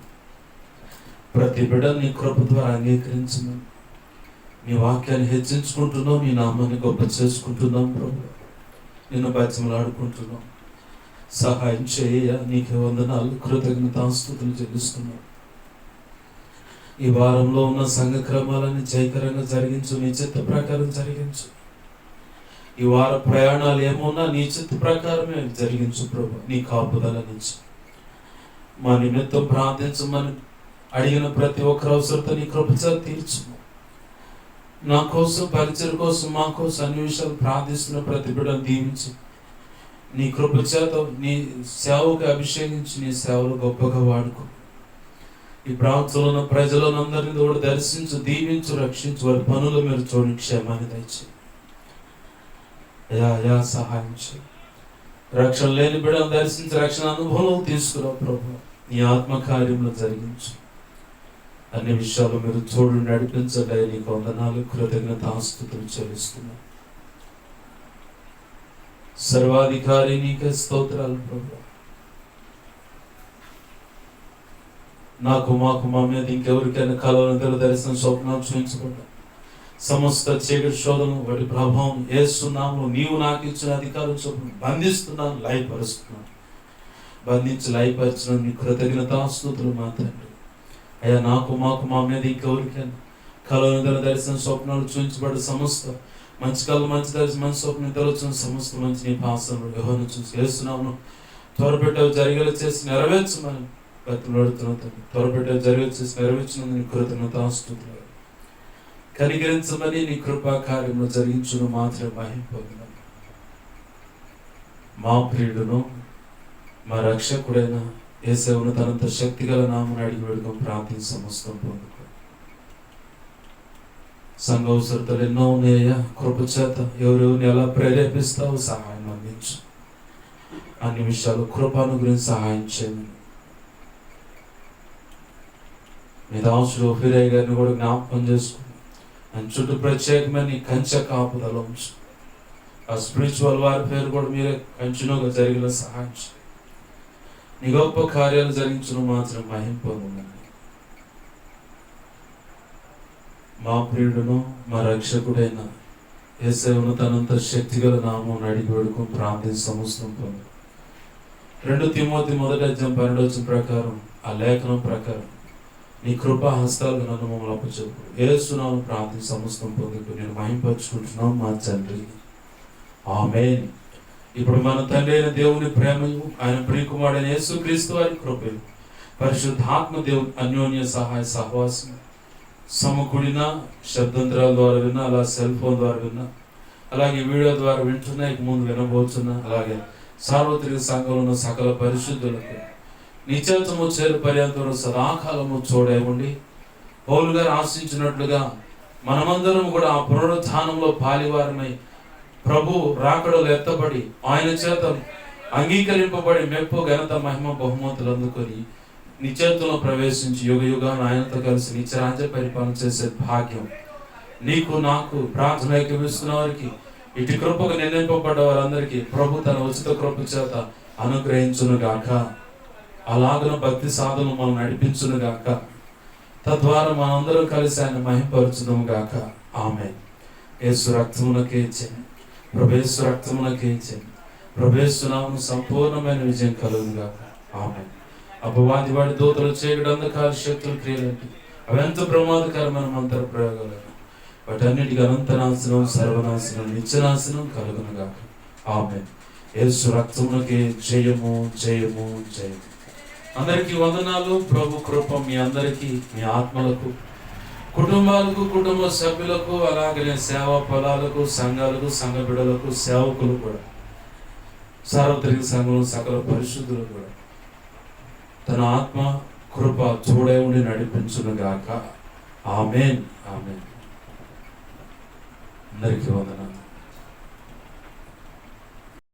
ప్రతి బిడ్డలు నీ కృప ద్వారా అంగీకరించమని, నీ వాక్యాన్ని హెచ్చించుకుంటున్నాం, నీ నామాన్ని గొప్ప చేసుకుంటున్నాం ప్రభు. నిన్ను బతిమలాడుకుంటున్నాం, సహాయం చేయ. నీకు వందనాలు, కృతజ్ఞతాస్తుతులు చెల్లిస్తున్నాం. ఈ వారంలో ఉన్న సంఘ క్రమాలని జయకరంగా జరిగించు, నీ చిత్త ప్రకారం జరిగించు. ఈ వార ప్రయాణాలు ఏమున్నా నీ చిత్త ప్రకారమే జరిగించు ప్రభు. నీ కాపుదల నుంచి మా నిమిత్తం ప్రార్థించమని అడిగిన ప్రతి ఒక్కరి అవసరత నీ కృపచే తీర్చు. నా కోసం, పరిచయం కోసం, మా కోసం అన్ని విషయాలు ప్రార్థిస్తున్న ప్రతి బిడ్డను దీవించి నీ కృపచేత నీ సేవకు అభిషేకించి నీ సేవలు గొప్పగా వాడుకో. ఈ ప్రాంతంలో ఉన్న ప్రజలను అందరినీ కూడా దర్శించు, దీవించు, రక్షించు. వారి పనులు మీరు చూడండి, క్షేమాన్ని దయచేయి. అయా సహాయం చేయి. రక్షణ లేని బిడ్డను దర్శించి రక్షణ అనుభవం తీసుకురా ప్రభు. నీ ఆత్మకార్యంలో జరిగించు. అన్ని విషయాలు మీరు చూడు, నడిపించండి. నీకు వందనాలు, కృతజ్ఞత, ఆస్తుతులు చెల్లిస్తున్నాను. సర్వాధికారి నీకే స్తోత్రాలు ప్రభు. నాకు మాకు మా మీద ఇంకెవరికైనా కలవని దర్శనం స్వప్నాలు చూపించబడ్డా సమస్త చీకటి శోధన వాటి ప్రభావం యేసునామములో నీవు నాకు ఇచ్చిన అధికారం చొప్పున బంధిస్తున్నాను, లయపరుస్తున్నాను. బంధించి లయపరిచిన నీ కృతజ్ఞతాస్తుతులు మాత్రండి. అయ్యా నాకు మాకు మా మీద ఇంకెవరికైనా కలవని దర్శనం స్వప్నాలు చూపించబడ్డ సమస్త మంచి కళ మంచి దర్శనం మంచి స్వప్నం వచ్చిన సమస్త మంచి నీ పాసనలు యోహాను చూసి యేసునామములో త్వరపెట్టవి జరిగేలా చేసి నెరవేర్చమని బతులాడుతున్నా. త్వరపెట్టవి జరిగేలా చేసి నెరవేర్చినందుకు నీ కృతజ్ఞతాస్తుతులు. కనికరించమని నీ కృపా కార్యములు జరిగించును మాత్రమే మహిమ పొందుదాం. మా ప్రియుడును మా రక్షకుడైన యేసును తనంత శక్తిగల నామమున అడిగి వేడుకొని ప్రార్థించి సమస్తం పొందుకో. సంఘ అవసరతలు ఎన్నో ఉన్నాయ్యా, కృప చేత ఎవరెవరిని ఎలా ప్రేరేపిస్తావు సహాయం అందించు. అన్ని విషయాలు కృపను గురించి సహాయం చేయమని మీ దాసుడు ఫిరయ్య గారిని కూడా జ్ఞాపకం చేసుకుని ఆయన చుట్టూ ప్రత్యేకమైన నీ కంచె కాపుదల ఉంచు. ఆ స్పిరిచువల్ వారి పేరు కూడా మీరే కంచునుగా జరిగిన సహాయం చేయండి. నీ గొప్ప కార్యాలు జరిగించడం మాత్రం మహిమ పొందండి. మా ప్రియుడును మా రక్షకుడైన యేసును తనంత శక్తిగల నామం అడిగి వేడుకొని ప్రార్థించి సమస్తం పొందు. 2 తిమోతి 1:12 ప్రకారం ఆ లేఖనం ప్రకారం నీ కృపా హస్తాలు నన్ను మమ్మల్ని అప్పచెప్పు. యేసునామమున ప్రార్థించి సమస్తం పొందుకు నేను మహిమపరుచుకుంటున్నాం మా తండ్రి. ఆమేన్. ఇప్పుడు మన తండ్రి అయిన దేవుని ప్రేమయు ఆయన ప్రియకుమారుడైన యేసుక్రీస్తు వారి కృపయు పరిశుద్ధాత్మ దేవుని అన్యోన్య సహాయ సహవాసం సమకూడిన శబ్దంత్రాల ద్వారా విన్నా, అలా సెల్ ఫోన్ ద్వారా విన్నా, అలాగే వీడియో ద్వారా వింటున్నా, ఇక ముందు వినబోతున్నా, అలాగే సార్వత్రిక సంఘంలో ఉన్న సకల పరిశుద్ధులకు నిత్యత్వము చేరు పర్యంతరం సదాకాలము తోడై ఉండి పౌలు గారు ఆశించినట్లుగా మనమందరం కూడా ఆ పునరుత్థానంలో పాలివారమై ప్రభు రాకడలు ఎత్తబడి ఆయన చేత అంగీకరింపబడి మెప్పు ఘనత మహిమ బహుమతులు అందుకొని నిత్యత్వంలో ప్రవేశించి యుగ యుగాన్ని ఆయనతో కలిసి నిత్యరాజ్య పరిపాలన చేసే భాగ్యం నీకు నాకు ప్రార్థన ఏకీభవిస్తున్న వారికి ఇటు కృపకు నిర్ణయింపబడ్డ వారందరికీ ప్రభు తన ఉచిత కృప చేత అనుగ్రహించును గాక. అలాగన భక్తి సాధనలు మనం నడిపించును గాక. తద్వారా మనందరం కలిసి ఆయన మహిమపరచును గాక. ఆమేన్. యేసు రక్తమునకే జయం. ప్రభేసు రక్తమునకే జయం. ప్రభేసు నామమున సంపూర్ణమైన విజయం కలుగును గాక. ఆమేన్. అపవాది వాడి దూతలు చీకటి అంధకార శక్తులు క్రియలంటే అవెంత ప్రమాదకరమైన మంత్ర ప్రయోగాలు వాటన్నిటికీ అనంతనాశనం సర్వనాశనం నిత్యనాశనం కలుగును గాక. ఆమేన్. యేసు రక్తమునకే జయము జయము జయము. అందరికీ వందనాలు. ప్రభు కృప మీ అందరికీ, మీ ఆత్మలకు, కుటుంబాలకు, కుటుంబ సభ్యులకు, అలాగే సేవా ఫలాలకు, సంఘాలకు, సంఘ బిడ్డలకు, సేవకులు కూడా, సార్వత్రిక సంఘం సకల పరిశుద్ధులు కూడా తన ఆత్మ కృప చూడే ఉండి నడిపించును గాక. ఆమేన్. ఆమేన్. అందరికీ వందనాలు.